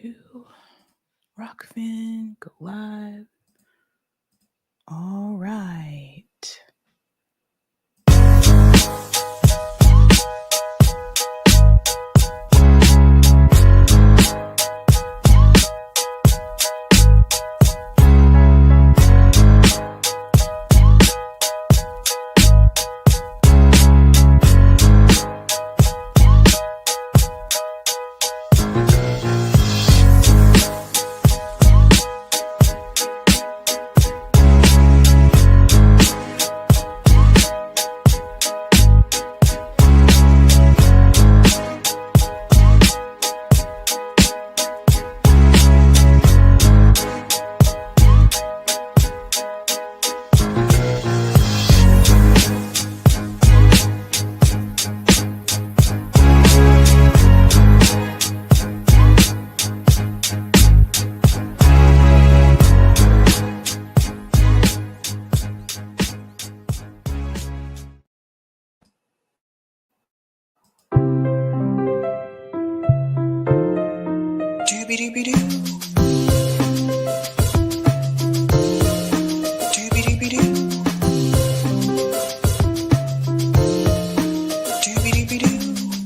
2. Rockfin, go live. All right.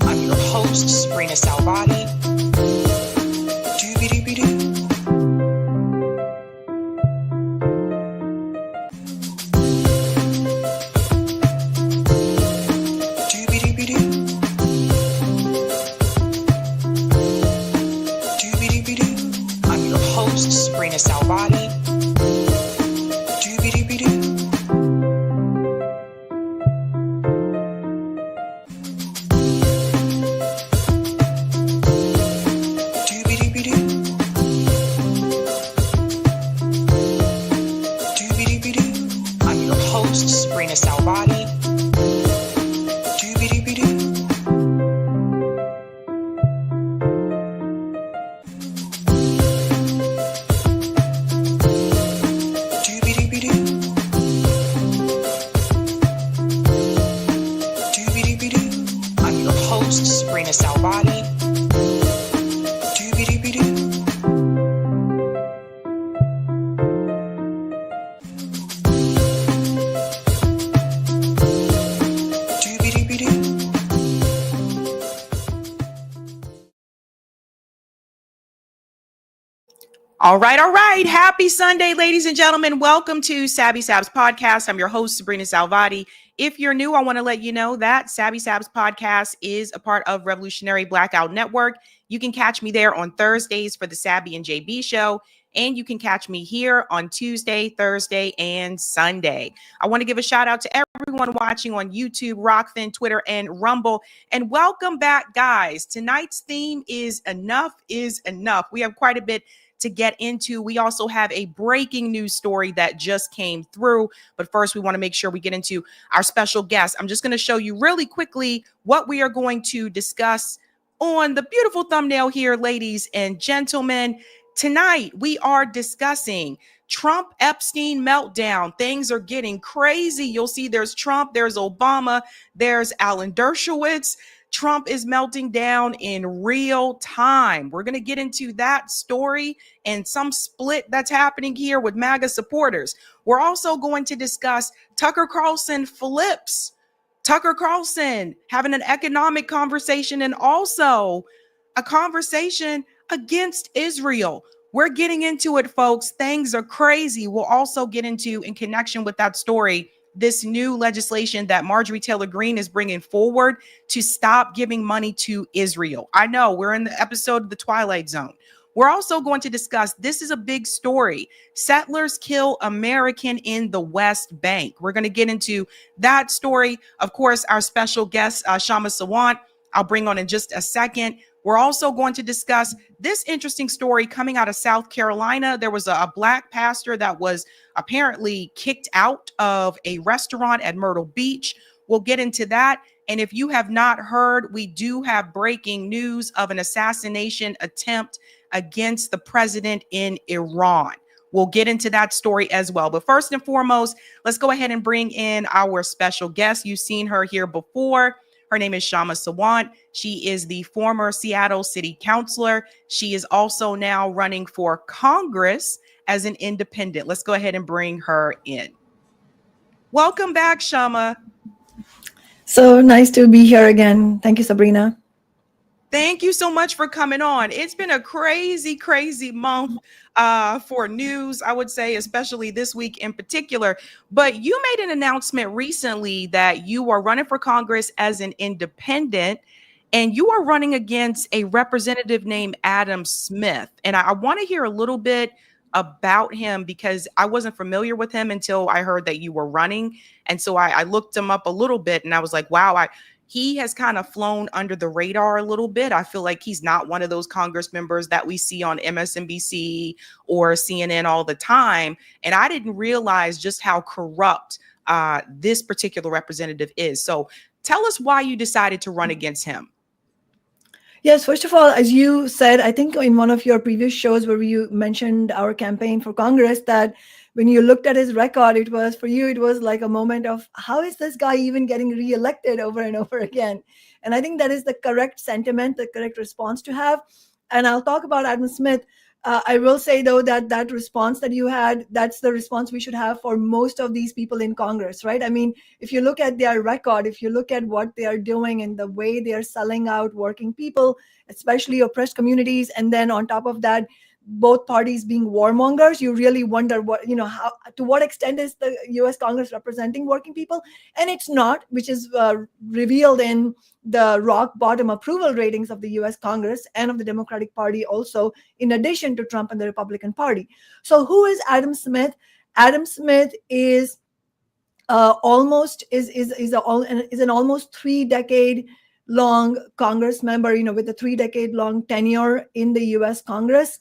I'm your host, sabrinasalvati. I'm your host, sabrinasalvati. I'm your host, sabrinasalvati. I'm your host, sabrinasalvati. All right. Happy Sunday, ladies and gentlemen. Welcome to Sabby Sabs podcast. I'm your host, Sabrina Salvati. If you're new, I want to let you know that Sabby Sabs podcast is a part of Revolutionary Blackout Network. You can catch me there on Thursdays for the Sabby and JB show. And you can catch me here on Tuesday, Thursday, and Sunday. I want to give a shout out to everyone watching on YouTube, Rockfin, Twitter, and Rumble. And welcome back, guys. Tonight's theme is Enough is Enough. We have quite a bit to get into. We also have a breaking news story that just came through. But first, we want to make sure we get into our special guest. I'm just going to show you really quickly what we are going to discuss on the beautiful thumbnail here, ladies and gentlemen. Tonight, we are discussing Trump-Epstein meltdown. Things are getting crazy. You'll see there's Trump, there's Obama, there's Alan Dershowitz. Trump is melting down in real time. We're going to get into that story and some split that's happening here with MAGA supporters. We're also going to discuss Tucker Carlson flips. Tucker Carlson having an economic conversation and also a conversation against Israel. We're getting into it, folks. Things are crazy. We'll also get into, in connection with that story, this new legislation that Marjorie Taylor Greene is bringing forward to stop giving money to Israel. I know we're in the episode of the Twilight Zone. We're also going to discuss, this is a big story. Settlers kill American in the West Bank. We're going to get into that story. Of course, our special guest, Kshama Sawant, I'll bring on in just a second. We're also going to discuss this interesting story coming out of South Carolina. There was a black pastor that was apparently kicked out of a restaurant at Myrtle Beach. We'll get into that. And if you have not heard, we do have breaking news of an assassination attempt against the president in Iran. We'll get into that story as well. But first and foremost, let's go ahead and bring in our special guest. You've seen her here before. Her name is Kshama Sawant. She is the former Seattle City Councilor. She is also now running for Congress as an independent. Let's go ahead and bring her in. Welcome back, Kshama. So nice to be here again. Thank you, Sabrina. Thank you so much for coming on. It's been a crazy, crazy month for news, I would say, especially this week in particular. But you made an announcement recently that you are running for Congress as an independent, and you are running against a representative named Adam Smith. And I want to hear a little bit about him because I wasn't familiar with him until I heard that you were running. And so I looked him up a little bit and I was like, wow, he has kind of flown under the radar a little bit. I feel like he's not one of those Congress members that we see on MSNBC or CNN all the time. And I didn't realize just how corrupt this particular representative is. So tell us why you decided to run against him. Yes, first of all, as you said, I think in one of your previous shows where you mentioned our campaign for Congress, that when you looked at his record, it was like a moment of how is this guy even getting reelected over and over again? And I think that is the correct sentiment, the correct response to have. And I'll talk about Adam Smith. I will say, though, that response that you had, that's the response we should have for most of these people in Congress, right? I mean, if you look at their record, if you look at what they are doing and the way they are selling out working people, especially oppressed communities, and then on top of that, both parties being warmongers, you really wonder how to what extent is the U.S. Congress representing working people? And it's not, which is revealed in the rock bottom approval ratings of the U.S. Congress and of the Democratic Party also, in addition to Trump and the Republican Party. So who is Adam Smith? Adam Smith is an almost 3-decade long Congress member, with a 3-decade long tenure in the U.S. Congress.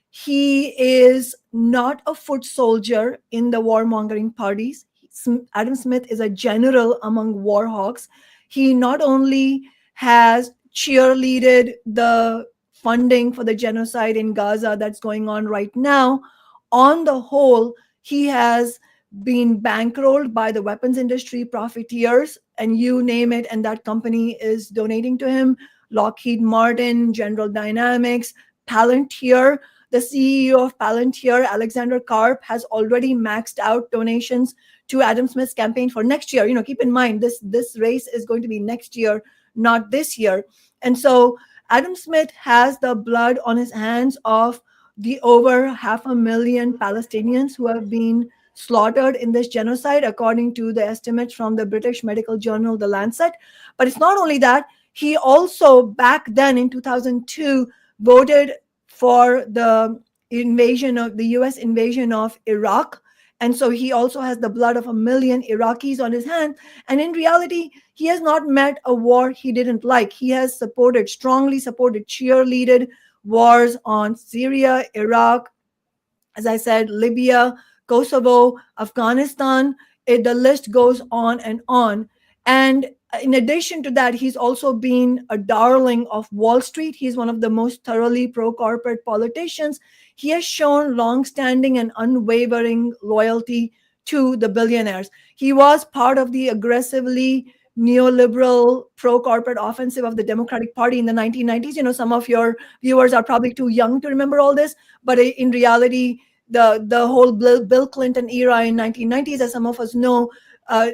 He is not a foot soldier in the warmongering parties. Adam Smith is a general among war hawks. He not only has cheerleaded the funding for the genocide in Gaza that's going on right now, on the whole, he has been bankrolled by the weapons industry profiteers, and you name it, and that company is donating to him. Lockheed Martin, General Dynamics, Palantir. The CEO of Palantir, Alexander Karp, has already maxed out donations to Adam Smith's campaign for next year. Keep in mind, this race is going to be next year, not this year. And so Adam Smith has the blood on his hands of the over 500,000 Palestinians who have been slaughtered in this genocide, according to the estimates from the British medical journal, The Lancet. But it's not only that, he also back then in 2002 voted for the U.S. invasion of Iraq. And so he also has the blood of 1 million Iraqis on his hands. And in reality, he has not met a war he didn't like. He has strongly supported, cheerleaded wars on Syria, Iraq, as I said, Libya, Kosovo, Afghanistan. The list goes on and on. And in addition to that, he's also been a darling of Wall Street. He's one of the most thoroughly pro-corporate politicians. He has shown long-standing and unwavering loyalty to the billionaires. He was part of the aggressively neoliberal pro-corporate offensive of the Democratic Party in the 1990s. Some of your viewers are probably too young to remember all this, but in reality, the whole Bill Clinton era in 1990s, as some of us know,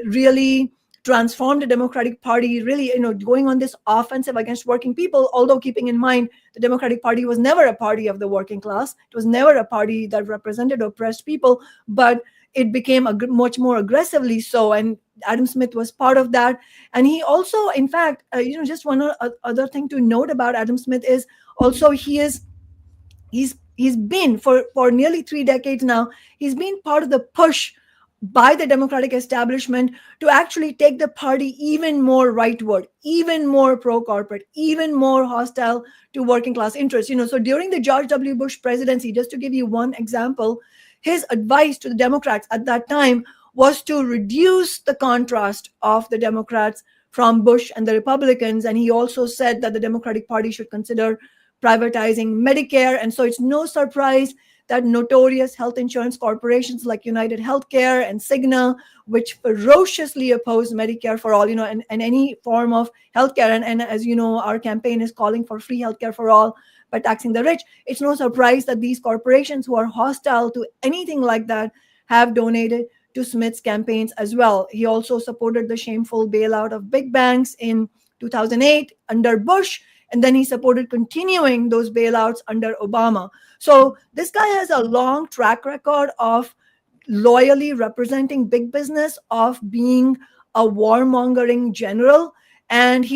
really transformed the Democratic Party, really, going on this offensive against working people, although keeping in mind the Democratic Party was never a party of the working class. It was never a party that represented oppressed people, but it became much more aggressively so. And Adam Smith was part of that. And he also, in fact, just one other thing to note about Adam Smith is also he's been for nearly 3 decades now, he's been part of the push by the Democratic establishment to actually take the party even more rightward, even more pro-corporate, even more hostile to working class interests. So during the George W. Bush presidency, just to give you one example, his advice to the Democrats at that time was to reduce the contrast of the Democrats from Bush and the Republicans. And he also said that the Democratic Party should consider privatizing Medicare. And so it's no surprise that notorious health insurance corporations like United Healthcare and Cigna, which ferociously oppose Medicare for all, and any form of healthcare. And as you know, our campaign is calling for free healthcare for all by taxing the rich. It's no surprise that these corporations who are hostile to anything like that have donated to Smith's campaigns as well. He also supported the shameful bailout of big banks in 2008 under Bush, and then he supported continuing those bailouts under Obama. So this guy has a long track record of loyally representing big business, of being a warmongering general, and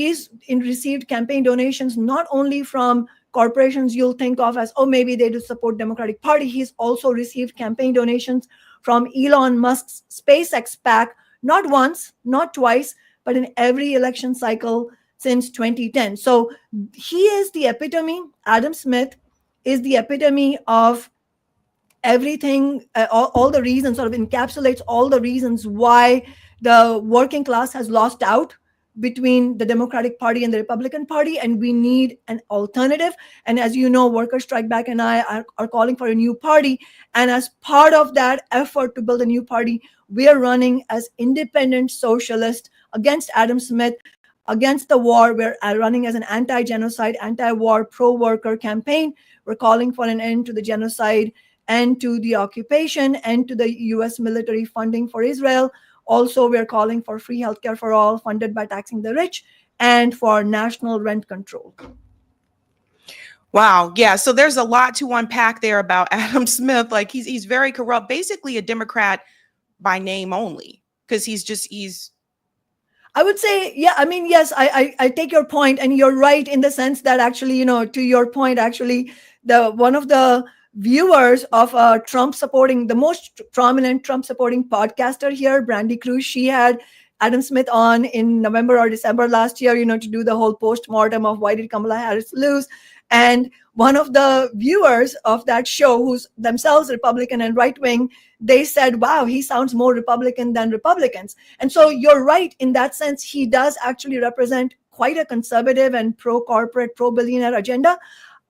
received campaign donations not only from corporations you'll think of as, oh, maybe they do support Democratic Party. He's also received campaign donations from Elon Musk's SpaceX PAC, not once, not twice, but in every election cycle since 2010. So he is the epitome, Adam Smith is the epitome of everything, all the reasons, sort of encapsulates all the reasons why the working class has lost out between the Democratic Party and the Republican Party, and we need an alternative. And as you know, Workers Strike Back and I are calling for a new party. And as part of that effort to build a new party, we are running as independent socialists against Adam Smith, against the war. We're running as an anti-genocide, anti-war, pro-worker campaign. We're calling for an end to the genocide and to the occupation and to the US military funding for Israel. Also, we're calling for free healthcare for all, funded by taxing the rich, and for national rent control. Wow. Yeah. So there's a lot to unpack there about Adam Smith. Like he's very corrupt, basically a Democrat by name only, because he's. I would say, yeah, I mean, yes, I take your point, and you're right in the sense that actually, to your point, actually, one of the viewers of the most prominent Trump supporting podcaster here, Brandy Cruz, she had Adam Smith on in November or December last year, to do the whole post-mortem of why did Kamala Harris lose. And one of the viewers of that show, who's themselves Republican and right-wing, they said, wow, he sounds more Republican than Republicans. And so you're right in that sense. He does actually represent quite a conservative and pro-corporate, pro-billionaire agenda.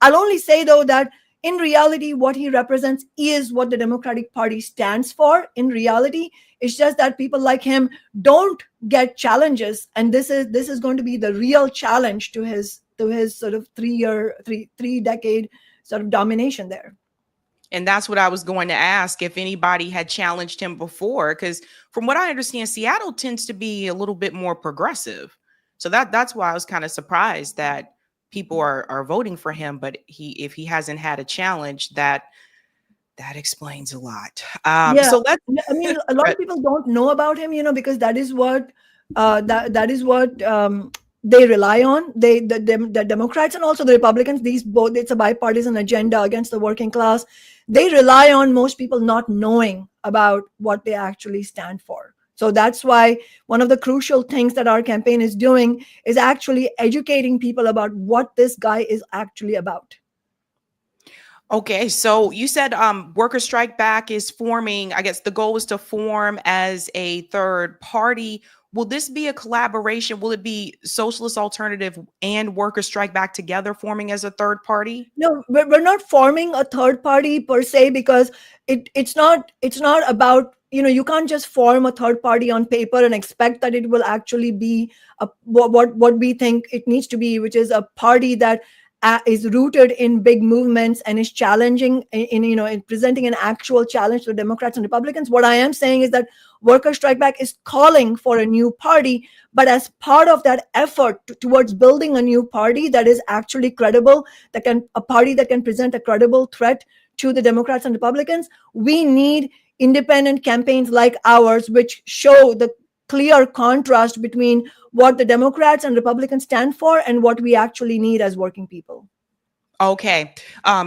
I'll only say, though, that in reality, what he represents is what the Democratic Party stands for. In reality, it's just that people like him don't get challenges, and this is going to be the real challenge to his sort of three decade sort of domination there. And that's what I was going to ask, if anybody had challenged him before, because from what I understand, Seattle tends to be a little bit more progressive. So that's why I was kind of surprised that people are voting for him. But if he hasn't had a challenge, that explains a lot. So let's. I mean, a lot of people don't know about him, because that is what they rely on. The Democrats and also the Republicans, it's a bipartisan agenda against the working class. They rely on most people not knowing about what they actually stand for. So that's why one of the crucial things that our campaign is doing is actually educating people about what this guy is actually about. Okay, so you said Workers Strike Back is forming. I guess the goal is to form as a third party. Will this be a collaboration? Will it be Socialist Alternative and Workers Strike Back together forming as a third party? No, we're not forming a third party per se, because it's not about, you can't just form a third party on paper and expect that it will actually be what we think it needs to be, which is a party that is rooted in big movements and is challenging in presenting an actual challenge to Democrats and Republicans. What I am saying is that Workers Strike Back is calling for a new party, but as part of that effort towards building a new party that is actually credible, a party that can present a credible threat to the Democrats and Republicans, we need independent campaigns like ours, which show the clear contrast between what the Democrats and Republicans stand for and what we actually need as working people. Okay.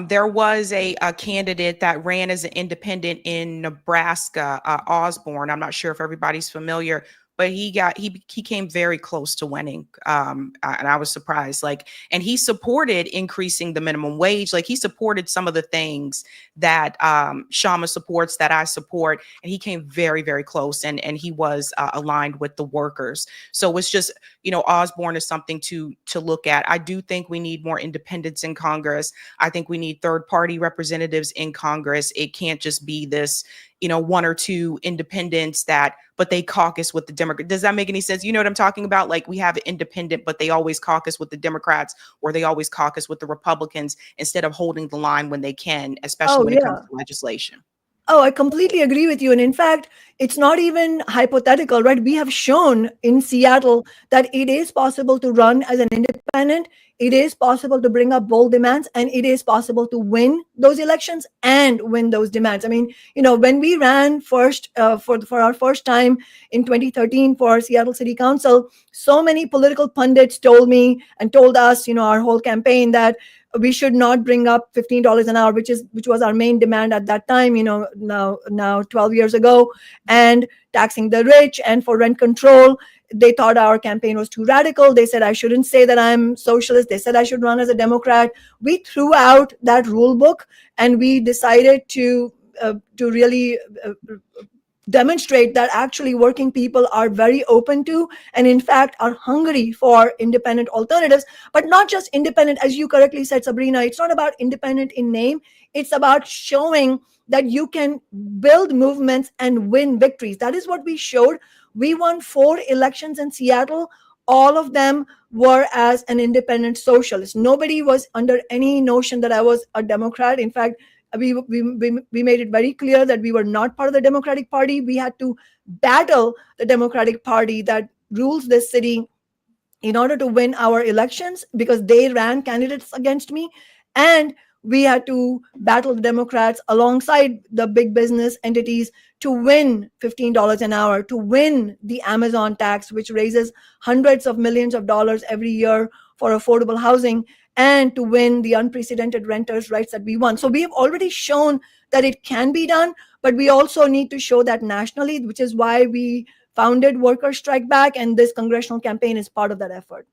There was a candidate that ran as an independent in Nebraska, Osborne. I'm not sure if everybody's familiar, but he came very close to winning. And I was surprised. Like, and he supported increasing the minimum wage. Like, he supported some of the things that Kshama supports, that I support, and he came very, very close. And he was aligned with the workers. So it's just, Osborne is something to look at. I do think we need more independence in Congress. I think we need third-party representatives in Congress. It can't just be this, one or two independents but they caucus with the Democrats. Does that make any sense? You know what I'm talking about? Like, we have an independent, but they always caucus with the Democrats, or they always caucus with the Republicans, instead of holding the line when they can, especially when it comes to legislation. Oh, I completely agree with you. And in fact, it's not even hypothetical, right? We have shown in Seattle that it is possible to run as an independent. It is possible to bring up bold demands, and it is possible to win those elections and win those demands. I mean, when we ran first for our first time in 2013 for Seattle City Council, so many political pundits told me and told us, our whole campaign, that we should not bring up $15 an hour, which was our main demand at that time, now 12 years ago, and taxing the rich, and for rent control. They thought our campaign was too radical. They said I shouldn't say that I'm socialist. They said I should run as a Democrat. We threw out that rule book, and we decided to really demonstrate that actually working people are very open to, and in fact are hungry for independent alternatives. But not just independent, as you correctly said, Sabrina. It's not about independent in name. It's about showing that you can build movements and win victories. That is what we showed. We won 4 elections in Seattle. All of them were as an independent socialist. Nobody was under any notion that I was a Democrat. In fact, we made it very clear that we were not part of the Democratic Party. We had to battle the Democratic Party that rules this city in order to win our elections, because they ran candidates against me. And we had to battle the Democrats alongside the big business entities to win $15 an hour, to win the Amazon tax, which raises hundreds of millions of dollars every year for affordable housing, and to win the unprecedented renters' rights that we won. So we have already shown that it can be done, but we also need to show that nationally, which is why we founded Workers Strike Back, and this congressional campaign is part of that effort.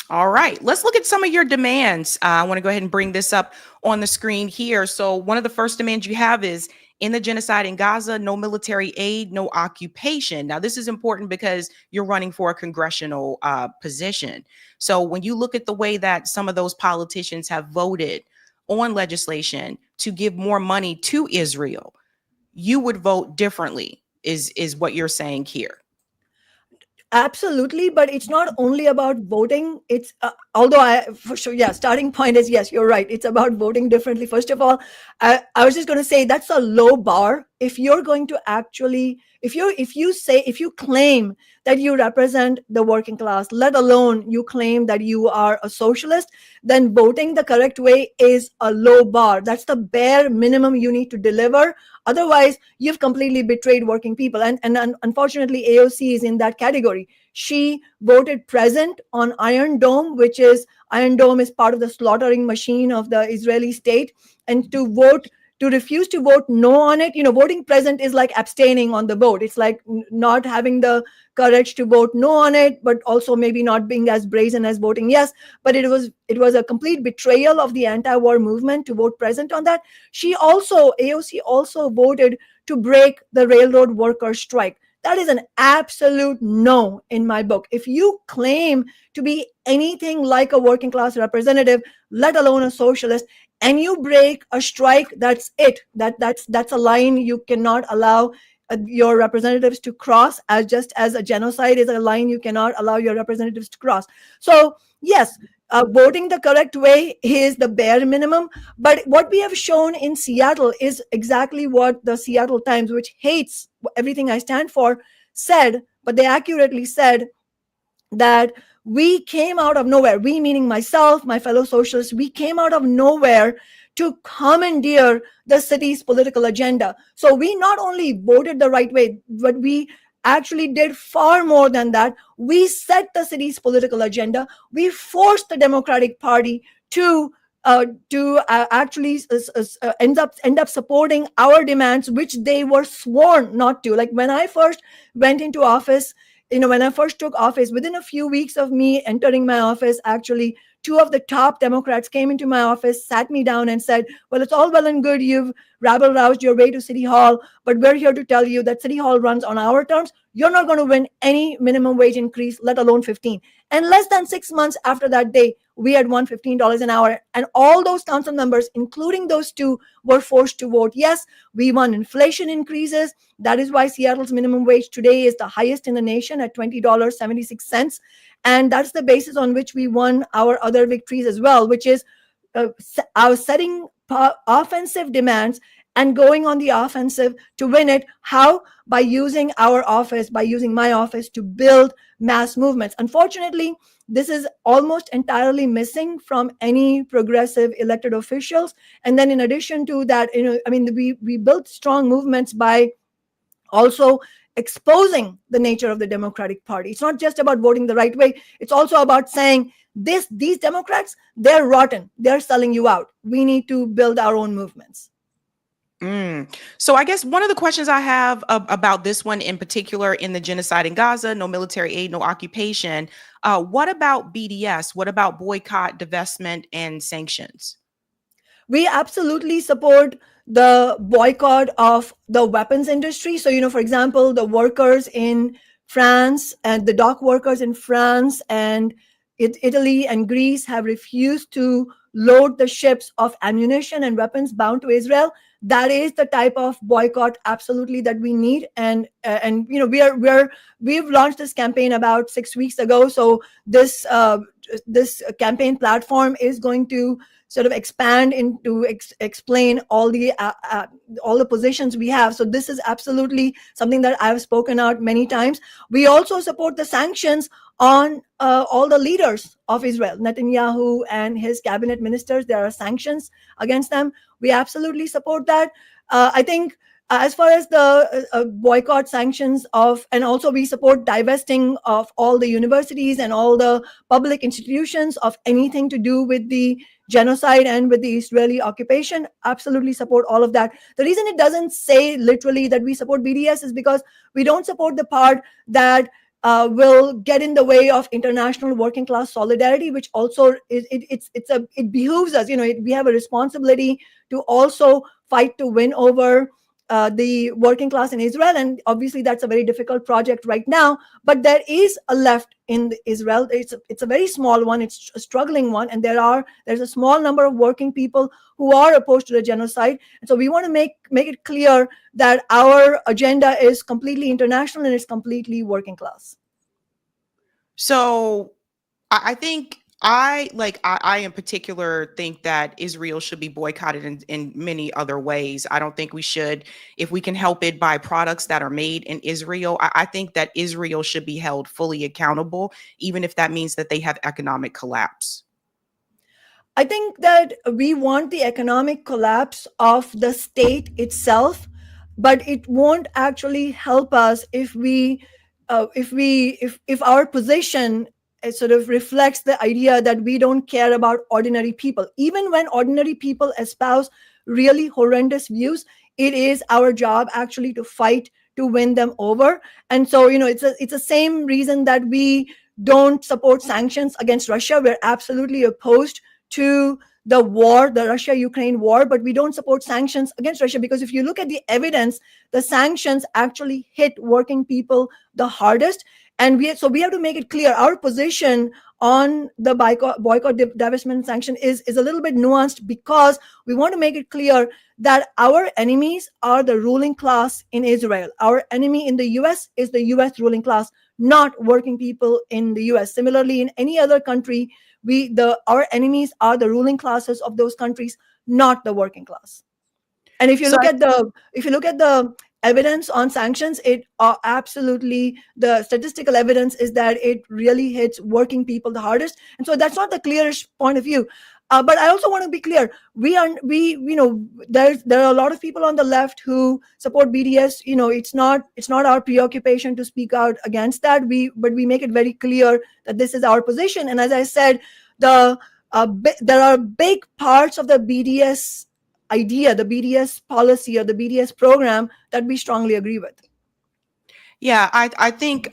All right, let's look at some of your demands. I want to go ahead and bring this up on the screen here. So one of the first demands you have is, in the genocide in Gaza, no military aid, no occupation. Now, this is important because you're running for a congressional position. So when you look at the way that some of those politicians have voted on legislation to give more money to Israel, you would vote differently, is what you're saying here. Absolutely, but it's not only about voting. It's for sure, yeah, starting point is, yes, you're right. It's about voting differently. First of all, I was just going to say that's a low bar. If you're going to actually, if you claim that you represent the working class, let alone you claim that you are a socialist, then voting the correct way is a low bar. That's the bare minimum you need to deliver. Otherwise, you've completely betrayed working people. And unfortunately, AOC is in that category. She voted present on Iron Dome, Iron Dome is part of the slaughtering machine of the Israeli state. And to refuse to vote no on it, voting present is like abstaining on the vote. It's like not having the courage to vote no on it, but also maybe not being as brazen as voting yes. But it was a complete betrayal of the anti-war movement to vote present on that. AOC also voted to break the railroad workers' strike. That is an absolute no in my book. If you claim to be anything like a working class representative, let alone a socialist, and you break a strike, that's it. That's a line you cannot allow your representatives to cross, as a genocide is a line you cannot allow your representatives to cross. So yes, voting the correct way is the bare minimum. But what we have shown in Seattle is exactly what the Seattle Times, which hates everything I stand for, said, but they accurately said that we came out of nowhere. We, meaning myself, my fellow socialists, we came out of nowhere to commandeer the city's political agenda. So we not only voted the right way, but we actually did far more than that. We set the city's political agenda. We forced the Democratic Party to to actually end up supporting our demands, which they were sworn not to. Like when I first went into office, when I first took office, within a few weeks of me entering my office, actually, two of the top Democrats came into my office, sat me down, and said, "Well, it's all well and good. You've rabble roused your way to City Hall, but we're here to tell you that City Hall runs on our terms. You're not going to win any minimum wage increase, let alone 15." And less than 6 months after that day, we had won $15 an hour. And all those council members, including those two, were forced to vote yes. We won inflation increases. That is why Seattle's minimum wage today is the highest in the nation at $20.76. And that's the basis on which we won our other victories as well, which is our setting offensive demands and going on the offensive to win it. How? By using our office, by using my office to build mass movements. Unfortunately, this is almost entirely missing from any progressive elected officials. And then in addition to that, we built strong movements by also exposing the nature of the Democratic Party. It's not just about voting the right way. It's also about saying these Democrats, they're rotten. They're selling you out. We need to build our own movements. So I guess one of the questions I have about this one in particular, in the genocide in Gaza, no military aid, no occupation. What about BDS? What about boycott, divestment, and sanctions? We absolutely support the boycott of the weapons industry. So, for example, the workers in France and the dock workers in France and Italy and Greece have refused to load the ships of ammunition and weapons bound to Israel. That is the type of boycott absolutely that we need. And we've launched this campaign about 6 weeks ago. So this campaign platform is going to sort of expand into explain all the positions we have. So this is absolutely something that I've spoken out many times. We also support the sanctions on all the leaders of Israel, Netanyahu and his cabinet ministers. There are sanctions against them. We absolutely support that. I think as far as the boycott sanctions and also we support divesting of all the universities and all the public institutions of anything to do with the genocide and with the Israeli occupation, absolutely support all of that. The reason it doesn't say literally that we support BDS is because we don't support the part that will get in the way of international working class solidarity, which also it behooves us. We have a responsibility to also fight to win over the working class in Israel. And obviously that's a very difficult project right now, but there is a left in Israel. It's a very small one. It's a struggling one. And there's a small number of working people who are opposed to the genocide. And so we want to make it clear that our agenda is completely international and it's completely working class. So I think I in particular think that Israel should be boycotted in many other ways. I don't think we should, if we can help it, buy products that are made in Israel. I think that Israel should be held fully accountable, even if that means that they have economic collapse. I think that we want the economic collapse of the state itself, but it won't actually help us if our position sort of reflects the idea that we don't care about ordinary people. Even when ordinary people espouse really horrendous views, it is our job actually to fight to win them over. And so, it's the same reason that we don't support sanctions against Russia. We're absolutely opposed to the war, the Russia-Ukraine war, but we don't support sanctions against Russia because if you look at the evidence, the sanctions actually hit working people the hardest. And we have to make it clear our position on the boycott, divestment, sanction is a little bit nuanced because we want to make it clear that our enemies are the ruling class in Israel. Our enemy in the US is the US ruling class, not working people in the US. Similarly, in any other country, our enemies are the ruling classes of those countries, not the working class. And if you look at the evidence on sanctions, it absolutely, the statistical evidence is that it really hits working people the hardest. And so that's not the clearest point of view. But I also want to be clear. There are a lot of people on the left who support BDS. It's not our preoccupation to speak out against that. But we make it very clear that this is our position. And as I said, the there are big parts of the BDS idea, the BDS policy or the BDS program that we strongly agree with. Yeah, I think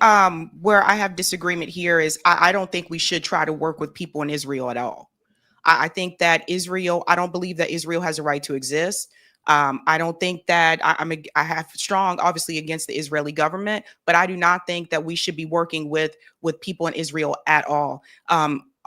where I have disagreement here is I don't think we should try to work with people in Israel at all. I think that Israel, I don't believe that Israel has a right to exist. I don't think that I have strong, obviously, against the Israeli government, but I do not think that we should be working with people in Israel at all.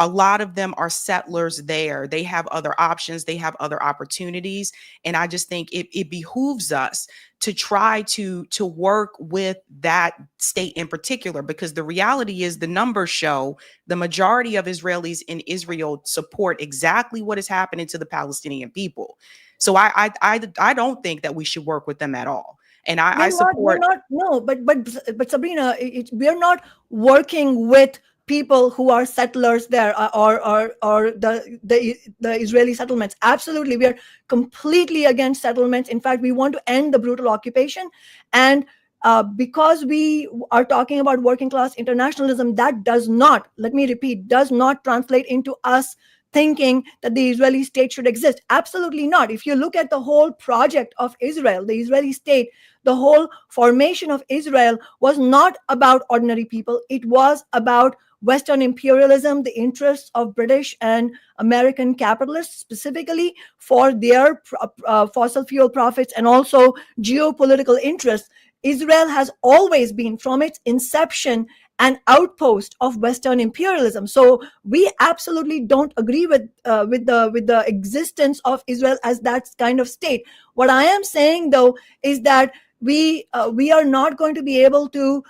A lot of them are settlers there. They have other options. They have other opportunities. And I just think it behooves us to try to work with that state in particular, because the reality is the numbers show the majority of Israelis in Israel support exactly what is happening to the Palestinian people. So I don't think that we should work with them at all. And I support. No, but Sabrina, we're not working with people who are settlers there, or the Israeli settlements. Absolutely, we are completely against settlements. In fact, we want to end the brutal occupation, and because we are talking about working class internationalism, that does not, let me repeat, does not translate into us thinking that the Israeli state should exist. Absolutely not. If you look at the whole project of Israel, the Israeli state, the whole formation of Israel was not about ordinary people. It was about Western imperialism, the interests of British and American capitalists, specifically for their fossil fuel profits and also geopolitical interests. Israel has always been, from its inception, an outpost of Western imperialism. So we absolutely don't agree with the existence of Israel as that kind of state. What I am saying, though, is that we are not going to be able to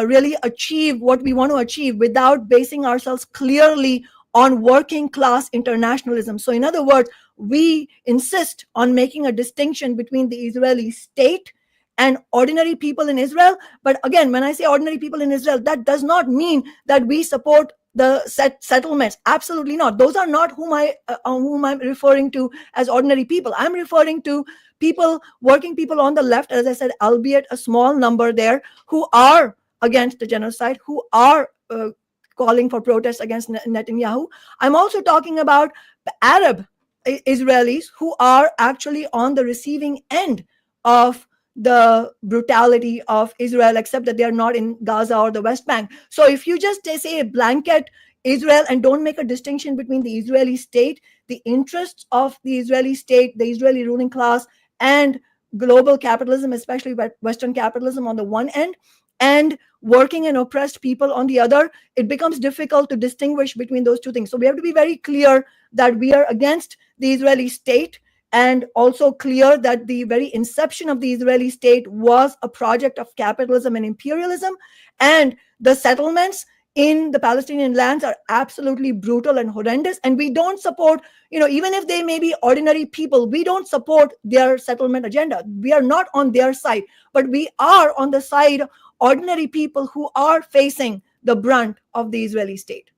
really achieve what we want to achieve without basing ourselves clearly on working class internationalism. So in other words, we insist on making a distinction between the Israeli state and ordinary people in Israel. But again, when I say ordinary people in Israel, that does not mean that we support the settlements. Absolutely not. Those are not whom I'm referring to as ordinary people. I'm referring to people, working people on the left, as I said, albeit a small number there, who are against the genocide, who are calling for protests against Netanyahu. I'm also talking about Arab Israelis who are actually on the receiving end of the brutality of Israel, except that they are not in Gaza or the West Bank. So if you just say a blanket Israel and don't make a distinction between the Israeli state, the interests of the Israeli state, the Israeli ruling class, and global capitalism, especially Western capitalism on the one end, and working and oppressed people on the other, it becomes difficult to distinguish between those two things. So we have to be very clear that we are against the Israeli state, and also clear that the very inception of the Israeli state was a project of capitalism and imperialism, and the settlements in the Palestinian lands are absolutely brutal and horrendous. And we don't support, even if they may be ordinary people, we don't support their settlement agenda. We are not on their side, but we are on the side of ordinary people who are facing the brunt of the Israeli state.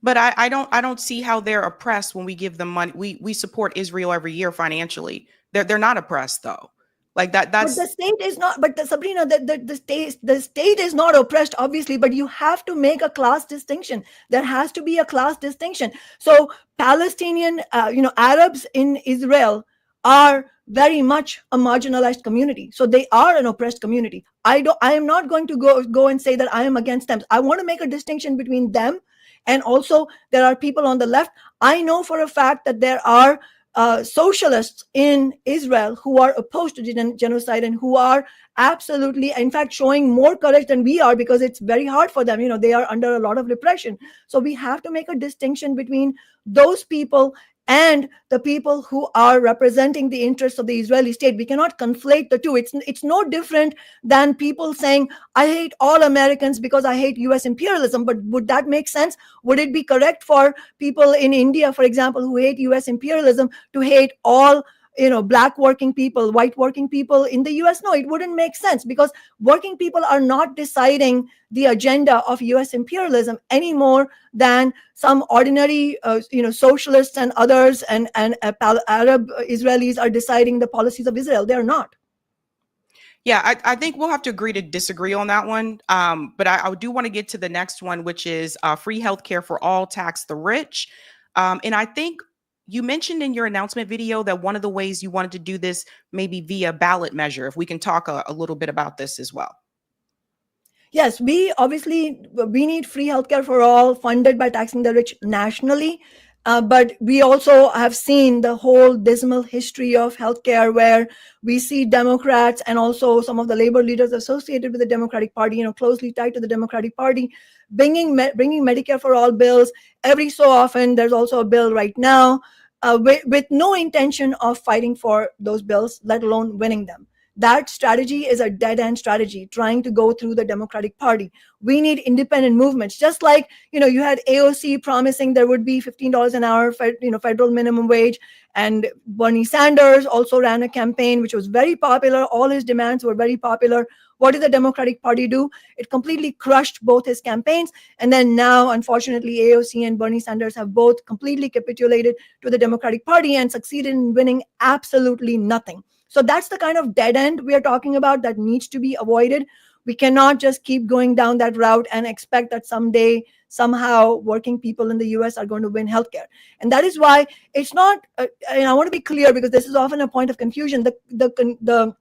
But I don't see how they're oppressed when we give them money. We support Israel every year financially. They're not oppressed though. Like that's. But the state is not. But Sabrina, the state is not oppressed, obviously. But you have to make a class distinction. There has to be a class distinction. So Palestinian, Arabs in Israel are very much a marginalized community. So they are an oppressed community. I am not going to go and say that I am against them. I want to make a distinction between them. And also, there are people on the left. I know for a fact that there are socialists in Israel who are opposed to genocide and who are absolutely, in fact, showing more courage than we are, because it's very hard for them. They are under a lot of repression. So we have to make a distinction between those people and the people who are representing the interests of the Israeli state. We cannot conflate the two. It's no different than people saying, I hate all Americans because I hate US imperialism. But would that make sense? Would it be correct for people in India, for example, who hate US imperialism, to hate all black working people, white working people in the US? No, it wouldn't make sense, because working people are not deciding the agenda of US imperialism any more than some ordinary, socialists and others and Arab Israelis are deciding the policies of Israel. They're not. Yeah, I think we'll have to agree to disagree on that one. But I do want to get to the next one, which is free healthcare for all, tax the rich. And I think you mentioned in your announcement video that one of the ways you wanted to do this maybe via ballot measure. If we can talk a little bit about this as well. Yes, we need free healthcare for all, funded by taxing the rich nationally. But we also have seen the whole dismal history of healthcare, where we see Democrats and also some of the labor leaders associated with the Democratic Party, closely tied to the Democratic Party, bringing Medicare for all bills. Every so often, there's also a bill right now with no intention of fighting for those bills, let alone winning them. That strategy is a dead end strategy, trying to go through the Democratic Party. We need independent movements, just like you had AOC promising there would be $15 an hour, federal minimum wage, and Bernie Sanders also ran a campaign which was very popular. All his demands were very popular. What did the Democratic Party do? It completely crushed both his campaigns, and then now, unfortunately, AOC and Bernie Sanders have both completely capitulated to the Democratic Party and succeeded in winning absolutely nothing. So that's the kind of dead end we are talking about that needs to be avoided. We cannot just keep going down that route and expect that someday, somehow, working people in the US are going to win healthcare. And that is why it's not, and I want to be clear because this is often a point of confusion. The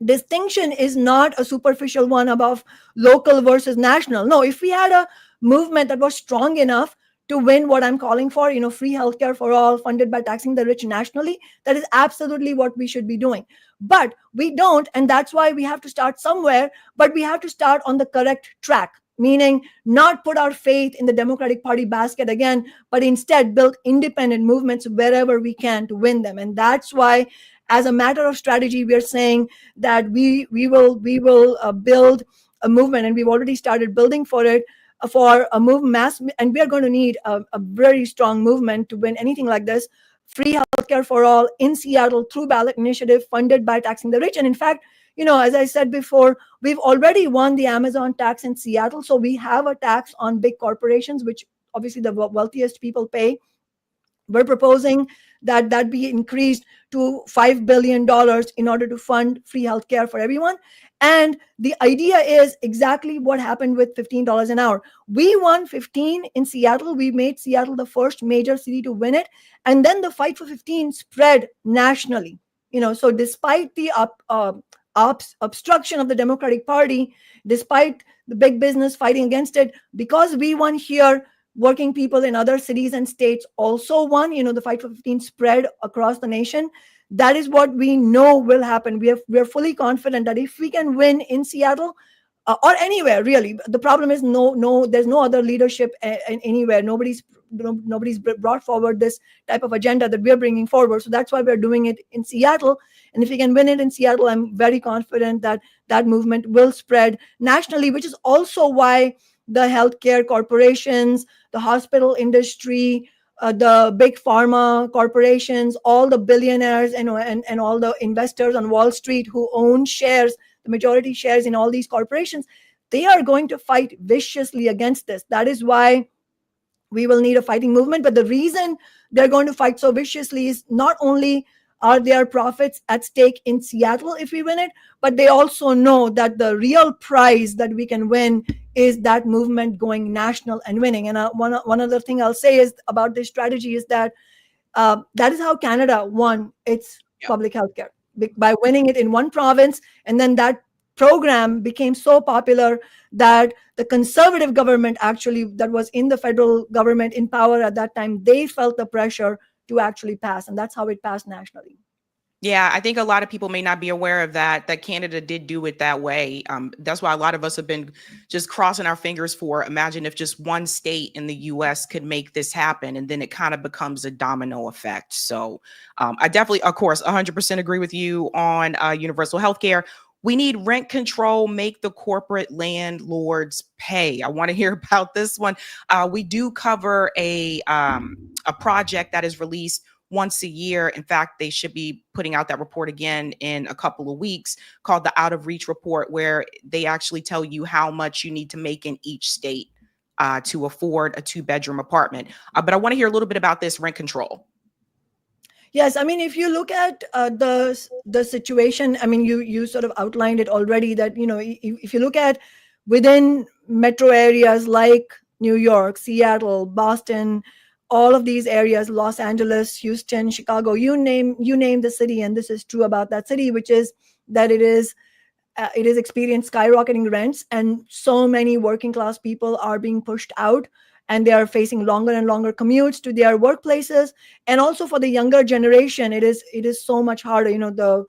distinction is not a superficial one above local versus national. No, if we had a movement that was strong enough to win what I'm calling for, free healthcare for all, funded by taxing the rich nationally, that is absolutely what we should be doing. But we don't, and that's why we have to start somewhere, but we have to start on the correct track, meaning not put our faith in the Democratic Party basket again, but instead build independent movements wherever we can to win them. And that's why, as a matter of strategy, we are saying that we will build a movement, and we've already started building for it, for a mass, and we are going to need a very strong movement to win anything like this. Free healthcare for all in Seattle through ballot initiative funded by taxing the rich. And in fact, as I said before, we've already won the Amazon tax in Seattle. So we have a tax on big corporations, which obviously the wealthiest people pay. We're proposing that be increased to $5 billion in order to fund free healthcare for everyone. And the idea is exactly what happened with $15 an hour. We won 15 in Seattle. We made Seattle the first major city to win it. And then the fight for 15 spread nationally. So despite the obstruction of the Democratic Party, despite the big business fighting against it, because we won here, working people in other cities and states also won. The fight for 15 spread across the nation. That is what we know will happen. We are fully confident that if we can win in Seattle or anywhere, really, the problem is there's no other leadership anywhere. Nobody's brought forward this type of agenda that we're bringing forward. So that's why we're doing it in Seattle. And if we can win it in Seattle, I'm very confident that that movement will spread nationally, which is also why the healthcare corporations, the hospital industry, the big pharma corporations, all the billionaires and all the investors on Wall Street who own shares, the majority shares in all these corporations, they are going to fight viciously against this. That is why we will need a fighting movement. But the reason they're going to fight so viciously is not only are there profits at stake in Seattle if we win it, but they also know that the real prize that we can win is that movement going national and winning. And one other thing I'll say is about this strategy is that that is how Canada won its public health care, by winning it in one province. And then that program became so popular that the conservative government, actually, that was in the federal government in power at that time, they felt the pressure to actually pass. And that's how it passed nationally. Yeah, I think a lot of people may not be aware of that Canada did do it that way. That's why a lot of us have been just crossing our fingers for, imagine if just one state in the US could make this happen, and then it kind of becomes a domino effect. So I definitely, of course, 100% agree with you on universal healthcare. We need rent control, make the corporate landlords pay. I want to hear about this one. We do cover a project that is released once a year. In fact, they should be putting out that report again in a couple of weeks, called the Out of Reach Report, where they actually tell you how much you need to make in each state to afford a 2-bedroom apartment. But I want to hear a little bit about this rent control. Yes, I mean, if you look at the situation, I mean, you sort of outlined it already, that, if you look at within metro areas like New York, Seattle, Boston, all of these areas, Los Angeles, Houston, Chicago, you name the city, and this is true about that city, which is that it is experienced skyrocketing rents, and so many working class people are being pushed out, and they are facing longer and longer commutes to their workplaces. And also for the younger generation, it is so much harder. The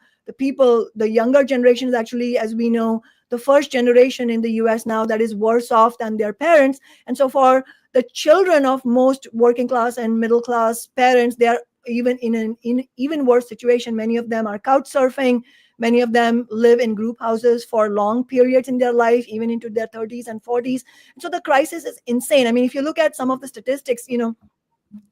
younger generation is actually, as we know, the first generation in the US now that is worse off than their parents. And so for the children of most working class and middle class parents, they are even in an even worse situation. Many of them are couch surfing. Many of them live in group houses for long periods in their life, even into their 30s and 40s. And so the crisis is insane. I mean, if you look at some of the statistics,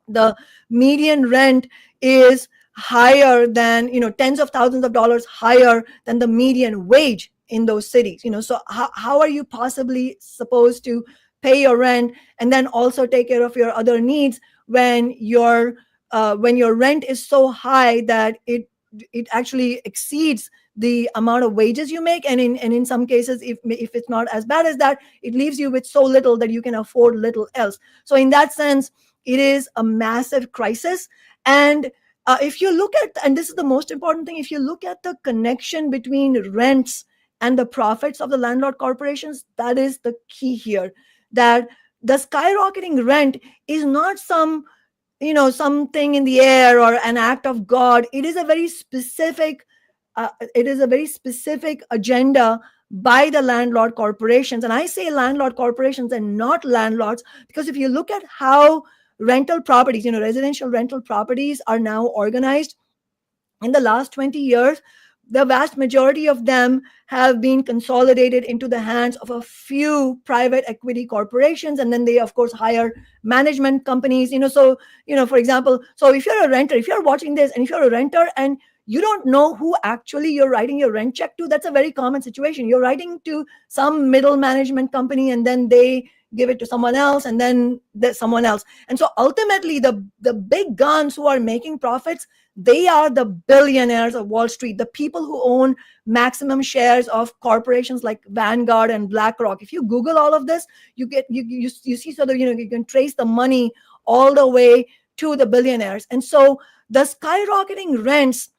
the median rent is higher than, tens of thousands of dollars higher than the median wage in those cities. So how are you possibly supposed to pay your rent and then also take care of your other needs when your rent is so high that it actually exceeds the amount of wages you make, and in some cases, if it's not as bad as that, it leaves you with so little that you can afford little else. So in that sense, it is a massive crisis. And if you look at, and this is the most important thing, if you look at the connection between rents and the profits of the landlord corporations, that is the key here. That the skyrocketing rent is not something in the air or an act of God. It is a very specific agenda by the landlord corporations. And I say landlord corporations and not landlords, because if you look at how rental properties, residential rental properties are now organized in the last 20 years, the vast majority of them have been consolidated into the hands of a few private equity corporations. And then they, of course, hire management companies. For example, so if you're a renter, if you're watching this and if you're a renter and you don't know who actually you're writing your rent check to, that's a very common situation. You're writing to some middle management company, and then they give it to someone else, and then there's someone else. And so ultimately, the big guns who are making profits, they are the billionaires of Wall Street, the people who own maximum shares of corporations like Vanguard and BlackRock. If you Google all of this, you see sort of, you can trace the money all the way to the billionaires. And so the skyrocketing rents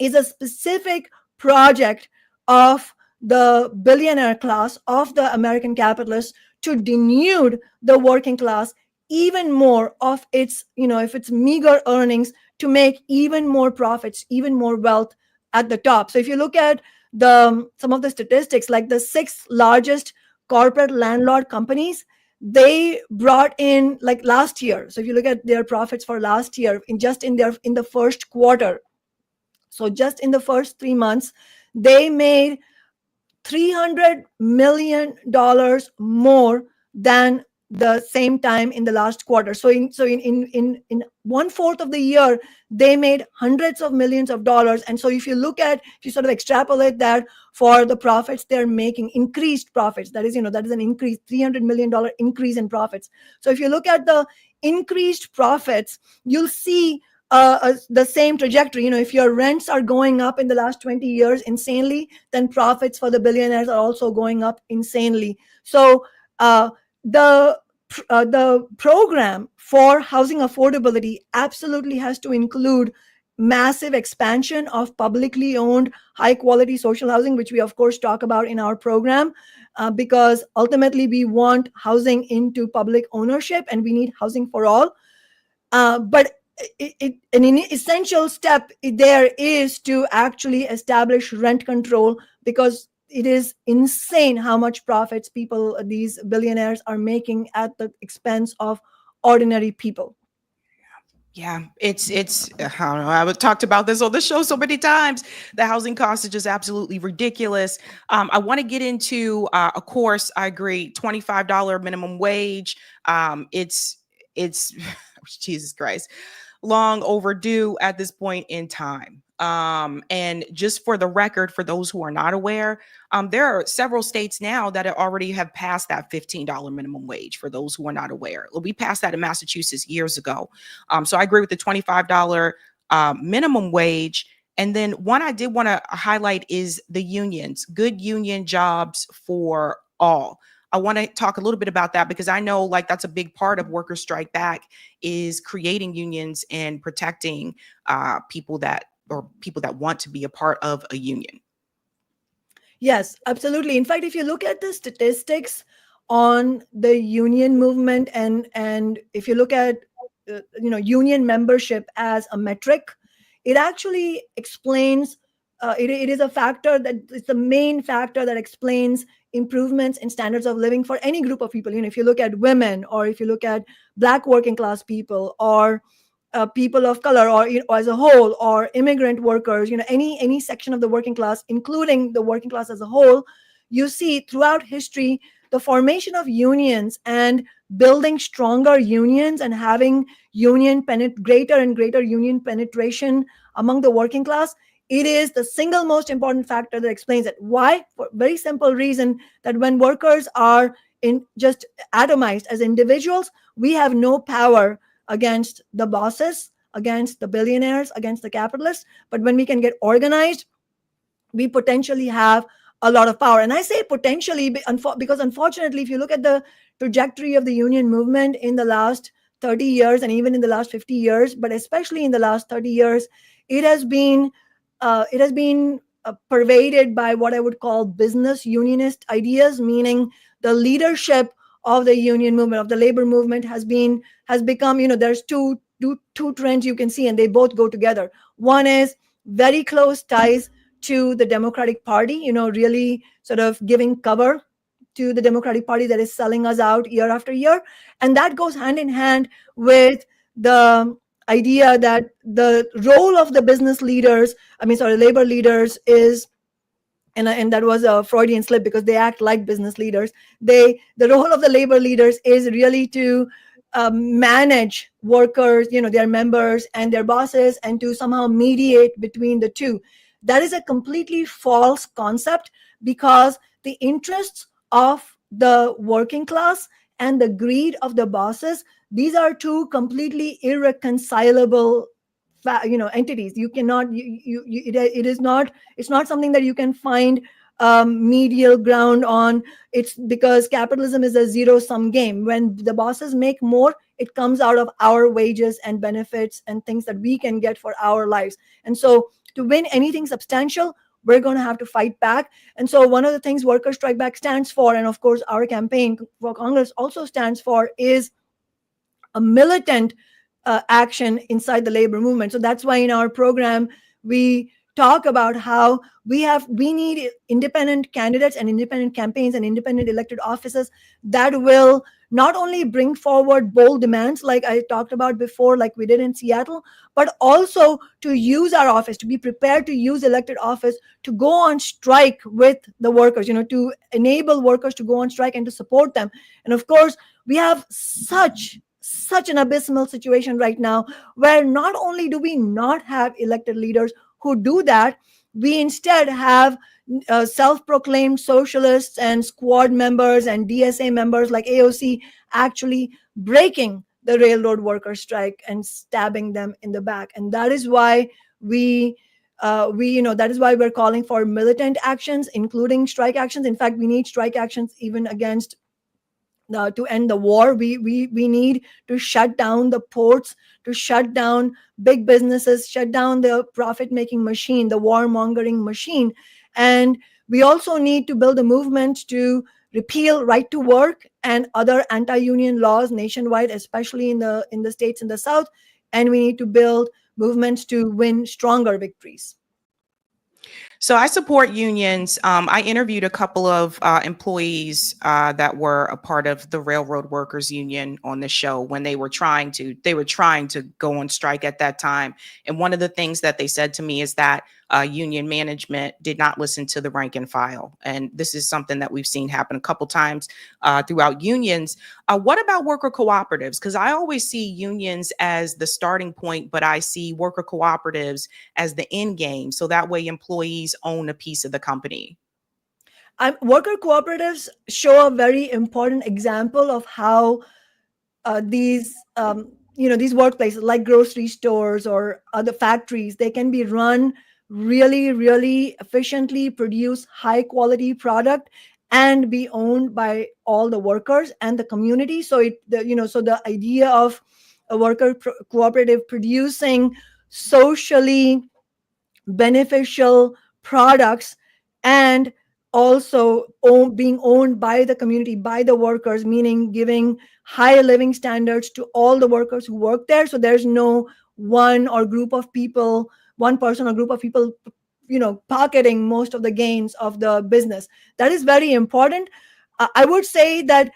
is a specific project of the billionaire class, of the American capitalists, to denude the working class even more of its meager earnings, to make even more profits, even more wealth at the top. So if you look at some of the statistics, like the 6 largest corporate landlord companies, they brought in, like last year. So if you look at their profits for last year, in the first quarter, so just in the first 3 months, they made $300 million more than the same time in the last quarter. So in 1/4 of the year, they made hundreds of millions of dollars. And so if you sort of extrapolate that for the profits they're making, increased profits, that is an increase, $300 million increase in profits. So if you look at the increased profits, you'll see the same trajectory. If your rents are going up in the last 20 years insanely, then profits for the billionaires are also going up insanely. So the program for housing affordability absolutely has to include massive expansion of publicly owned high quality social housing, which we of course talk about in our program, because ultimately we want housing into public ownership and we need housing for all. But an essential step there is to actually establish rent control, because it is insane how much profits these billionaires are making at the expense of ordinary people. Yeah, it's I don't know. I've talked about this on the show so many times. The housing cost is just absolutely ridiculous. I want to get into, of course, I agree, $25 minimum wage. It's Jesus Christ, long overdue at this point in time. And just for the record, for those who are not aware, there are several states now that already have passed that $15 minimum wage. For those who are not aware, we passed that in Massachusetts years ago. So I agree with the $25 minimum wage. And then one I did want to highlight is the unions, good union jobs for all. I want to talk a little bit about that because I know like that's a big part of Workers Strike Back is creating unions and protecting people that want to be a part of a union. Yes, absolutely. In fact, if you look at the statistics on the union movement, and if you look at union membership as a metric, it actually explains. It is a factor that it's the main factor that explains improvements in standards of living for any group of people. If you look at women, or if you look at Black working class people, or people of color, or as a whole, or immigrant workers, any section of the working class, including the working class as a whole, you see throughout history the formation of unions and building stronger unions and having greater and greater union penetration among the working class. It is the single most important factor that explains it. Why? For very simple reason, that when workers are in just atomized as individuals, we have no power against the bosses, against the billionaires, against the capitalists. But when we can get organized, we potentially have a lot of power. And I say potentially because unfortunately, if you look at the trajectory of the union movement in the last 30 years, and even in the last 50 years, but especially in the last 30 years, it has been pervaded by what I would call business unionist ideas, meaning the leadership of the union movement, of the labor movement, has become, there's two trends you can see, and they both go together. One is very close ties to the Democratic Party, really sort of giving cover to the Democratic Party that is selling us out year after year. And that goes hand in hand with the idea that the role of the labor leaders is, and that was a Freudian slip because they act like business leaders. The role of the labor leaders is really to manage workers, their members and their bosses, and to somehow mediate between the two. That is a completely false concept, because the interests of the working class and the greed of the bosses, these are two completely irreconcilable entities. You cannot it's not something that you can find medial ground on. It's because capitalism is a zero sum game. When the bosses make more, it comes out of our wages and benefits and things that we can get for our lives. And so to win anything substantial, we're going to have to fight back. And so one of the things Workers Strike Back stands for, and of course our campaign for Congress also stands for, is a militant action inside the labor movement. So that's why in our program we talk about how we need independent candidates and independent campaigns and independent elected offices that will not only bring forward bold demands like I talked about before, like we did in Seattle, but also to use our office, to be prepared to use elected office to go on strike with the workers, to enable workers to go on strike and to support them. And of course, we have such an abysmal situation right now, where not only do we not have elected leaders who do that, we instead have self-proclaimed socialists and squad members and DSA members like AOC actually breaking the railroad worker strike and stabbing them in the back. And that is why that is why we're calling for militant actions, including strike actions. In fact, we need strike actions even against to end the war. We need to shut down the ports, to shut down big businesses, shut down the profit-making machine, the warmongering machine. And we also need to build a movement to repeal right to work and other anti-union laws nationwide, especially in the states in the South. And we need to build movements to win stronger victories. So I support unions. I interviewed a couple of employees that were a part of the Railroad Workers Union on the show when they were trying to go on strike at that time. And one of the things that they said to me is that union management did not listen to the rank and file. And this is something that we've seen happen a couple times throughout unions. What about worker cooperatives? Because I always see unions as the starting point, but I see worker cooperatives as the end game. So that way employees own a piece of the company. Worker cooperatives show a very important example of how these workplaces like grocery stores or other factories, they can be run really, really efficiently, produce high quality product, and be owned by all the workers and the community. So so the idea of a cooperative producing socially beneficial products, and also being owned by the community, by the workers, meaning giving higher living standards to all the workers who work there. So there's no one person or group of people pocketing most of the gains of the business. That is very important. I would say that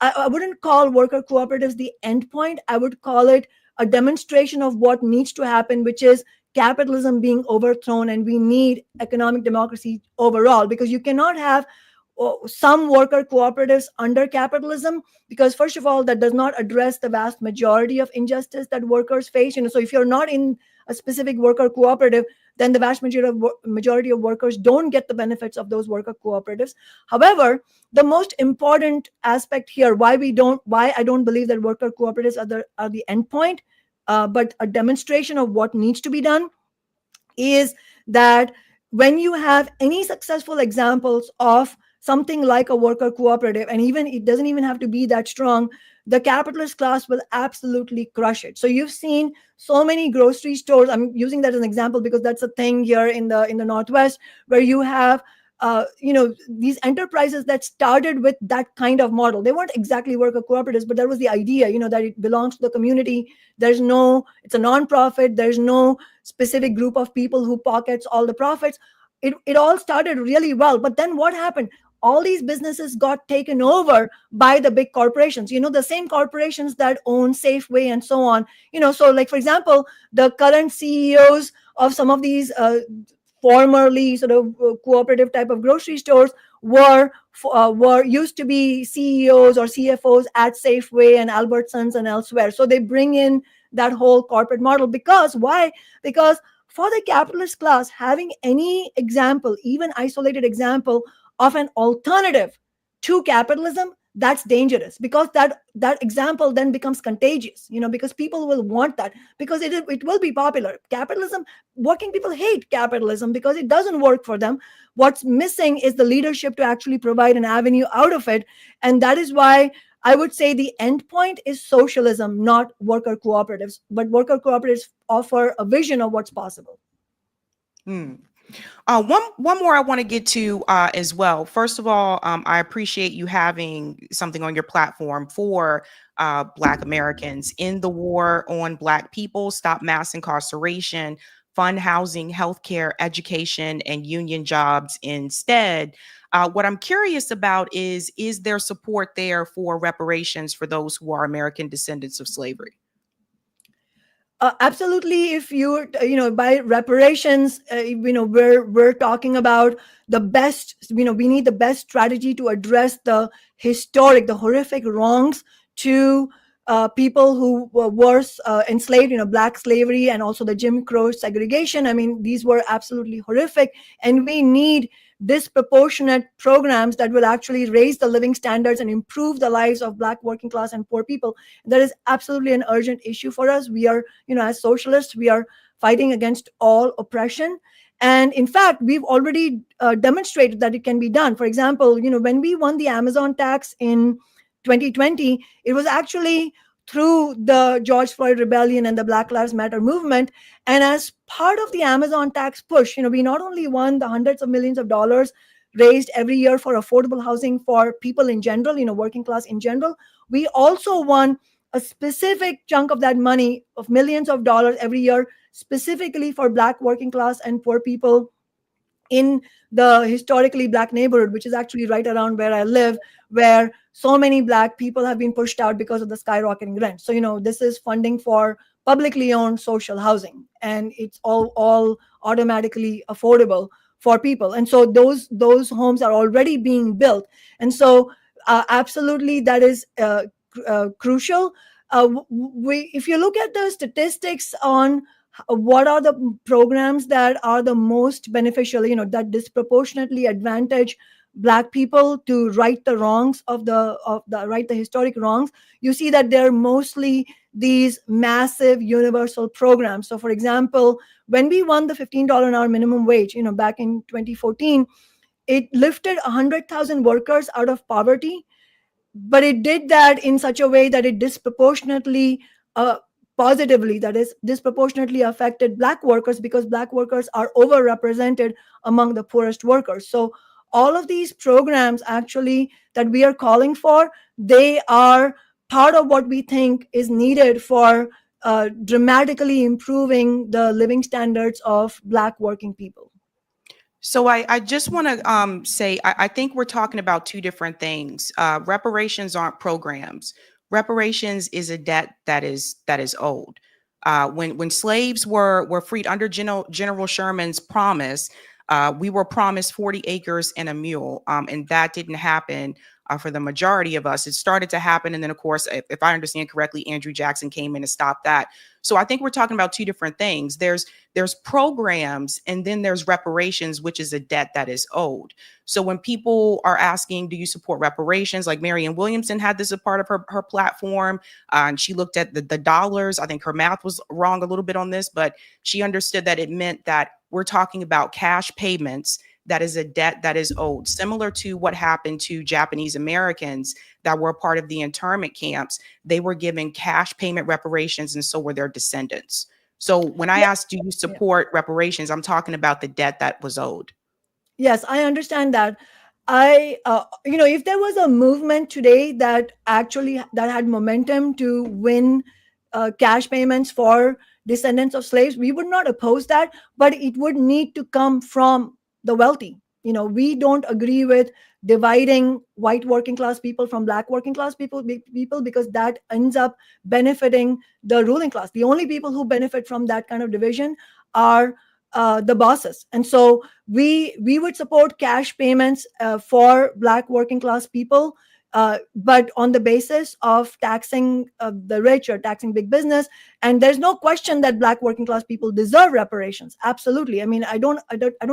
I wouldn't call worker cooperatives the end point. I would call it a demonstration of what needs to happen, which is capitalism being overthrown, and we need economic democracy overall, because you cannot have some worker cooperatives under capitalism, because first of all, that does not address the vast majority of injustice that workers face. So if you're not in a specific worker cooperative, then the vast majority of workers don't get the benefits of those worker cooperatives. However, the most important aspect here, why I don't believe that worker cooperatives are the end point, but a demonstration of what needs to be done, is that when you have any successful examples of something like a worker cooperative, and even it doesn't even have to be that strong, the capitalist class will absolutely crush it. So you've seen so many grocery stores. I'm using that as an example because that's a thing here in the Northwest, where you have these enterprises that started with that kind of model. They weren't exactly worker cooperatives, but that was the idea, that it belongs to the community. It's a non-profit. There's no specific group of people who pockets all the profits. It all started really well. But then what happened? All these businesses got taken over by the big corporations, the same corporations that own Safeway and so on. So like, for example, the current CEOs of some of these formerly sort of cooperative type of grocery stores were used to be CEOs or CFOs at Safeway and Albertsons and elsewhere. So they bring in that whole corporate model. Because why? Because for the capitalist class, having any example, even isolated example of an alternative to capitalism, that's dangerous, because that example then becomes contagious, because people will want that, because it will be popular. Working people hate capitalism because it doesn't work for them. What's missing is the leadership to actually provide an avenue out of it. And that is why I would say the end point is socialism, not worker cooperatives. But worker cooperatives offer a vision of what's possible. One more I want to get to as well. First of all, I appreciate you having something on your platform for Black Americans in the war on Black people, stop mass incarceration, fund housing, healthcare, education, and union jobs instead. What I'm curious about is there support there for reparations for those who are American descendants of slavery? Absolutely. If by reparations, we're talking about the best. We need the best strategy to address the horrific wrongs to people who were enslaved. Black slavery and also the Jim Crow segregation. I mean, these were absolutely horrific, and we need disproportionate programs that will actually raise the living standards and improve the lives of Black working class and poor people. That is absolutely an urgent issue for us. We are, as socialists, we are fighting against all oppression. And in fact, we've already demonstrated that it can be done. For example, when we won the Amazon tax in 2020, it was actually through the George Floyd rebellion and the Black Lives Matter movement. And as part of the Amazon tax push, we not only won the hundreds of millions of dollars raised every year for affordable housing for people in general, working class in general, we also won a specific chunk of that money of millions of dollars every year, specifically for Black working class and poor people in the historically Black neighborhood, which is actually right around where I live, where so many Black people have been pushed out because of the skyrocketing rent. So, this is funding for publicly owned social housing, and it's all automatically affordable for people. And so those homes are already being built. And so absolutely, that is crucial. If you look at the statistics on what are the programs that are the most beneficial, that disproportionately advantage Black people to right the wrongs right the historic wrongs, you see that they're mostly these massive universal programs. So for example, when we won the $15 an hour minimum wage, back in 2014, It lifted 100,000 workers out of poverty, but it did that in such a way that it disproportionately positively, that is disproportionately affected Black workers, because Black workers are overrepresented among the poorest workers. So all of these programs actually that we are calling for, they are part of what we think is needed for dramatically improving the living standards of Black working people. So I just want to say I think we're talking about two different things. Reparations aren't programs. Reparations is a debt that is owed. When slaves were freed under General Sherman's promise, we were promised 40 acres and a mule, and that didn't happen for the majority of us. It started to happen, and then of course, if I understand correctly, Andrew Jackson came in and stopped that. So I think we're talking about two different things. There's programs, and then there's reparations, which is a debt that is owed. So when people are asking, do you support reparations? Like Marianne Williamson had this as a part of her platform, and she looked at the dollars. I think her math was wrong a little bit on this, but she understood that it meant that we're talking about cash payments. That is a debt that is owed, similar to what happened to Japanese Americans that were a part of the internment camps. They were given cash payment reparations, and so were their descendants. So when I ask, do you support reparations, I'm talking about the debt that was owed. Yes, I understand that. If there was a movement today that actually that had momentum to win cash payments for descendants of slaves, we would not oppose that, but it would need to come from the wealthy. We don't agree with dividing white working class people from Black working class people, because that ends up benefiting the ruling class. The only people who benefit from that kind of division are the bosses. And so we would support cash payments for Black working class people, but on the basis of taxing the rich or taxing big business. And there's no question that Black working class people deserve reparations. Absolutely. I mean, I don't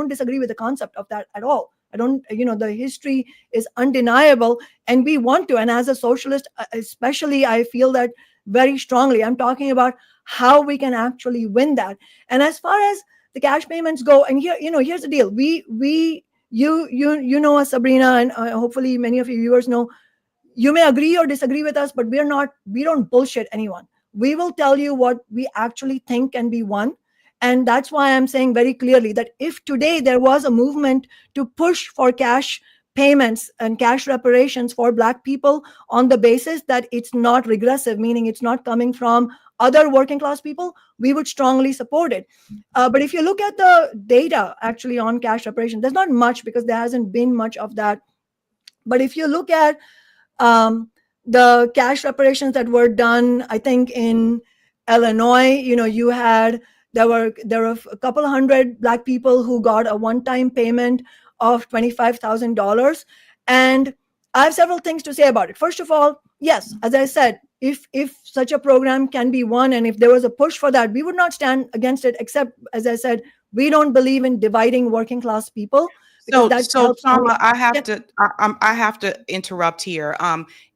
disagree with the concept of that at all. I don't, the history is undeniable, and we want to. And as a socialist, especially, I feel that very strongly. I'm talking about how we can actually win that. And as far as the cash payments go, and here's the deal. You know us, Sabrina, and hopefully many of your viewers know. You may agree or disagree with us, but we don't bullshit anyone. We will tell you what we actually think can be won. And that's why I'm saying very clearly that if today there was a movement to push for cash payments and cash reparations for Black people on the basis that it's not regressive, meaning it's not coming from other working class people, we would strongly support it. But if you look at the data actually on cash reparation, there's not much, because there hasn't been much of that. But if you look at the cash reparations that were done, I think in Illinois, there were a couple hundred Black people who got a one-time payment of $25,000. And I have several things to say about it. First of all, yes, as I said, if such a program can be won, and if there was a push for that, we would not stand against it, except, as I said, we don't believe in dividing working class people. So Kshama, I have to interrupt here.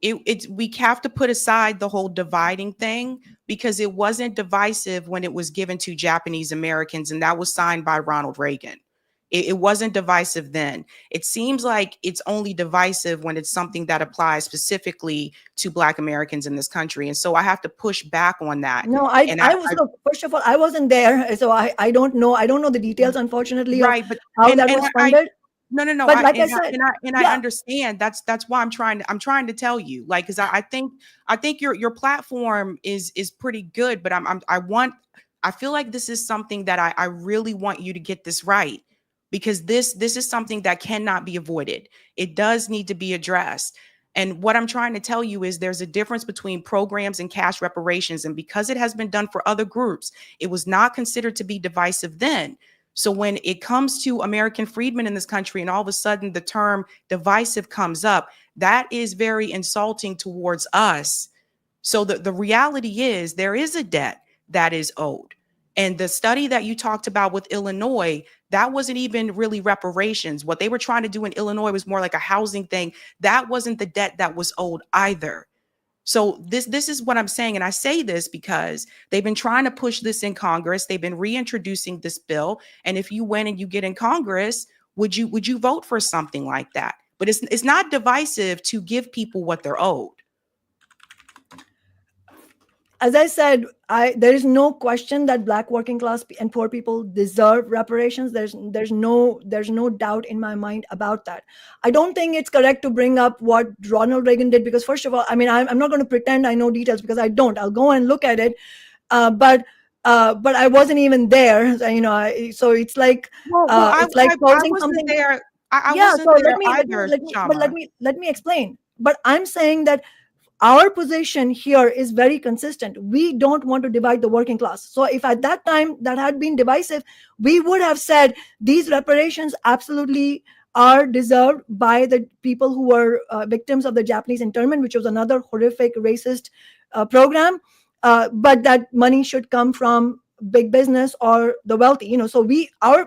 We have to put aside the whole dividing thing, because it wasn't divisive when it was given to Japanese Americans, and that was signed by Ronald Reagan. It wasn't divisive then. It seems like it's only divisive when it's something that applies specifically to Black Americans in this country. And so I have to push back on that. No, first of all, I wasn't there, so I don't know. I don't know the details, unfortunately, right, but how that was funded. No. But like I said, I understand. That's why I'm trying to tell you, like, because I think your platform is pretty good, but I feel like this is something that I really want you to get this right, because this is something that cannot be avoided. It does need to be addressed. And what I'm trying to tell you is there's a difference between programs and cash reparations. And because it has been done for other groups, it was not considered to be divisive then. So when it comes to American freedmen in this country, and all of a sudden the term divisive comes up, that is very insulting towards us. So the reality is there is a debt that is owed. And the study that you talked about with Illinois, that wasn't even really reparations. What they were trying to do in Illinois was more like a housing thing. That wasn't the debt that was owed either. So this is what I'm saying. And I say this because they've been trying to push this in Congress. They've been reintroducing this bill. And if you win and you get in Congress, would you vote for something like that? But it's not divisive to give people what they're owed. As I said, there is no question that Black working class and poor people deserve reparations. There's no doubt in my mind about that. I don't think it's correct to bring up what Ronald Reagan did, because first of all, I mean, I'm not going to pretend I know details, because I don't. I'll go and look at it, but I wasn't even there. So it's like it's like I posing wasn't something. there. I Yeah. wasn't So there either, Kshama. let me explain. But I'm saying that our position here is very consistent. We don't want to divide the working class. So if at that time that had been divisive, we would have said these reparations absolutely are deserved by the people who were victims of the Japanese internment, which was another horrific racist program. But that money should come from big business or the wealthy. So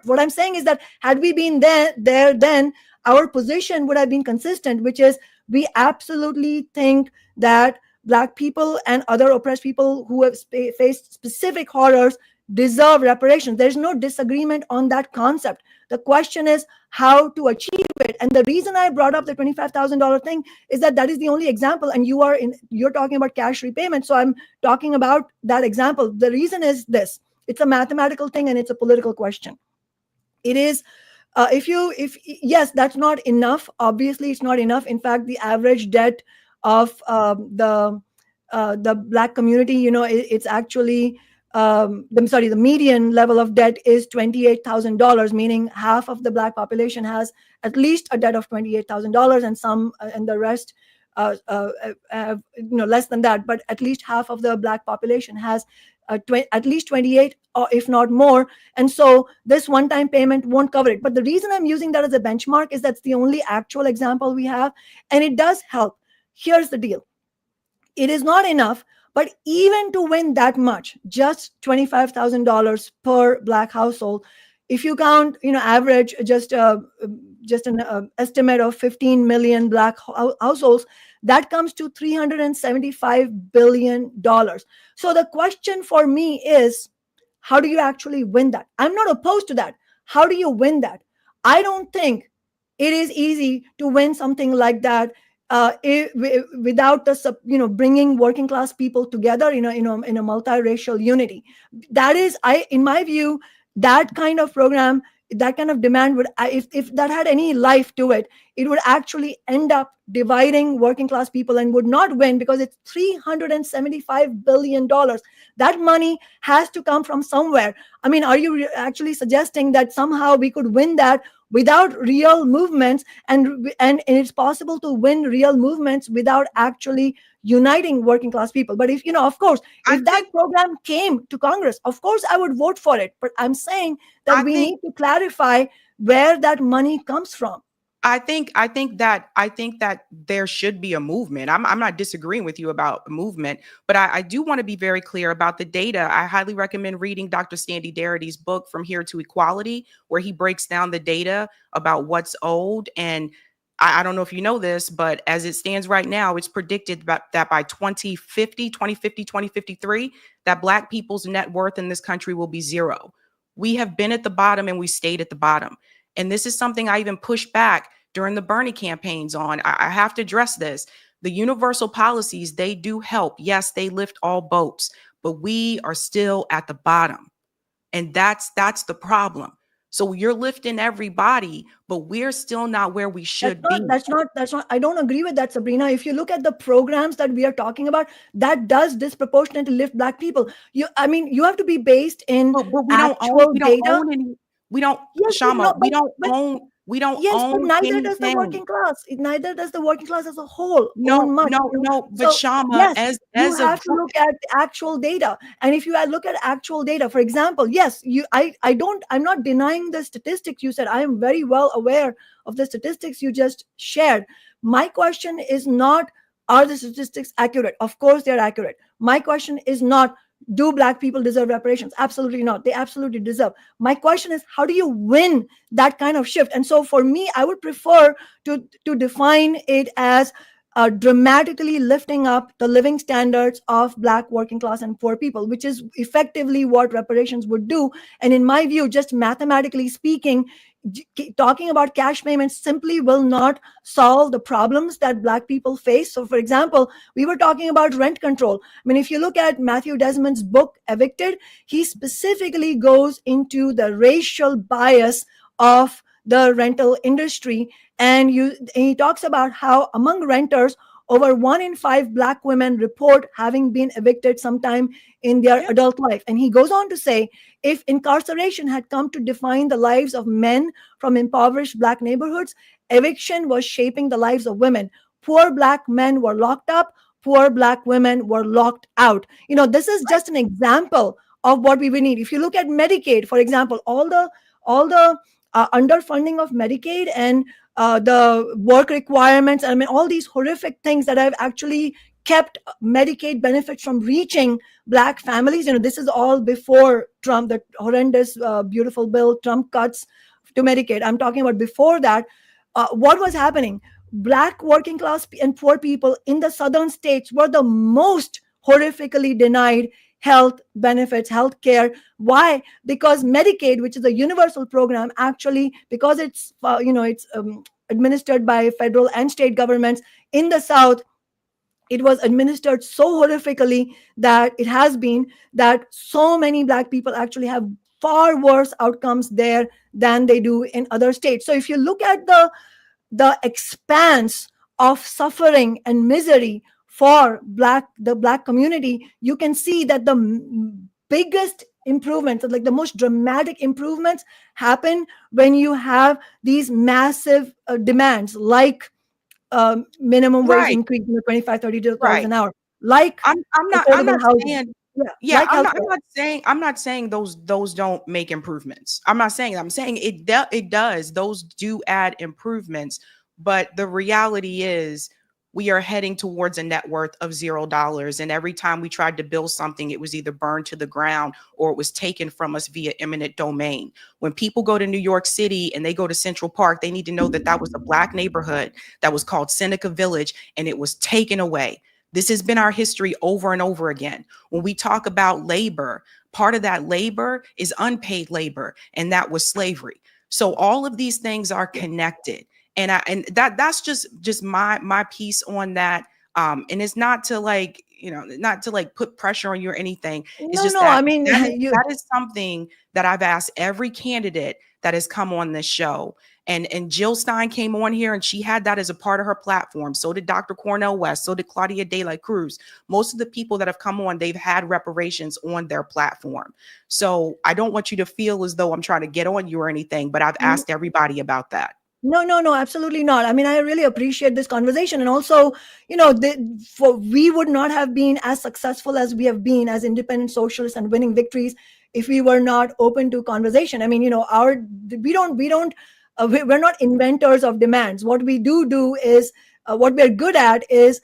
what I'm saying is that had we been there then our position would have been consistent, which is we absolutely think that Black people and other oppressed people who have faced specific horrors deserve reparations. There's no disagreement on that concept. The question is how to achieve it. And the reason I brought up the $25,000 thing is that is the only example. And you're talking about cash repayment. So I'm talking about that example. The reason is this: it's a mathematical thing and it's a political question. It is. Yes, that's not enough. Obviously, it's not enough. In fact, the average debt of the Black community, it's actually the median level of debt is $28,000, meaning half of the Black population has at least a debt of $28,000, and the rest have less than that. But at least half of the Black population has at least 28, or if not more. And so this one-time payment won't cover it. But the reason I'm using that as a benchmark is that's the only actual example we have, and it does help. Here's the deal. It is not enough, but even to win that much, just $25,000 per Black household, if you count, average, just an estimate of 15 million Black households, that comes to $375 billion. So the question for me is, how do you actually win that? I'm not opposed to that. How do you win that? I don't think it is easy to win something like that without the bringing working class people together in a multiracial unity. That is, in my view, that kind of program, that kind of demand would, if that had any life to it, it would actually end up dividing working class people and would not win, because it's $375 billion. That money has to come from somewhere. I mean, are you actually suggesting that somehow we could win that without real movements, and it's possible to win real movements without actually uniting working class people? But if of course, if that program came to Congress, of course I would vote for it. But I'm saying that we need to clarify where that money comes from. I think that there should be a movement. I'm not disagreeing with you about a movement, but I do want to be very clear about the data. I highly recommend reading Dr. Sandy Darity's book, From Here to Equality, where he breaks down the data about what's owed. And I don't know if you know this, but as it stands right now, it's predicted that by 2053, that Black people's net worth in this country will be zero. We have been at the bottom and we stayed at the bottom. And this is something I even pushed back during the Bernie campaigns on. I have to address this. The universal policies, they do help. Yes, they lift all boats, but we are still at the bottom. And that's the problem. So you're lifting everybody, but we're still not where we should be. That's not, I don't agree with that, Sabrina. If you look at the programs that we are talking about, that does disproportionately lift Black people. You have to be based in actual data. We don't yes, own but neither anything. does the working class. Neither does the working class as a whole. No. But Kshama, yes, you have to look at actual data. And if you look at actual data, for example, yes, I'm not denying the statistics you said. I am very well aware of the statistics you just shared. My question is not, are the statistics accurate? Of course they're accurate. My question is not, do Black people deserve reparations? Absolutely not. They absolutely deserve. My question is, how do you win that kind of shift? And so for me, I would prefer to define it as dramatically lifting up the living standards of Black working class and poor people, which is effectively what reparations would do. And in my view, just mathematically speaking, talking about cash payments simply will not solve the problems that Black people face. So, for example, we were talking about rent control. I mean, if you look at Matthew Desmond's book, Evicted, he specifically goes into the racial bias of the rental industry. And he talks about how among renters, over 1 in 5 Black women report having been evicted sometime in their adult life. And he goes on to say, if incarceration had come to define the lives of men from impoverished Black neighborhoods, eviction was shaping the lives of women. Poor Black men were locked up, poor Black women were locked out. This is just an example of what we would need. If you look at Medicaid, for example, all the underfunding of Medicaid and the work requirements, I mean, all these horrific things that have actually kept Medicaid benefits from reaching Black families. This is all before Trump, the horrendous, beautiful bill Trump cuts to Medicaid. I'm talking about before that. What was happening? Black working class and poor people in the southern states were the most horrifically denied health benefits, health care. Why? Because Medicaid, which is a universal program, actually, because it's administered by federal and state governments in the South, it was administered so horrifically that it has been that so many Black people actually have far worse outcomes there than they do in other states. So if you look at the expanse of suffering and misery for the Black community, you can see that the biggest improvements, like the most dramatic improvements, happen when you have these massive demands, like minimum wage increase in the $25-$30 an hour, like I'm not housing. saying Like I'm not saying those don't make improvements. I'm not saying that. I'm saying it does. Those do add improvements, but the reality is we are heading towards a net worth of $0. And every time we tried to build something, it was either burned to the ground or it was taken from us via eminent domain. When people go to New York City and they go to Central Park, they need to know that that was a Black neighborhood that was called Seneca Village, and it was taken away. This has been our history over and over again. When we talk about labor, part of that labor is unpaid labor, and that was slavery. So all of these things are connected. And that's just my piece on that. And it's not to not to put pressure on you or anything. It's that is something that I've asked every candidate that has come on this show. And Jill Stein came on here and she had that as a part of her platform. So did Dr. Cornel West. So did Claudia De La Cruz. Most of the people that have come on, they've had reparations on their platform. So I don't want you to feel as though I'm trying to get on you or anything, but I've asked everybody about that. No, absolutely not. I mean, I really appreciate this conversation. And also, we would not have been as successful as we have been as independent socialists and winning victories if we were not open to conversation. I mean, we're not inventors of demands. What we do is, what we're good at is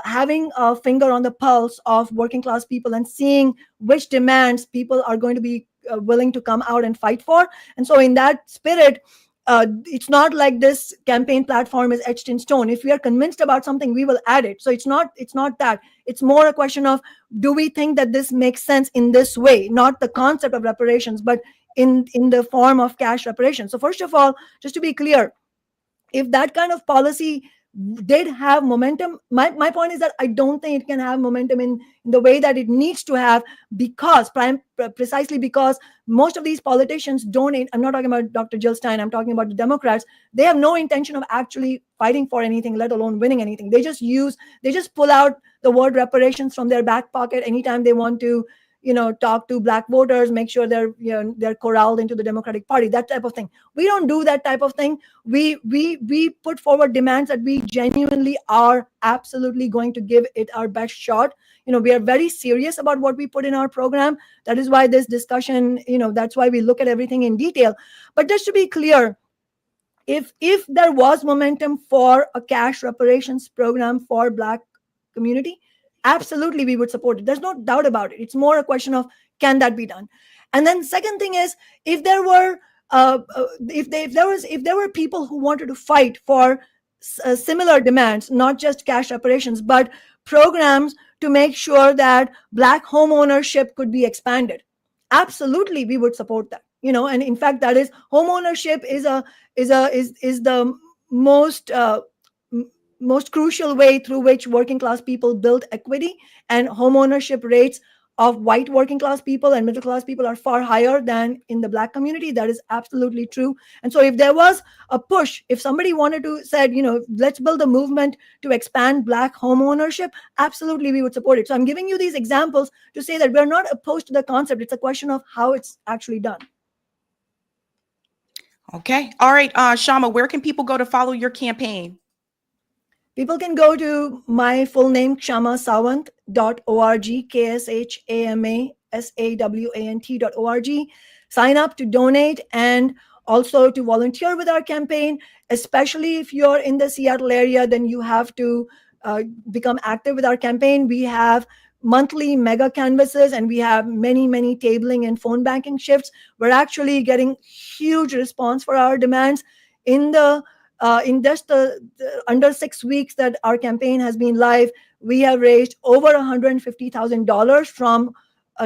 having a finger on the pulse of working class people and seeing which demands people are going to be willing to come out and fight for. And so in that spirit, it's not like this campaign platform is etched in stone. If we are convinced about something, we will add it. So it's not that. It's more a question of, do we think that this makes sense in this way? Not the concept of reparations, but in the form of cash reparations. So first of all, just to be clear, if that kind of policy did have momentum, my point is that I don't think it can have momentum in the way that it needs to have, precisely because most of these politicians don't, I'm not talking about Dr. Jill Stein, I'm talking about the Democrats. They have no intention of actually fighting for anything, let alone winning anything. They just pull out the word reparations from their back pocket anytime they want to talk to Black voters, make sure they're corralled into the Democratic Party, that type of thing. We don't do that type of thing. We put forward demands that we genuinely are absolutely going to give it our best shot. We are very serious about what we put in our program. That is why this discussion, that's why we look at everything in detail. But just to be clear, if there was momentum for a cash reparations program for Black community, absolutely we would support it. There's no doubt about it. It's more a question of, can that be done? And then second thing is, if there were people who wanted to fight for similar demands, not just cash reparations, but programs to make sure that Black home ownership could be expanded. Absolutely, we would support that. And in fact, that is, home ownership is the most most crucial way through which working class people build equity, and home ownership rates of white working class people and middle class people are far higher than in the Black community. That is absolutely true. And so if there was a push, if somebody wanted to said, let's build a movement to expand Black home ownership, absolutely we would support it. So I'm giving you these examples to say that we're not opposed to the concept. It's a question of how it's actually done. Okay. All right. Kshama, where can people go to follow your campaign? People can go to my full name, kshamasawant.org, KSHAMASAWANT.org. Sign up to donate and also to volunteer with our campaign. Especially if you're in the Seattle area, then you have to become active with our campaign. We have monthly mega canvases, and we have many, many tabling and phone banking shifts. We're actually getting huge response for our demands. In just the under 6 weeks that our campaign has been live, we have raised over $150,000 from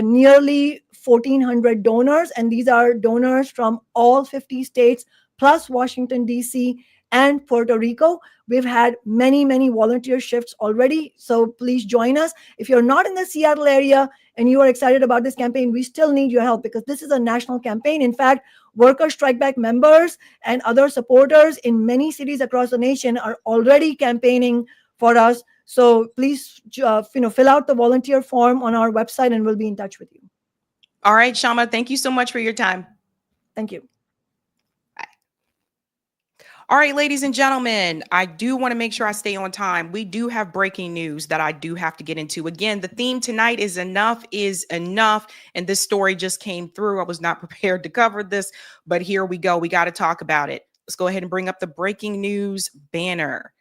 nearly 1,400 donors. And these are donors from all 50 states, plus Washington, D.C., and Puerto Rico. We've had many, many volunteer shifts already. So please join us. If you're not in the Seattle area and you are excited about this campaign, we still need your help, because this is a national campaign. In fact, Worker Strike Back members and other supporters in many cities across the nation are already campaigning for us. So please, fill out the volunteer form on our website, and we'll be in touch with you. All right, Kshama, thank you so much for your time. Thank you. All right, ladies and gentlemen, I do want to make sure I stay on time. We do have breaking news that I do have to get into. Again, the theme tonight is enough is enough. And this story just came through. I was not prepared to cover this, but here we go. We got to talk about it. Let's go ahead and bring up the breaking news banner.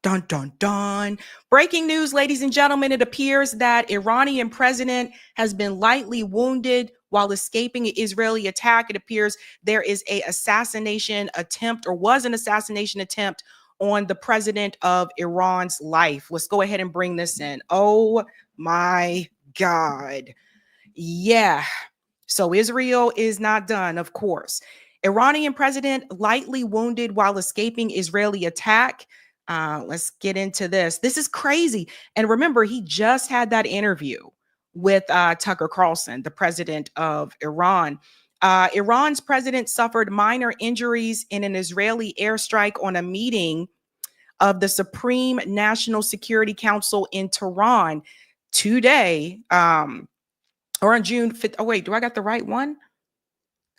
Dun, dun, dun. Breaking news, ladies and gentlemen. It appears that Iranian president has been lightly wounded while escaping an Israeli attack. It appears there is an assassination attempt, or was an assassination attempt, on the president of Iran's life. Let's go ahead and bring this in. Oh my God. Yeah. So Israel is not done, of course. Iranian president lightly wounded while escaping Israeli attack. Let's get into this. This is crazy. And remember, he just had that interview with Tucker Carlson, the president of Iran. Iran's president suffered minor injuries in an Israeli airstrike on a meeting of the Supreme National Security Council in Tehran today, or on June 5th. Oh, wait, do I got the right one?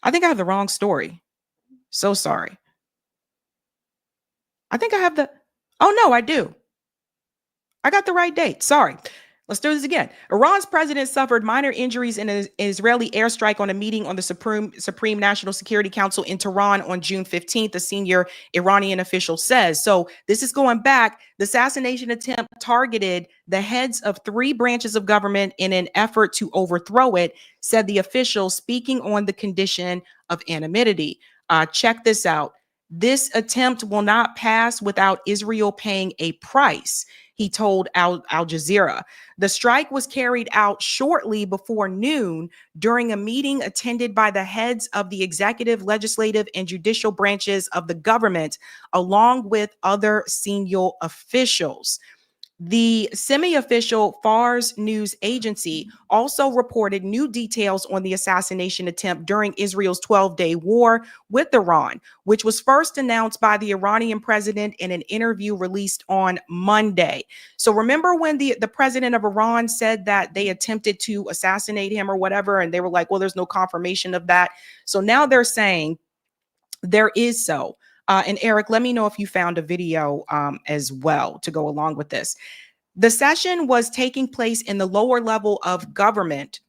I think I have the wrong story. So sorry. I think I have the... Oh, no, I do. I got the right date. Sorry. Let's do this again. Iran's president suffered minor injuries in an Israeli airstrike on a meeting on the Supreme National Security Council in Tehran on June 15th, a senior Iranian official says. So this is going back. The assassination attempt targeted the heads of 3 branches of government in an effort to overthrow it, said the official, speaking on the condition of anonymity. Check this out. This attempt will not pass without Israel paying a price, he told Al Jazeera. The strike was carried out shortly before noon during a meeting attended by the heads of the executive, legislative, and judicial branches of the government, along with other senior officials. The semi-official Fars news agency also reported new details on the assassination attempt during Israel's 12-day war with Iran, which was first announced by the Iranian president in an interview released on Monday. So remember when the president of Iran said that they attempted to assassinate him or whatever, and they were like, well, there's no confirmation of that. So now they're saying there is so. And Eric, let me know if you found a video as well to go along with this. The session was taking place in the lower level of government,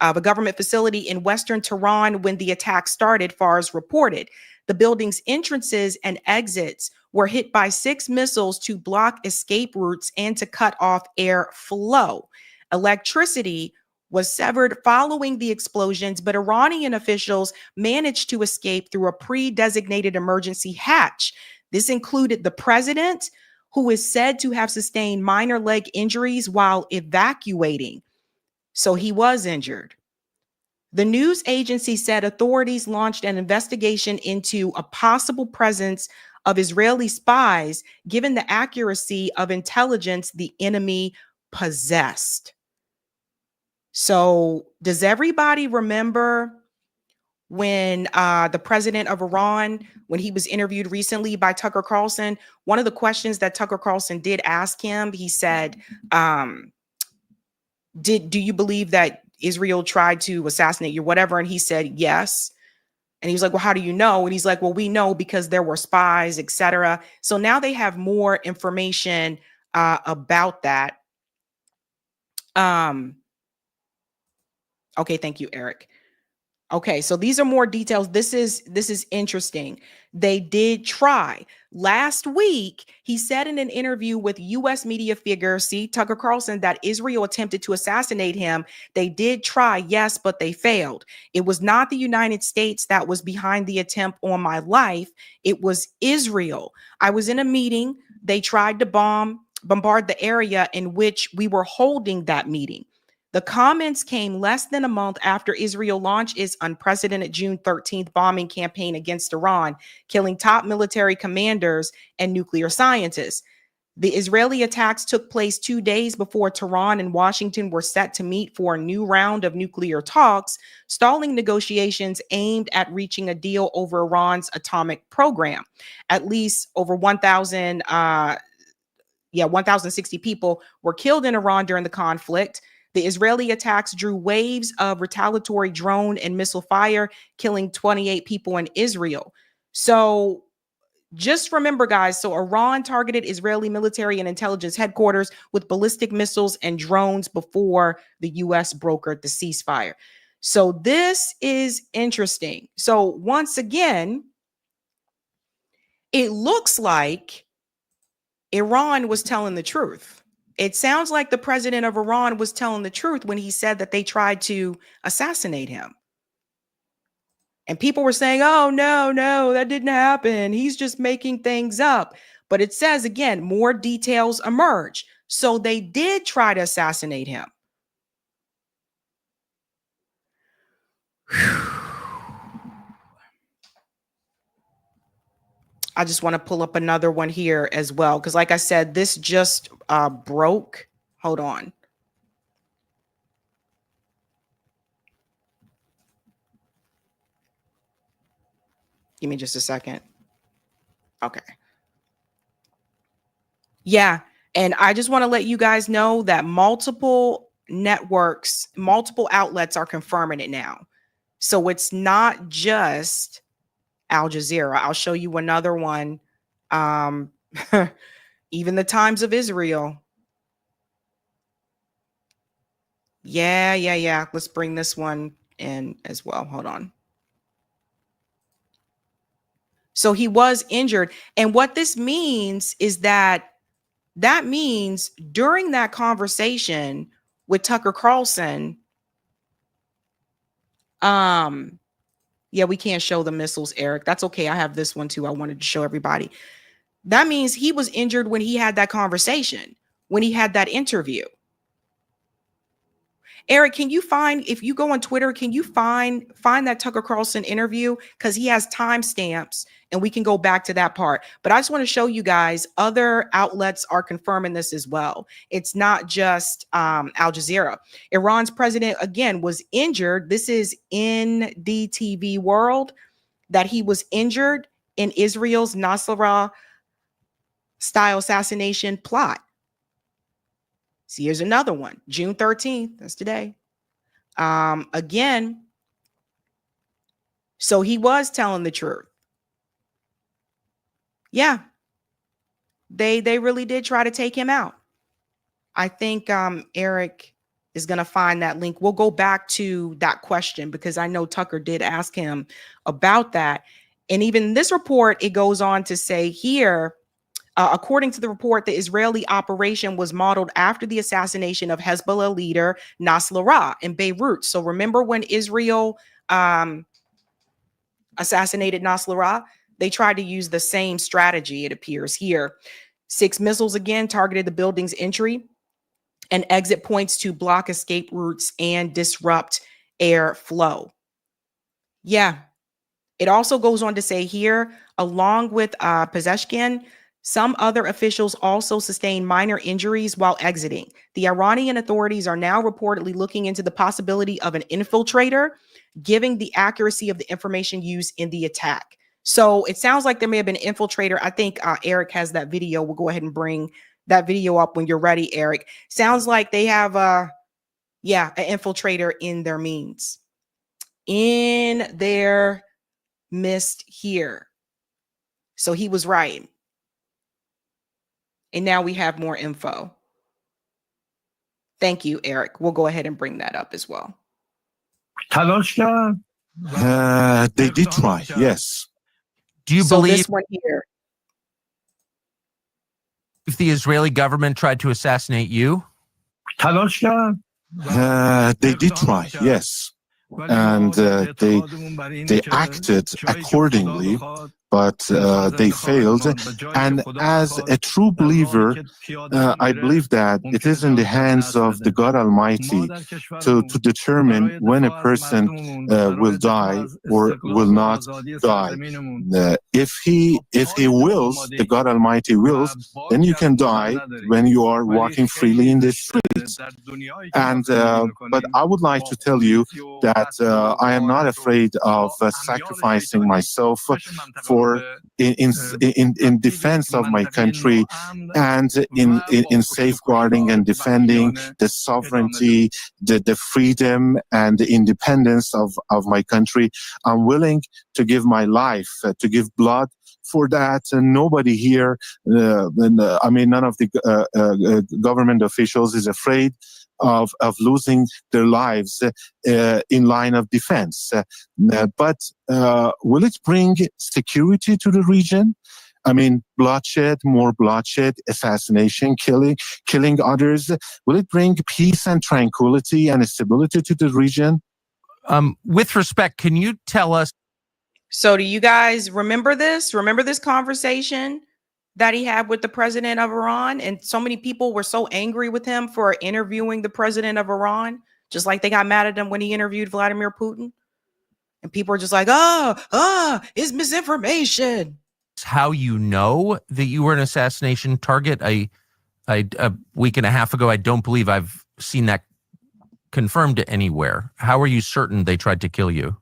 of a government facility in Western Tehran when the attack started, Fars reported. The building's entrances and exits were hit by 6 missiles to block escape routes and to cut off air flow. Electricity was severed following the explosions, but Iranian officials managed to escape through a pre-designated emergency hatch. This included the president, who is said to have sustained minor leg injuries while evacuating. So he was injured. The news agency said authorities launched an investigation into a possible presence of Israeli spies, given the accuracy of intelligence the enemy possessed. So does everybody remember when the president of Iran, when he was interviewed recently by Tucker Carlson, one of the questions that Tucker Carlson did ask him, he said, do you believe that Israel tried to assassinate you, whatever? And he said, yes. And he was like, well, how do you know? And he's like, well, we know because there were spies, etc. So now they have more information about that. Okay, thank you, Eric. Okay, so these are more details. This is interesting. They did try. Last week, he said in an interview with U.S. media figure, Tucker Carlson, that Israel attempted to assassinate him. They did try, yes, but they failed. It was not the United States that was behind the attempt on my life. It was Israel. I was in a meeting. They tried to bombard the area in which we were holding that meeting. The comments came less than a month after Israel launched its unprecedented June 13th bombing campaign against Iran, killing top military commanders and nuclear scientists. The Israeli attacks took place 2 days before Tehran and Washington were set to meet for a new round of nuclear talks, stalling negotiations aimed at reaching a deal over Iran's atomic program. At least over 1,060 people were killed in Iran during the conflict. The Israeli attacks drew waves of retaliatory drone and missile fire, killing 28 people in Israel. So just remember, guys, so Iran targeted Israeli military and intelligence headquarters with ballistic missiles and drones before the U.S. brokered the ceasefire. So this is interesting. So once again, it looks like Iran was telling the truth. It sounds like the president of Iran was telling the truth when he said that they tried to assassinate him. And people were saying, oh, no, that didn't happen. He's just making things up. But it says, again, more details emerge. So they did try to assassinate him. I just want to pull up another one here as well, because like I said, this just broke. Hold on. Give me just a second. Okay. Yeah. And I just want to let you guys know that multiple networks, multiple outlets are confirming it now. So it's not just Al Jazeera. I'll show you another one. Even the Times of Israel. Yeah. Let's bring this one in as well. Hold on. So he was injured. And what this means is that means during that conversation with Tucker Carlson, yeah, we can't show the missiles, Eric. That's okay. I have this one too. I wanted to show everybody. That means he was injured when he had that conversation, when he had that interview. Eric, can you find, if you go on Twitter, can you find that Tucker Carlson interview? Because he has timestamps and we can go back to that part. But I just want to show you guys other outlets are confirming this as well. It's not just Al Jazeera. Iran's president, again, was injured. This is in DTV World, that he was injured in Israel's Nasrallah style assassination plot. See, here's another one. June 13th. That's today. Again, so he was telling the truth. Yeah. They really did try to take him out. I think Eric is going to find that link. We'll go back to that question because I know Tucker did ask him about that. And even this report, it goes on to say here, according to the report, the Israeli operation was modeled after the assassination of Hezbollah leader Nasrallah in Beirut. So remember when Israel assassinated Nasrallah? they tried to use the same strategy, it appears here. 6 missiles again targeted the building's entry and exit points to block escape routes and disrupt airflow. Yeah. It also goes on to say here, along with Pezeshkian, some other officials also sustained minor injuries while exiting. The Iranian authorities are now reportedly looking into the possibility of an infiltrator, giving the accuracy of the information used in the attack. So it sounds like there may have been an infiltrator. I think Eric has that video. We'll go ahead and bring that video up when you're ready, Eric. Sounds like they have, an infiltrator in their means. In their midst here. So he was right. And now we have more info. Thank you, Eric. We'll go ahead and bring that up as well. They did try, yes. Do you So believe this one here. if the Israeli government tried to assassinate you? They did try, yes. And they acted accordingly, but they failed. And as a true believer, I believe that it is in the hands of the God Almighty to determine when a person will die or will not die. If he wills, the God Almighty wills, then you can die when you are walking freely in the streets. And but I would like to tell you that I am not afraid of sacrificing myself for in defense of my country and in safeguarding and defending the sovereignty, the freedom and the independence of my country. I'm willing to give my life, to give blood for that. And nobody here, none of the government officials is afraid of losing their lives in line of defense. But will it bring security to the region? I mean, bloodshed, more bloodshed, assassination, killing others. Will it bring peace and tranquility and stability to the region? With respect, can you tell us? So do you guys remember this? Remember this conversation that he had with the president of Iran? And so many people were so angry with him for interviewing the president of Iran, just like they got mad at him when he interviewed Vladimir Putin. And people are just like, it's misinformation. How you know that you were an assassination target? A week and a half ago, I don't believe I've seen that confirmed anywhere. How are you certain they tried to kill you?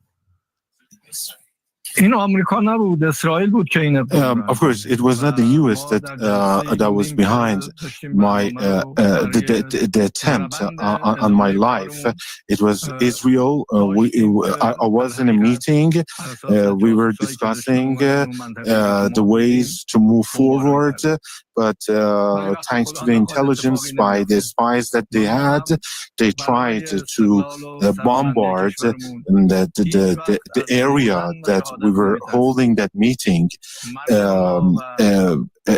Of course, it was not the U.S. that was behind my the attempt on my life. It was Israel. I was in a meeting. We were discussing the ways to move forward. But thanks to the intelligence by the spies that they had, they tried to bombard the area that we were holding that meeting,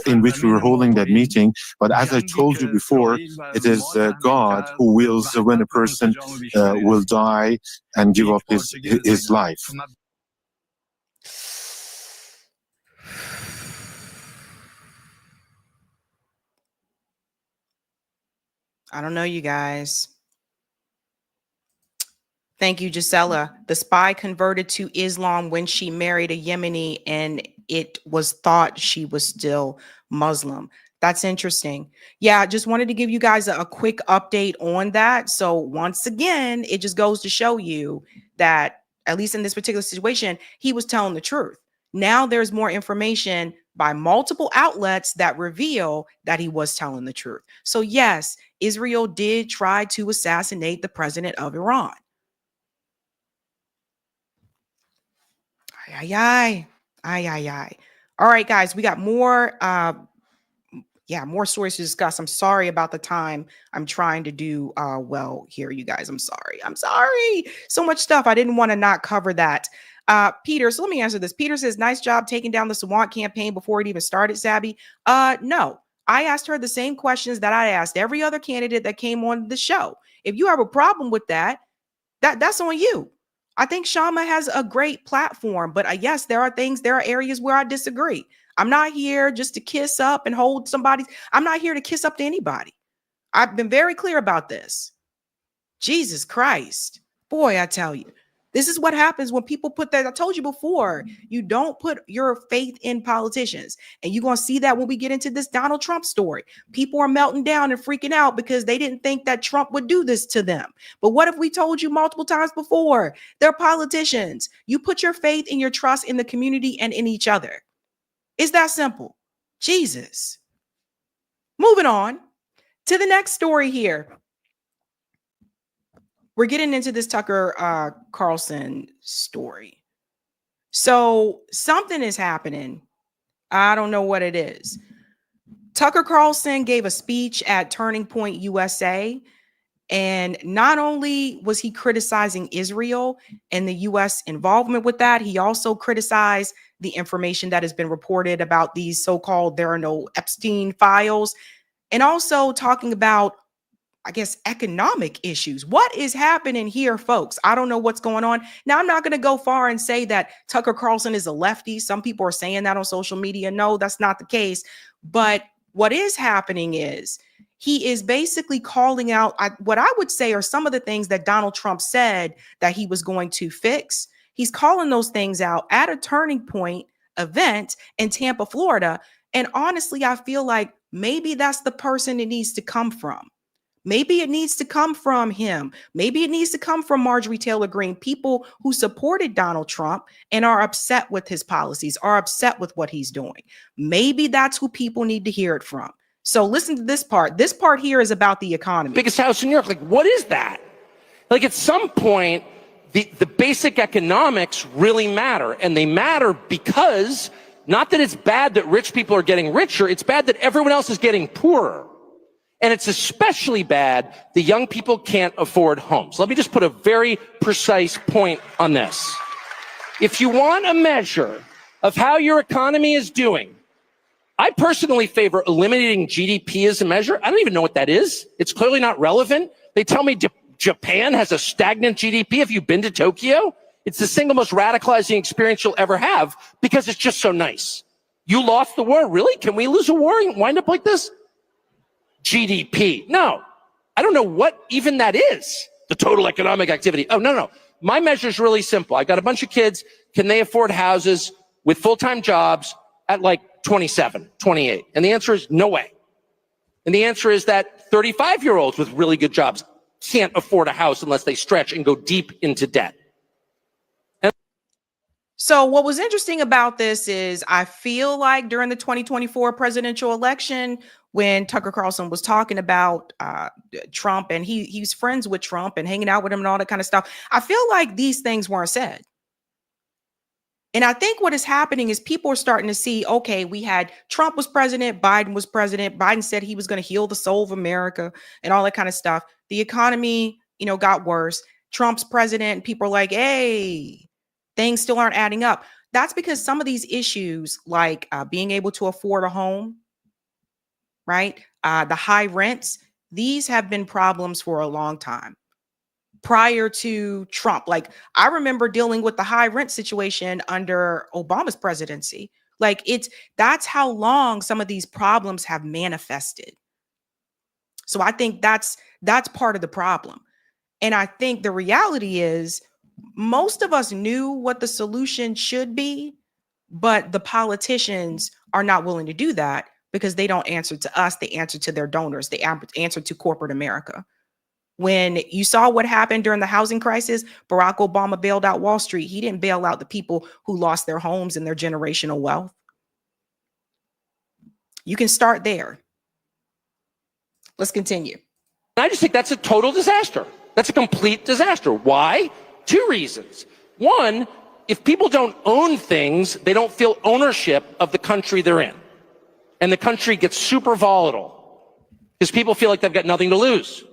in which we were holding that meeting. But as I told you before, it is God who wills when a person will die and give up his life. I don't know, you guys. Thank you, Gisela. The spy converted to Islam when she married a Yemeni, and it was thought she was still Muslim. That's interesting. Yeah, I just wanted to give you guys a quick update on that. So once again, it just goes to show you that, at least in this particular situation, he was telling the truth. Now there's more information by multiple outlets that reveal that he was telling the truth. So yes, Israel did try to assassinate the president of Iran. Ay. All right, guys, we got more more stories to discuss. I'm sorry about the time. I'm trying to do well here, you guys. I'm sorry. So much stuff. I didn't want to not cover that. Peter, so let me answer this. Peter says, nice job taking down the Sawant campaign before it even started, Sabby. No, I asked her the same questions that I asked every other candidate that came on the show. If you have a problem with that, that's on you. I think Kshama has a great platform, but yes, there are areas where I disagree. I'm not here just to kiss up and hold somebody. I'm not here to kiss up to anybody. I've been very clear about this. Jesus Christ. Boy, I tell you, this is what happens when people put that. I told you before, you don't put your faith in politicians. And you're going to see that when we get into this Donald Trump story. People are melting down and freaking out because they didn't think that Trump would do this to them. But what if we told you multiple times before? They're politicians. You put your faith and your trust in the community and in each other. It's that simple. Jesus. Moving on to the next story here. We're getting into this Tucker Carlson story. So something is happening. I don't know what it is. Tucker Carlson gave a speech at Turning Point USA. And not only was he criticizing Israel and the U.S. involvement with that, he also criticized the information that has been reported about these so-called there are no Epstein files, and also talking about, I guess, economic issues. What is happening here, folks? I don't know what's going on. Now, I'm not going to go far and say that Tucker Carlson is a lefty. Some people are saying that on social media. No, that's not the case. But what is happening is he is basically calling out what I would say are some of the things that Donald Trump said that he was going to fix. He's calling those things out at a Turning Point event in Tampa, Florida. And honestly, I feel like maybe that's the person it needs to come from. Maybe it needs to come from him. Maybe it needs to come from Marjorie Taylor Greene, people who supported Donald Trump and are upset with his policies, are upset with what he's doing. Maybe that's who people need to hear it from. So listen to this part. This part here is about the economy. Biggest house in New York. Like, what is that? Like, at some point, the basic economics really matter. And they matter because not that it's bad that rich people are getting richer. It's bad that everyone else is getting poorer. And it's especially bad the young people can't afford homes. Let me just put a very precise point on this. If you want a measure of how your economy is doing, I personally favor eliminating GDP as a measure. I don't even know what that is. It's clearly not relevant. They tell me Japan has a stagnant GDP. Have you been to Tokyo? It's the single most radicalizing experience you'll ever have because it's just so nice. You lost the war? Really? Can we lose a war and wind up like this? GDP. No, I don't know what even that is. The total economic activity. Oh, no. My measure is really simple. I got a bunch of kids. Can they afford houses with full-time jobs at like 27, 28? And the answer is no way. And the answer is that 35-year-olds with really good jobs can't afford a house unless they stretch and go deep into debt. So what was interesting about this is I feel like during the 2024 presidential election, when Tucker Carlson was talking about Trump and he's friends with Trump and hanging out with him and all that kind of stuff, I feel like these things weren't said. And I think what is happening is people are starting to see, okay, we had Trump was president, Biden was president. Biden said he was going to heal the soul of America and all that kind of stuff. The economy, got worse. Trump's president, and people are like, hey, things still aren't adding up. That's because some of these issues, like being able to afford a home, right? The high rents, these have been problems for a long time. Prior to Trump, like I remember dealing with the high rent situation under Obama's presidency. Like that's how long some of these problems have manifested. So I think that's part of the problem. And I think the reality is most of us knew what the solution should be, but the politicians are not willing to do that because they don't answer to us. They answer to their donors. They answer to corporate America. When you saw what happened during the housing crisis, Barack Obama bailed out Wall Street. He didn't bail out the people who lost their homes and their generational wealth. You can start there. Let's continue. I just think that's a total disaster. That's a complete disaster. Why? Two reasons. One, if people don't own things, they don't feel ownership of the country they're in. And the country gets super volatile because people feel like they've got nothing to lose.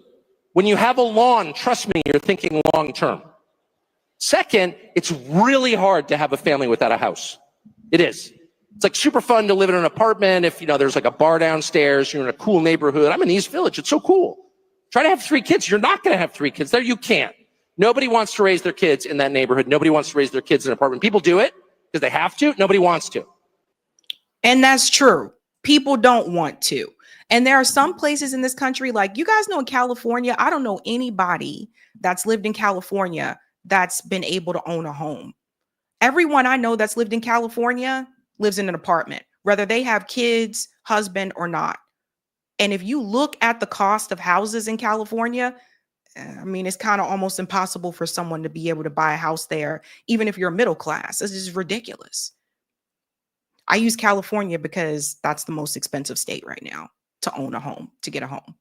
When you have a lawn, trust me, you're thinking long term. Second, it's really hard to have a family without a house. It is. It's like super fun to live in an apartment if, there's like a bar downstairs, you're in a cool neighborhood. I'm in East Village. It's so cool. Try to have 3 kids. You're not going to have 3 kids there. You can't. Nobody wants to raise their kids in that neighborhood. Nobody wants to raise their kids in an apartment. People do it because they have to. Nobody wants to. And that's true. People don't want to. And there are some places in this country, like you guys know in California, I don't know anybody that's lived in California that's been able to own a home. Everyone I know that's lived in California lives in an apartment, whether they have kids, husband, or not. And if you look at the cost of houses in California, I mean, it's kind of almost impossible for someone to be able to buy a house there, even if you're middle class. This is ridiculous. I use California because that's the most expensive state right now to own a home, to get a home.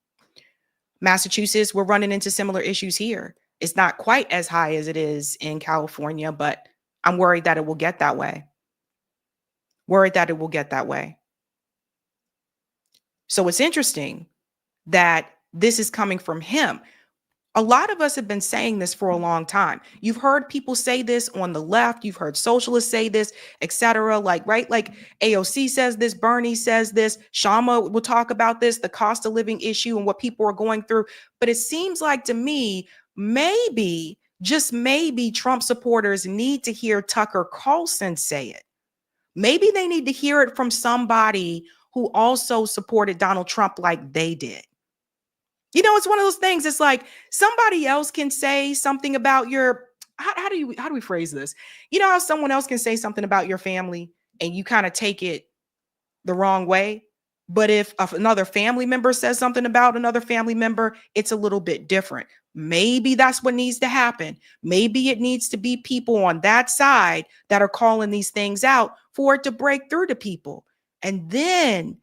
Massachusetts, we're running into similar issues here. It's not quite as high as it is in California, but I'm worried that it will get that way. Worried that it will get that way. So it's interesting that this is coming from him. A lot of us have been saying this for a long time. You've heard people say this on the left. You've heard socialists say this, etc. Like, right? Like AOC says this, Bernie says this, Kshama will talk about this, the cost of living issue and what people are going through. But it seems like to me, maybe, just maybe Trump supporters need to hear Tucker Carlson say it. Maybe they need to hear it from somebody who also supported Donald Trump like they did. You know, it's one of those things. It's like somebody else can say something about your, how do we phrase this? You know how someone else can say something about your family and you kind of take it the wrong way. But if another family member says something about another family member, it's a little bit different. Maybe that's what needs to happen. Maybe it needs to be people on that side that are calling these things out for it to break through to people. And then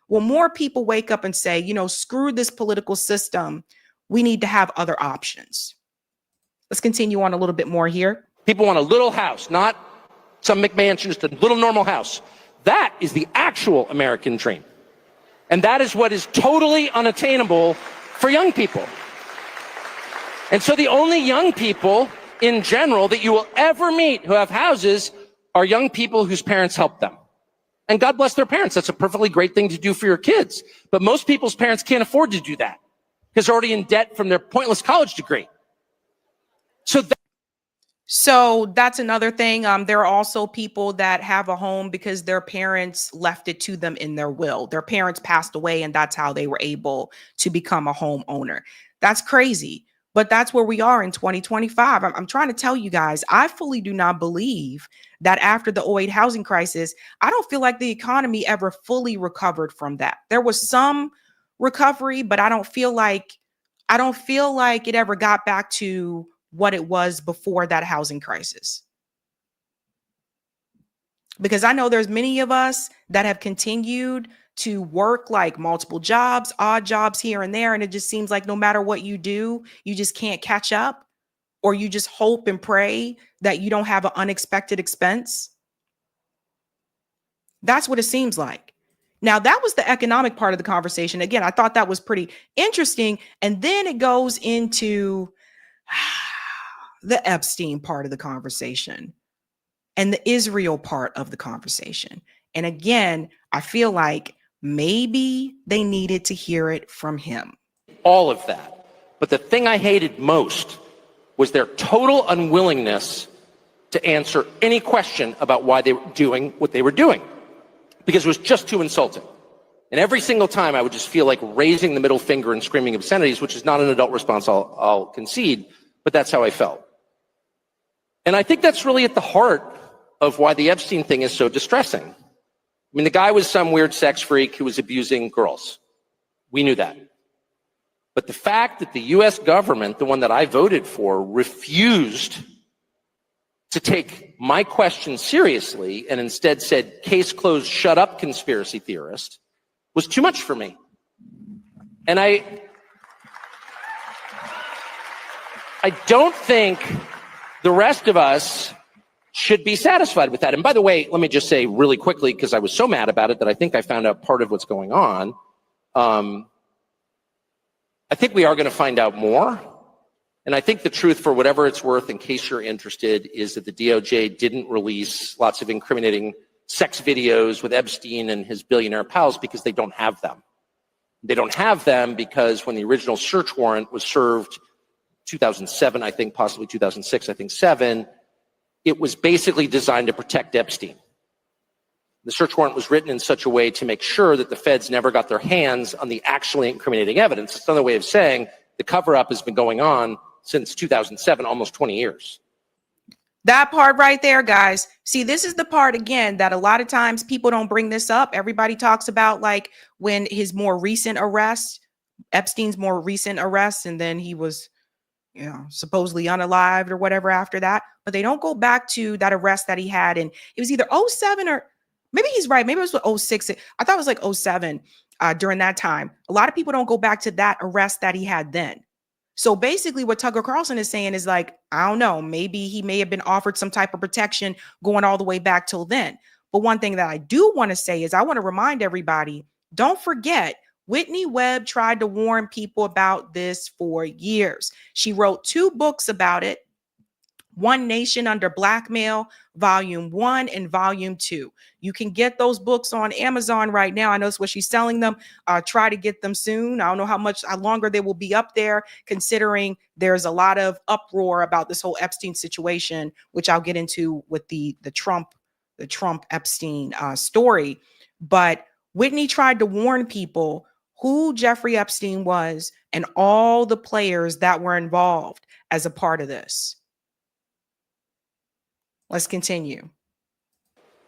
will more people wake up and say, you know, screw this political system. We need to have other options. Let's continue on a little bit more here. People want a little house, not some McMansion, just a little normal house. That is the actual American dream. And that is what is totally unattainable for young people. And so the only young people in general that you will ever meet who have houses are young people whose parents helped them. And God bless their parents. That's a perfectly great thing to do for your kids. But most people's parents can't afford to do that because they're already in debt from their pointless college degree. So that's another thing. There are also people that have a home because their parents left it to them in their will. Their parents passed away and that's how they were able to become a homeowner. That's crazy. But that's where we are in 2025. I'm trying to tell you guys, I fully do not believe that after the 2008 housing crisis, I don't feel like the economy ever fully recovered from that. There was some recovery, but I don't feel like it ever got back to what it was before that housing crisis. Because I know there's many of us that have continued to work like multiple jobs, odd jobs here and there. And it just seems like no matter what you do, you just can't catch up, or you just hope and pray that you don't have an unexpected expense. That's what it seems like. Now, that was the economic part of the conversation. Again, I thought that was pretty interesting. And then it goes into the Epstein part of the conversation and the Israel part of the conversation. And again, I feel like maybe they needed to hear it from him. All of that. But the thing I hated most was their total unwillingness to answer any question about why they were doing what they were doing, because it was just too insulting. And every single time I would just feel like raising the middle finger and screaming obscenities, which is not an adult response, I'll concede, but that's how I felt. And I think that's really at the heart of why the Epstein thing is so distressing. I mean, the guy was some weird sex freak who was abusing girls. We knew that. But the fact that the US government, the one that I voted for, refused to take my question seriously and instead said, case closed, shut up, conspiracy theorist, was too much for me. And I don't think the rest of us should be satisfied with that. And by the way, let me just say really quickly, because I was so mad about it that I think I found out part of what's going on. I think we are going to find out more. And I think the truth, for whatever it's worth, in case you're interested, is that the DOJ didn't release lots of incriminating sex videos with Epstein and his billionaire pals because they don't have them. They don't have them because when the original search warrant was served 2007, I think, possibly 2006, I think 7. It was basically designed to protect Epstein. The search warrant was written in such a way to make sure that the feds never got their hands on the actually incriminating evidence. It's another way of saying the cover-up has been going on since 2007, almost 20 years. That part right there, guys. See, this is the part, again, that a lot of times people don't bring this up. Everybody talks about like when his more recent arrest, Epstein's more recent arrest, and then he was, supposedly unalived or whatever after that. But they don't go back to that arrest that he had. And it was either 07 or maybe he's right. Maybe it was 06. I thought it was like 07 during that time. A lot of people don't go back to that arrest that he had then. So basically what Tucker Carlson is saying is like, I don't know, maybe he may have been offered some type of protection going all the way back till then. But one thing that I do want to say is I want to remind everybody, don't forget, Whitney Webb tried to warn people about this for years. She wrote 2 books about it. One Nation Under Blackmail, Volume 1 and Volume 2. You can get those books on Amazon right now. I know it's where she's selling them. Try to get them soon. I don't know how longer they will be up there, considering there's a lot of uproar about this whole Epstein situation, which I'll get into with the Trump-Epstein story. But Whitney tried to warn people who Jeffrey Epstein was and all the players that were involved as a part of this. Let's continue.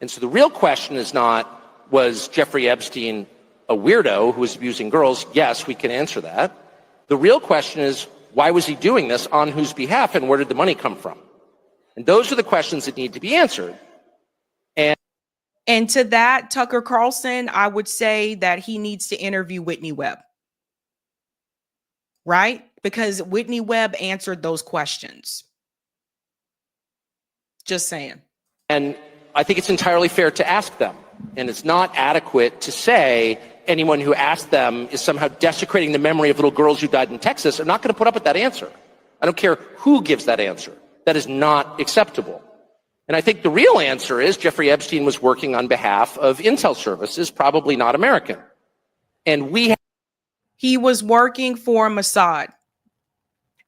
And so the real question is not, was Jeffrey Epstein a weirdo who was abusing girls? Yes, we can answer that. The real question is, why was he doing this, on whose behalf, and where did the money come from? And those are the questions that need to be answered. And to that, Tucker Carlson, I would say that he needs to interview Whitney Webb. Right? Because Whitney Webb answered those questions. Just saying. And I think it's entirely fair to ask them. And it's not adequate to say anyone who asked them is somehow desecrating the memory of little girls who died in Texas. I'm not going to put up with that answer. I don't care who gives that answer. That is not acceptable. And I think the real answer is Jeffrey Epstein was working on behalf of intel services, probably not American. And he was working for Mossad.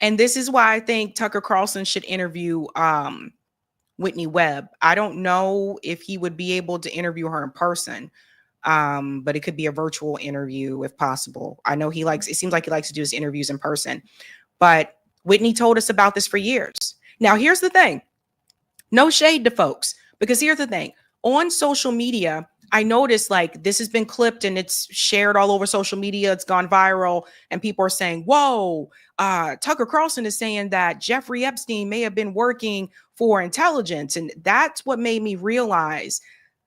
And this is why I think Tucker Carlson should interview Whitney Webb. I don't know if he would be able to interview her in person, but it could be a virtual interview if possible. I know it seems like he likes to do his interviews in person, but Whitney told us about this for years. Now, here's the thing. No shade to folks, because here's the thing. On social media, I noticed like this has been clipped and it's shared all over social media. It's gone viral and people are saying, whoa, Tucker Carlson is saying that Jeffrey Epstein may have been working for intelligence. And that's what made me realize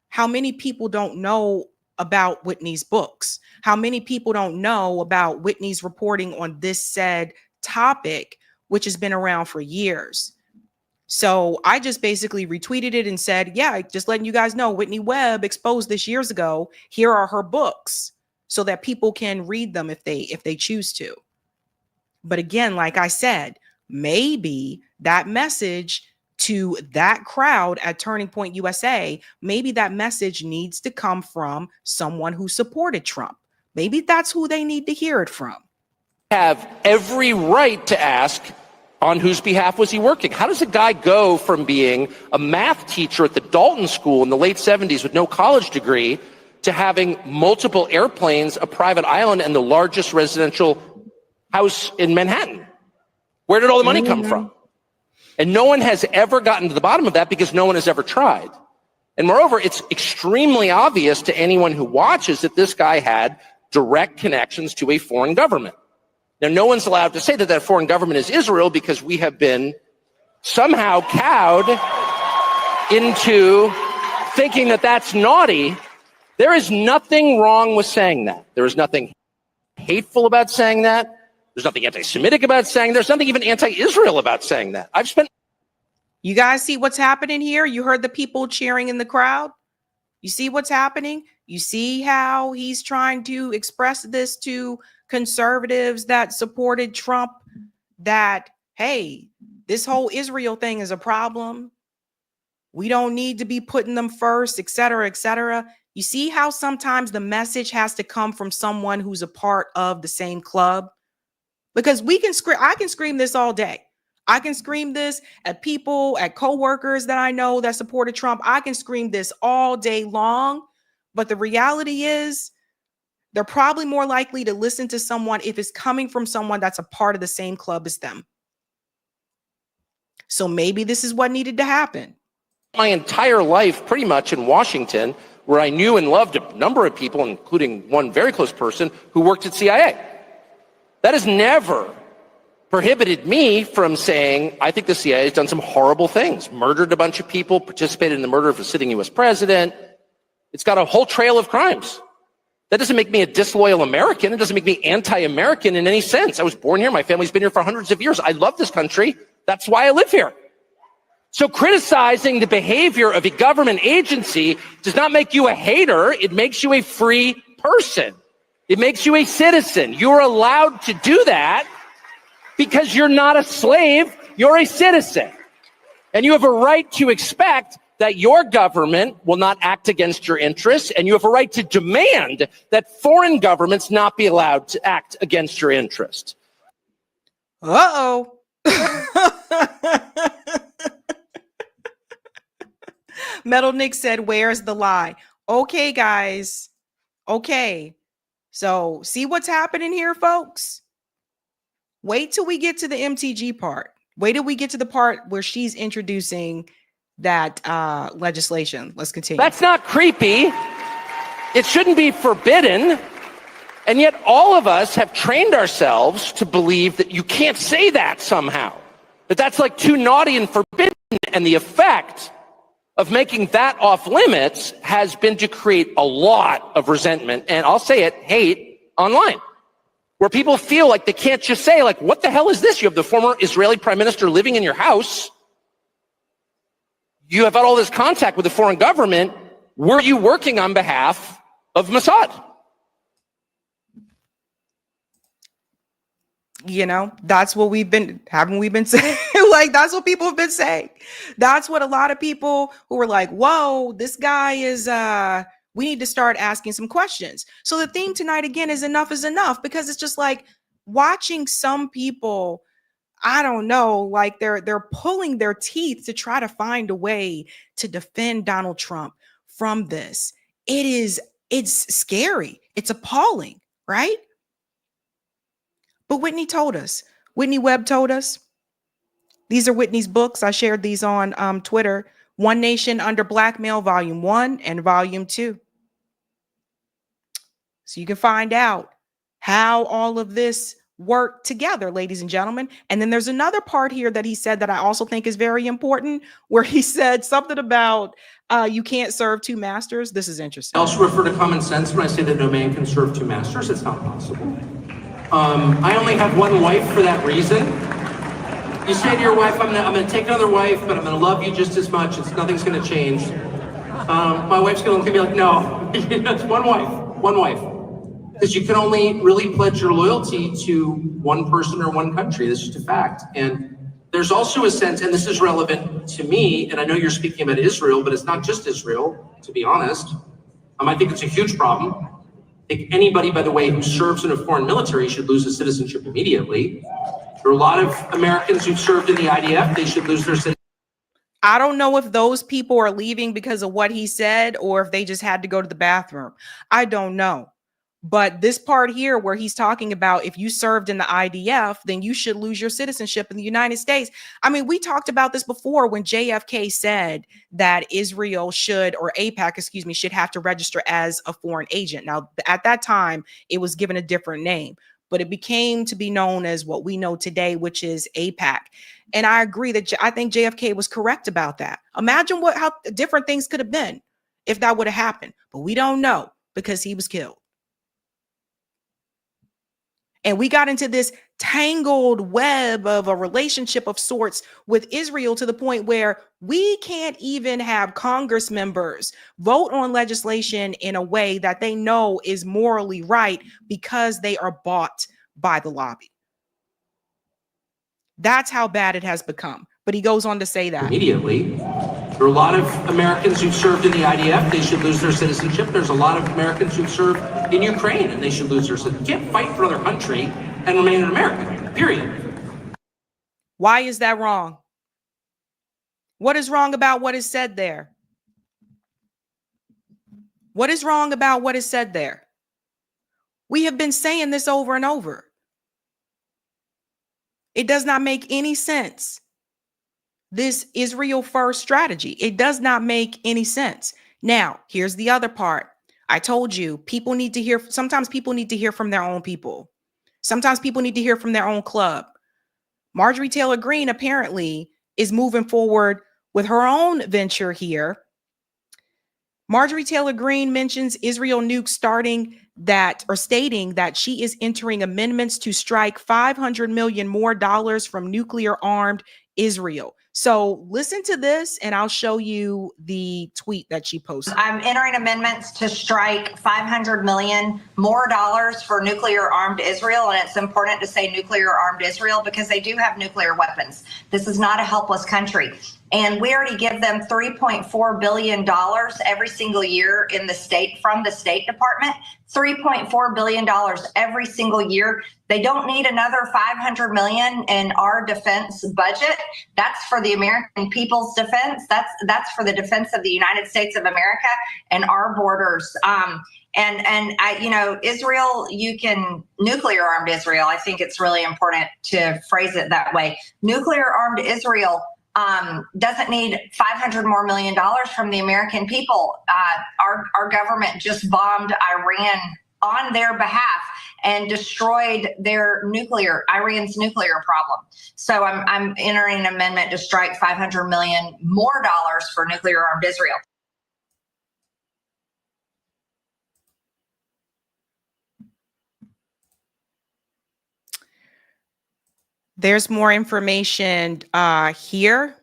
how many people don't know about Whitney's books, how many people don't know about Whitney's reporting on this said topic, which has been around for years. So I just basically retweeted it and said, yeah, just letting you guys know, Whitney Webb exposed this years ago. Here are her books so that people can read them if they choose to. But again, like I said, maybe that message to that crowd at Turning Point USA, maybe that message needs to come from someone who supported Trump. Maybe that's who they need to hear it from. Have every right to ask, on whose behalf was he working? How does a guy go from being a math teacher at the Dalton School in the late 70s with no college degree to having multiple airplanes, a private island, and the largest residential house in Manhattan? Where did all the money come from? And no one has ever gotten to the bottom of that because no one has ever tried. And moreover, it's extremely obvious to anyone who watches that this guy had direct connections to a foreign government. Now, no one's allowed to say that that foreign government is Israel because we have been somehow cowed into thinking that that's naughty. There is nothing wrong with saying that. There is nothing hateful about saying that. There's nothing anti-Semitic about saying that. There's nothing even anti-Israel about saying that. You guys see what's happening here? You heard the people cheering in the crowd? You see what's happening? You see how he's trying to express this to conservatives that supported Trump, that, hey, this whole Israel thing is a problem. We don't need to be putting them first, et cetera, et cetera. You see how sometimes the message has to come from someone who's a part of the same club? Because we can scream, I can scream this all day. I can scream this at people, at coworkers that I know that supported Trump. I can scream this all day long. But the reality is, they're probably more likely to listen to someone if it's coming from someone that's a part of the same club as them. So maybe this is what needed to happen. My entire life, pretty much in Washington, where I knew and loved a number of people, including one very close person who worked at CIA. That has never prohibited me from saying, I think the CIA has done some horrible things, murdered a bunch of people, participated in the murder of a sitting U.S. president. It's got a whole trail of crimes. That doesn't make me a disloyal American. It doesn't make me anti-American in any sense. I was born here. My family's been here for hundreds of years. I love this country. That's why I live here. So criticizing the behavior of a government agency does not make you a hater. It makes you a free person. It makes you a citizen. You're allowed to do that because you're not a slave. You're a citizen. And you have a right to expect that your government will not act against your interests, and you have a right to demand that foreign governments not be allowed to act against your interest. Uh-oh. Metal Nick said, where's the lie? Okay, guys. Okay. So see what's happening here, folks? Wait till we get to the MTG part. Wait till we get to the part where she's introducing that legislation. Let's continue. That's not creepy. It shouldn't be forbidden. And yet all of us have trained ourselves to believe that you can't say that somehow, that that's like too naughty and forbidden. And the effect of making that off limits has been to create a lot of resentment, and I'll say it, hate online, where people feel like they can't just say, like, what the hell is this? You have the former Israeli prime minister living in your house. You have had all this contact with the foreign government. Were you working on behalf of Mossad? You know, that's what haven't we been saying? Like, that's what people have been saying. That's what a lot of people who were like, whoa, this guy is, we need to start asking some questions. So the theme tonight, again, is enough, because it's just like watching some people, I don't know, like they're pulling their teeth to try to find a way to defend Donald Trump from this. It's scary. It's appalling, right? But Whitney told us, Whitney Webb told us, these are Whitney's books. I shared these on Twitter, One Nation Under Blackmail, Volume 1 and Volume 2. So you can find out how all of this work together, ladies and gentlemen. And then there's another part here that he said that I also think is very important, where he said something about you can't serve two masters. This is interesting. I also refer to common sense when I say that no man can serve two masters. It's not possible. I only have one wife for that reason. You say to your wife, I'm gonna take another wife, but I'm gonna love you just as much. Nothing's gonna change. My wife's gonna look at me like, no, it's one wife. Because you can only really pledge your loyalty to one person or one country. That's just a fact. And there's also a sense, and this is relevant to me, and I know you're speaking about Israel, but it's not just Israel, to be honest. I think it's a huge problem. I think anybody, by the way, who serves in a foreign military should lose his citizenship immediately. There are a lot of Americans who've served in the IDF. They should lose their citizenship. I don't know if those people are leaving because of what he said or if they just had to go to the bathroom. I don't know. But this part here where he's talking about if you served in the IDF, then you should lose your citizenship in the United States. I mean, we talked about this before when JFK said that Israel should, or AIPAC, excuse me, should have to register as a foreign agent. Now, at that time, it was given a different name, but it became to be known as what we know today, which is AIPAC. And I agree that I think JFK was correct about that. Imagine how different things could have been if that would have happened, but we don't know because he was killed. And we got into this tangled web of a relationship of sorts with Israel to the point where we can't even have Congress members vote on legislation in a way that they know is morally right because they are bought by the lobby. That's how bad it has become. But he goes on to say that immediately. There are a lot of Americans who've served in the IDF. They should lose their citizenship. There's a lot of Americans who've served in Ukraine and they should lose their citizenship. You can't fight for another country and remain an American. period. Why is that wrong? What is wrong about what is said there? What is wrong about what is said there? We have been saying this over and over. It does not make any sense. This Israel first strategy, it does not make any sense. Now, here's the other part. I told you, people need to hear, sometimes people need to hear from their own people. Sometimes people need to hear from their own club. Marjorie Taylor Greene apparently is moving forward with her own venture here. Marjorie Taylor Greene mentions Israel nukes stating that she is entering amendments to strike $500 million more from nuclear armed Israel. So listen to this and I'll show you the tweet that she posted. I'm entering amendments to strike $500 million more for nuclear armed Israel. And it's important to say nuclear armed Israel because they do have nuclear weapons. This is not a helpless country. And we already give them $3.4 billion every single year in the state from the State Department, $3.4 billion every single year. They don't need another $500 million in our defense budget. That's for the American people's defense. That's for the defense of the United States of America and our borders. Israel, you can nuclear armed Israel. I think it's really important to phrase it that way. Nuclear armed Israel doesn't need $500 more million from the American people. Our government just bombed Iran on their behalf and destroyed Iran's nuclear problem. So I'm entering an amendment to strike $500 million more for nuclear armed Israel. There's more information here.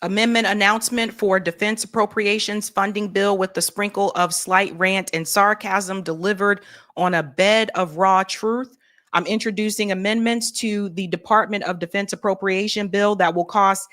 Amendment announcement for defense appropriations funding bill with the sprinkle of slight rant and sarcasm delivered on a bed of raw truth. I'm introducing amendments to the Department of Defense appropriation bill that will cost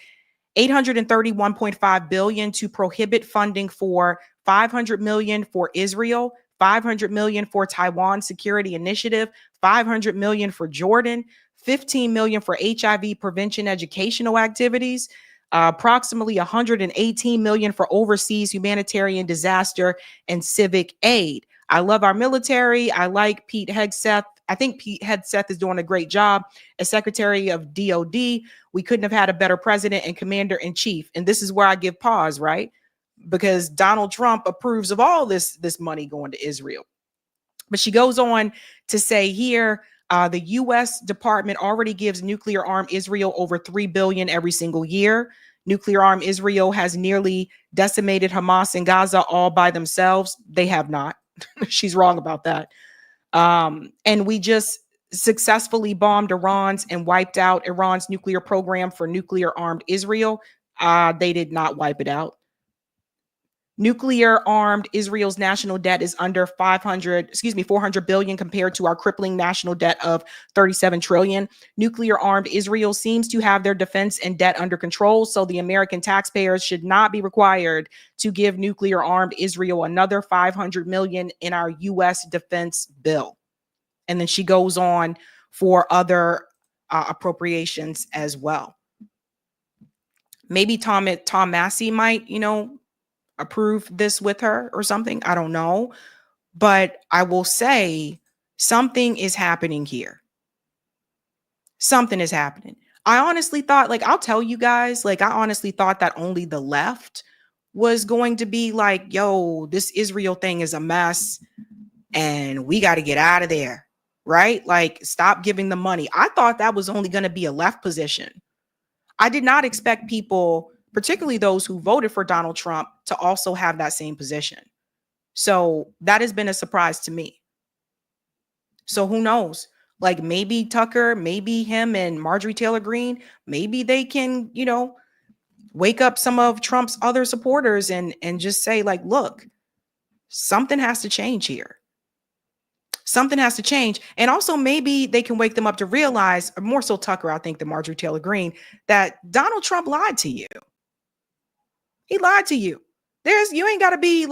$831.5 billion to prohibit funding for $500 million for Israel, $500 million for Taiwan Security Initiative, $500 million for Jordan, $15 million for HIV prevention educational activities, approximately $118 million for overseas humanitarian disaster and civic aid. I love our military. I like Pete Hegseth. I think Pete Hegseth is doing a great job as Secretary of DOD. We couldn't have had a better president and commander in chief. And this is where I give pause, right? Because Donald Trump approves of all this money going to Israel. But she goes on to say here, the U.S. Department already gives nuclear armed Israel over $3 billion every single year. Nuclear armed Israel has nearly decimated Hamas and Gaza all by themselves. They have not. She's wrong about that. And we just successfully bombed Iran's and wiped out Iran's nuclear program for nuclear armed Israel. They did not wipe it out. Nuclear armed Israel's national debt is under 400 billion compared to our crippling national debt of 37 trillion. Nuclear armed Israel seems to have their defense and debt under control. So the American taxpayers should not be required to give nuclear armed Israel another 500 million in our U.S. defense bill. And then she goes on for other appropriations as well. Maybe Tom Massey might, approve this with her or something. I don't know. But I will say something is happening here. Something is happening. I honestly thought, I'll tell you guys, I honestly thought that only the left was going to be like, yo, this Israel thing is a mess and we got to get out of there, right? Stop giving them money. I thought that was only going to be a left position. I did not expect people, particularly those who voted for Donald Trump, to also have that same position. So that has been a surprise to me. So who knows? Maybe Tucker, maybe him and Marjorie Taylor Greene, maybe they can, wake up some of Trump's other supporters and just say, look, something has to change here. Something has to change. And also maybe they can wake them up to realize, or more so Tucker, I think, than Marjorie Taylor Greene, that Donald Trump lied to you. He lied to you. You ain't got to be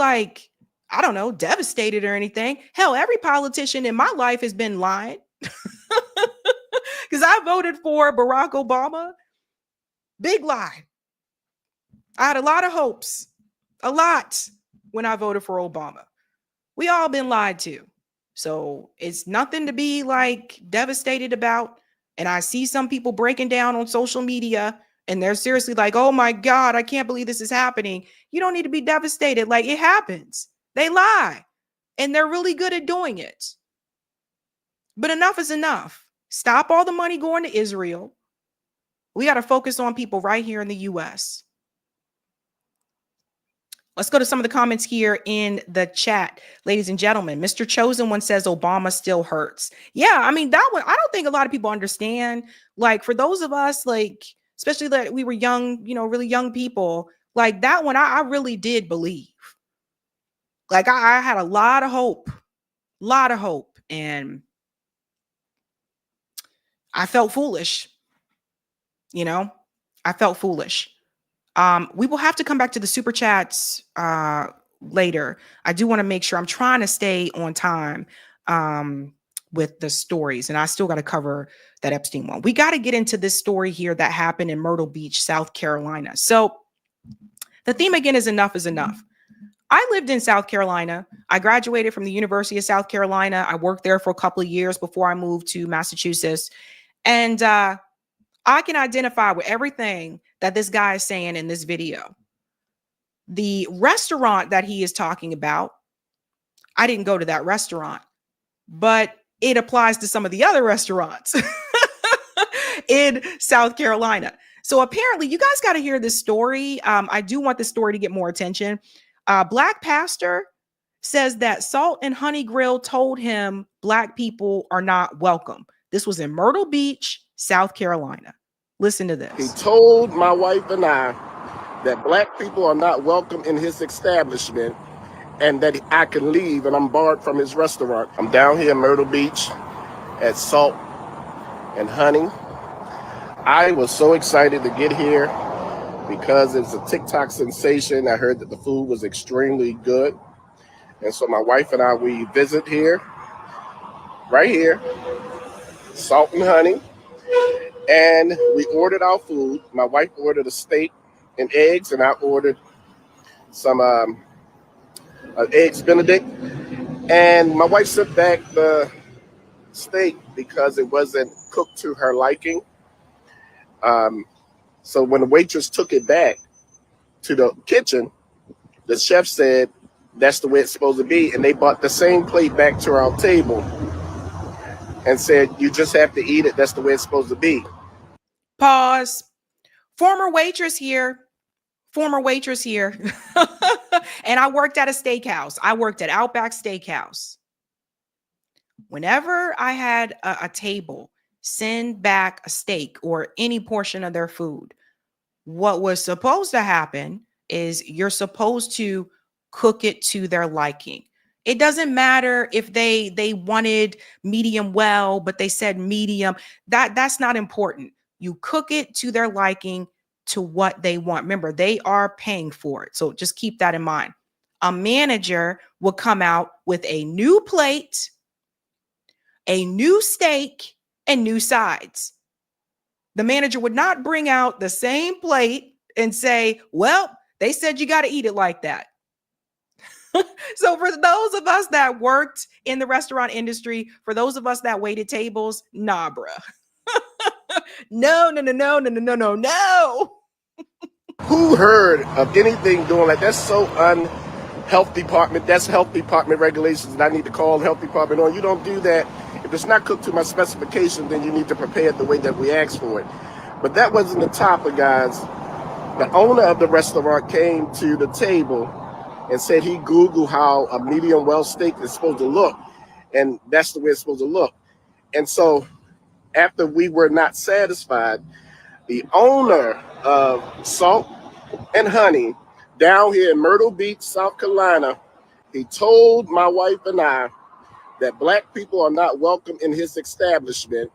devastated or anything. Hell, every politician in my life has been lying. Because I voted for Barack Obama. Big lie. I had a lot of hopes, a lot, when I voted for Obama. We all been lied to. So it's nothing to be like devastated about. And I see some people breaking down on social media and they're seriously like, oh my God, I can't believe this is happening. You don't need to be devastated. Like, it happens. They lie and they're really good at doing it. But enough is enough. Stop all the money going to Israel. We got to focus on people right here in the US. Let's go to some of the comments here in the chat, ladies and gentlemen. Mr. Chosen One says Obama still hurts. Yeah, I mean, that one, I don't think a lot of people understand. Like, for those of us, like, especially that we were young, you know, really young people, like that one, I really did believe. Like, I had a lot of hope, and I felt foolish. You know, I felt foolish. We will have to come back to the super chats later. I do want to make sure I'm trying to stay on time with the stories, and I still got to cover that Epstein one. We got to get into this story here that happened in Myrtle Beach, South Carolina. So the theme again is enough is enough. I lived in South Carolina. I graduated from the University of South Carolina. I worked there for a couple of years before I moved to Massachusetts. And I can identify with everything that this guy is saying in this video. The restaurant that he is talking about, I didn't go to that restaurant, but it applies to some of the other restaurants in South Carolina. So apparently you guys got to hear this story. I do want this story to get more attention. Black pastor says that Salt and Honey Grill told him Black people are not welcome. This was in Myrtle Beach, South Carolina. Listen to this. He told my wife and I that Black people are not welcome in his establishment and that I can leave, and I'm barred from his restaurant. I'm down here in Myrtle Beach at Salt and Honey. I was so excited to get here because it's a TikTok sensation. I heard that the food was extremely good. And so my wife and I, we visit here, right here, Salt and Honey. And we ordered our food. My wife ordered a steak and eggs, and I ordered some eggs Benedict. And my wife sent back the steak because it wasn't cooked to her liking. So when the waitress took it back to the kitchen, the chef said, that's the way it's supposed to be. And they brought the same plate back to our table and said, you just have to eat it. That's the way it's supposed to be. Pause. Former waitress here. And I worked at a steakhouse. I worked at Outback Steakhouse. Whenever I had a table send back a steak or any portion of their food, what was supposed to happen is you're supposed to cook it to their liking. It doesn't matter if they wanted medium well, but they said medium. That's not important. You cook it to their liking, to what they want. Remember, they are paying for it. So just keep that in mind. A manager will come out with a new plate, a new steak, and new sides. The manager would not bring out the same plate and say, well, they said you got to eat it like that. So for those of us that worked in the restaurant industry, for those of us that waited tables, nah, bruh. No. Who heard of anything doing like that's so unhealth department? That's health department regulations, and I need to call health department on. You don't do that. If it's not cooked to my specification, then you need to prepare it the way that we asked for it. But that wasn't the topic, guys. The owner of the restaurant came to the table and said he Googled how a medium well steak is supposed to look, and that's the way it's supposed to look. And so after we were not satisfied, the owner of Salt and Honey down here in Myrtle Beach, South Carolina, he told my wife and I that Black people are not welcome in his establishment.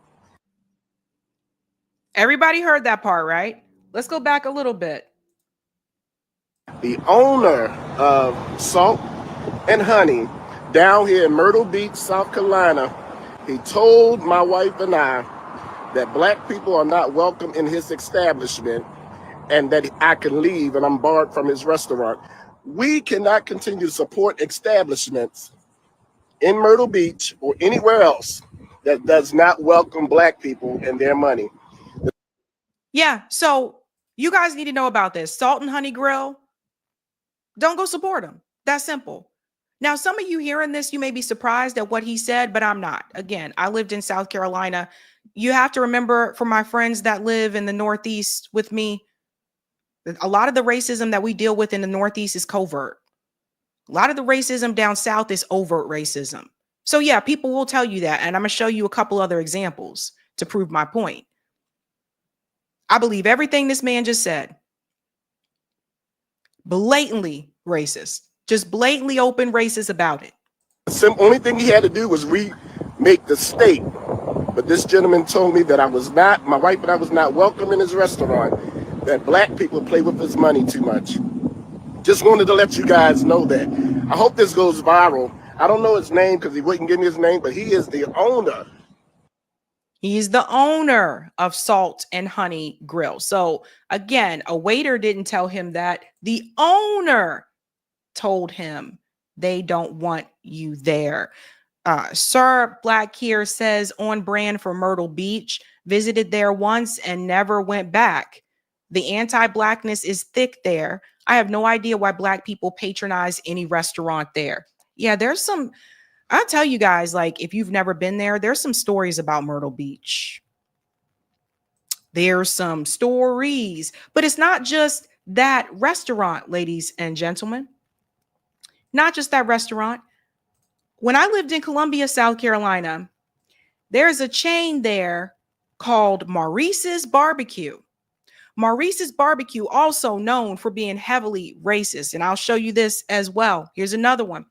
Everybody heard that part, right? Let's go back a little bit. The owner of Salt and Honey down here in Myrtle Beach, South Carolina, He told my wife and I that black people are not welcome in his establishment and that I can leave, and I'm barred from his restaurant. We cannot continue to support establishments in Myrtle Beach or anywhere else that does not welcome black people and their money. Yeah, so you guys need to know about this. Salt and Honey Grill, don't go support him. That's simple. Now, some of you hearing this, you may be surprised at what he said, but I'm not. Again, I lived in South Carolina. You have to remember, for my friends that live in the Northeast with me, a lot of the racism that we deal with in the Northeast is covert. A lot of the racism down South is overt racism. So yeah, people will tell you that. And I'm going to show you a couple other examples to prove my point. I believe everything this man just said. Blatantly racist. Just blatantly open racist about it. The only thing he had to do was remake the state. But this gentleman told me that my wife and I was not welcome in his restaurant, that black people play with his money too much. Just wanted to let you guys know that. I hope this goes viral. I don't know his name because he wouldn't give me his name, but he is the owner. He's the owner of Salt and Honey Grill. So again, a waiter didn't tell him that. The owner told him they don't want you there. Sir Black here says on brand for Myrtle Beach, visited there once and never went back. The anti-blackness is thick there. I have no idea why black people patronize any restaurant there. Yeah, I'll tell you guys, like, if you've never been there, there's some stories about Myrtle Beach. There's some stories, but it's not just that restaurant, ladies and gentlemen. Not just that restaurant. When I lived in Columbia, South Carolina, there's a chain there called Maurice's Barbecue. Maurice's Barbecue, also known for being heavily racist. And I'll show you this as well. Here's another one.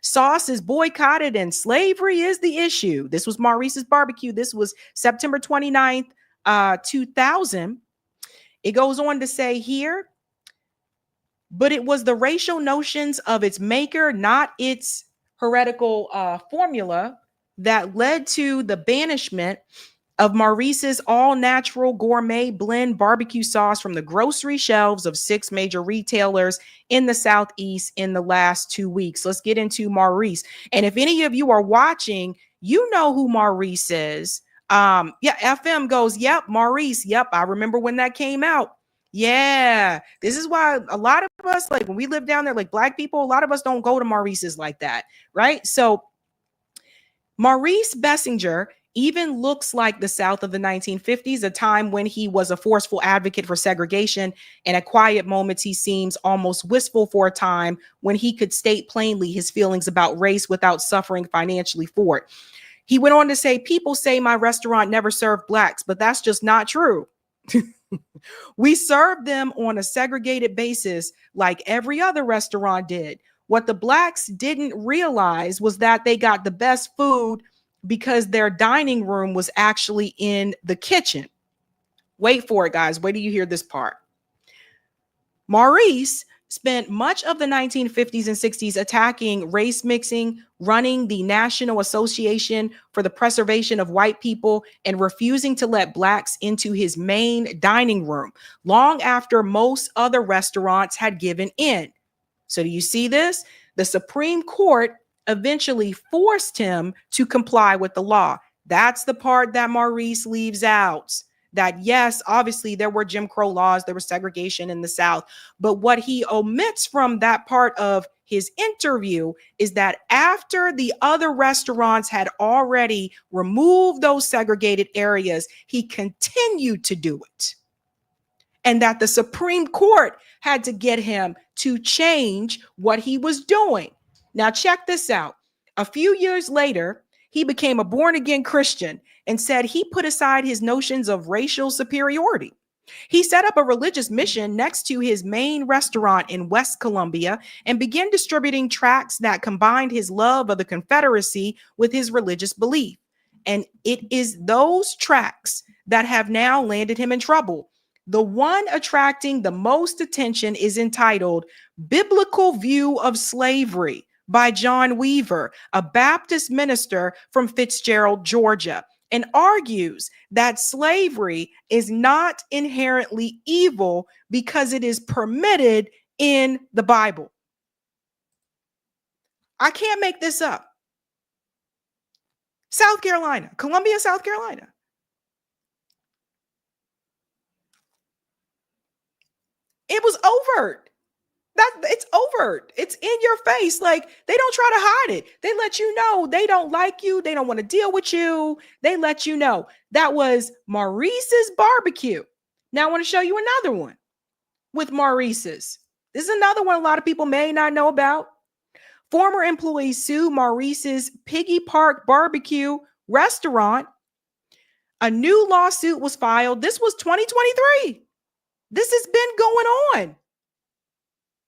Sauce is boycotted and slavery is the issue. This was Maurice's Barbecue. This was September 29th, 2000. It goes on to say here, but it was the racial notions of its maker, not its heretical formula, that led to the banishment of Maurice's all-natural gourmet blend barbecue sauce from the grocery shelves of 6 major retailers in the Southeast in the last 2 weeks. Let's get into Maurice. And if any of you are watching, you know who Maurice is. FM goes, yep, Maurice. Yep, I remember when that came out. Yeah, this is why a lot of us, like when we live down there, like black people, a lot of us don't go to Maurice's like that, right? So Maurice Bessinger even looks like the South of the 1950s, a time when he was a forceful advocate for segregation, and at quiet moments he seems almost wistful for a time when he could state plainly his feelings about race without suffering financially for it. He went on to say, people say my restaurant never served blacks, but that's just not true. We served them on a segregated basis like every other restaurant did. What the blacks didn't realize was that they got the best food because their dining room was actually in the kitchen. Wait for it, guys. Wait till you hear this part. Maurice spent much of the 1950s and 60s attacking race mixing, running the National Association for the Preservation of White People, and refusing to let blacks into his main dining room, long after most other restaurants had given in. So do you see this? The Supreme Court eventually forced him to comply with the law. That's the part that Maurice leaves out. That yes, obviously there were Jim Crow laws, there was segregation in the South, but what he omits from that part of his interview is that after the other restaurants had already removed those segregated areas, he continued to do it. And that the Supreme Court had to get him to change what he was doing. Now, check this out. A few years later, he became a born-again Christian and said he put aside his notions of racial superiority. He set up a religious mission next to his main restaurant in West Columbia and began distributing tracts that combined his love of the Confederacy with his religious belief. And it is those tracts that have now landed him in trouble. The one attracting the most attention is entitled Biblical View of Slavery by John Weaver, a Baptist minister from Fitzgerald, Georgia, and argues that slavery is not inherently evil because it is permitted in the Bible. I can't make this up. South Carolina, Columbia, South Carolina. It was overt. It's overt. It's in your face. Like, they don't try to hide it. They let you know they don't like you. They don't want to deal with you. They let you know. That was Maurice's barbecue. Now I want to show you another one with Maurice's. This is another one a lot of people may not know about. Former employees sue Maurice's Piggy Park Barbecue restaurant. A new lawsuit was filed. This was 2023. This has been going on.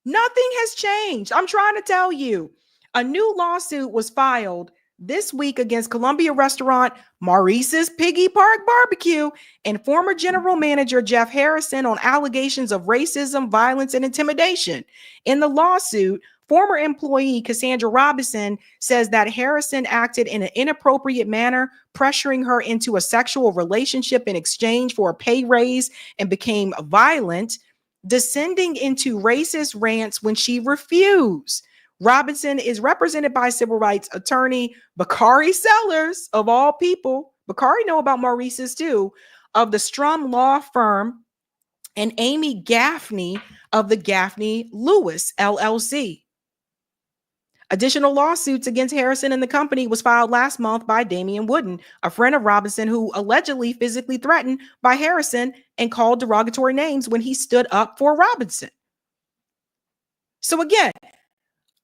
Nothing has changed. I'm trying to tell you. A new lawsuit was filed this week against Columbia restaurant Maurice's Piggy Park Barbecue and former general manager Jeff Harrison on allegations of racism, violence, and intimidation. In the lawsuit, former employee Cassandra Robinson says that Harrison acted in an inappropriate manner, pressuring her into a sexual relationship in exchange for a pay raise, and became violent, descending into racist rants when she refused. Robinson is represented by civil rights attorney Bakari Sellers, of all people. Bakari know about Maurice's too, of the Strum Law Firm, and Amy Gaffney of the Gaffney Lewis LLC. Additional lawsuits against Harrison and the company was filed last month by Damian Wooden, a friend of Robinson who allegedly physically threatened by Harrison and called derogatory names when he stood up for Robinson. So again,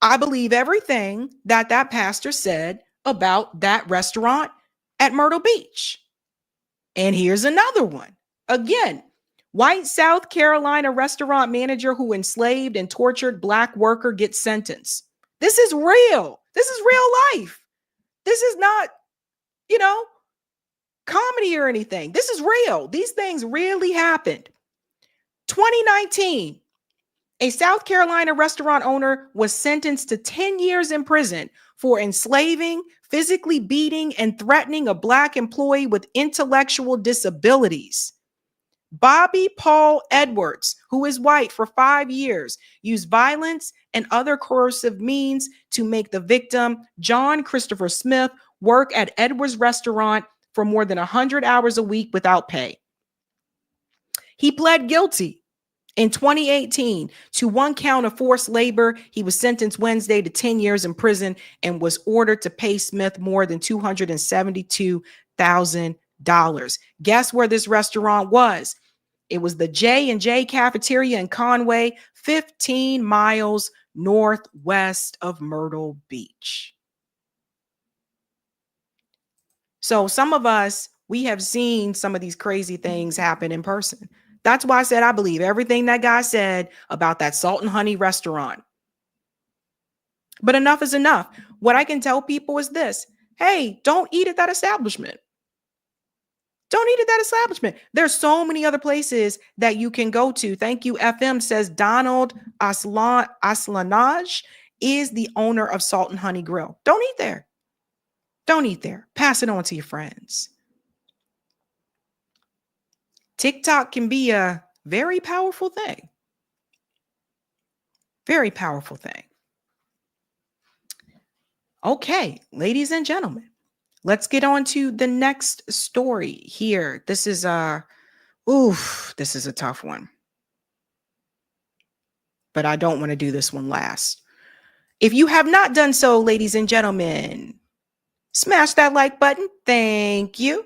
I believe everything that pastor said about that restaurant at Myrtle Beach. And here's another one. Again, white South Carolina restaurant manager who enslaved and tortured Black worker gets sentenced. This is real. This is real life. This is not, comedy or anything. This is real. These things really happened. 2019, a South Carolina restaurant owner was sentenced to 10 years in prison for enslaving, physically beating, and threatening a Black employee with intellectual disabilities. Bobby Paul Edwards, who is white, for 5 years, used violence and other coercive means to make the victim, John Christopher Smith, work at Edwards' restaurant for more than 100 hours a week without pay. He pled guilty in 2018 to one count of forced labor. He was sentenced Wednesday to 10 years in prison and was ordered to pay Smith more than $272,000. Guess where this restaurant was? It was the J&J Cafeteria in Conway, 15 miles northwest of Myrtle Beach. So some of us, we have seen some of these crazy things happen in person. That's why I said I believe everything that guy said about that Salt and Honey restaurant. But enough is enough. What I can tell people is this. Hey, don't eat at that establishment. Don't eat at that establishment. There's so many other places that you can go to. Thank you, FM, says Donald Aslanaj is the owner of Salt and Honey Grill. Don't eat there. Don't eat there. Pass it on to your friends. TikTok can be a very powerful thing. Very powerful thing. Okay, ladies and gentlemen, let's get on to the next story here. This is a tough one. But I don't want to do this one last. If you have not done so, ladies and gentlemen, smash that like button. Thank you.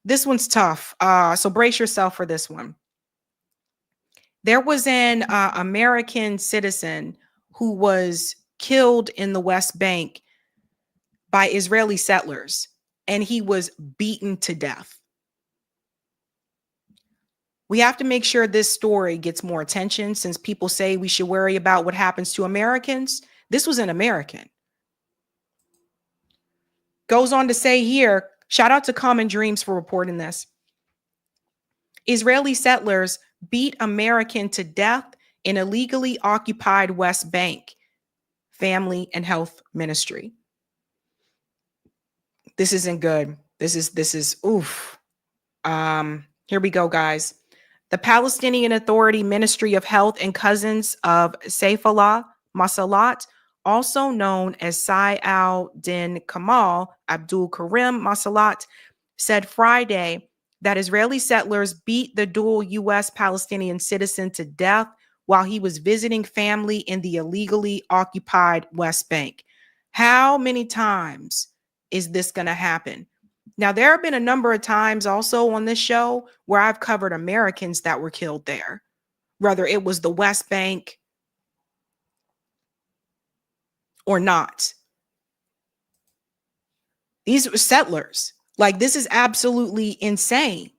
This one's tough. So brace yourself for this one. There was an American citizen who was killed in the West Bank by Israeli settlers, and he was beaten to death. We have to make sure this story gets more attention, since people say we should worry about what happens to Americans. This was an American. Goes on to say here, shout out to Common Dreams for reporting this. Israeli settlers beat American to death in illegally occupied West Bank. Family and Health Ministry. This isn't good. This is oof. Here we go, guys. The Palestinian Authority Ministry of Health and Cousins of Saifullah Masalat, also known as Sai al-Din Kamal Abdul Karim Masalat, said Friday that Israeli settlers beat the dual U.S. Palestinian citizen to death while he was visiting family in the illegally occupied West Bank. How many times is this going to happen? Now, there have been a number of times also on this show where I've covered Americans that were killed there, whether it was the West Bank or not. These were settlers. Like, this is absolutely insane.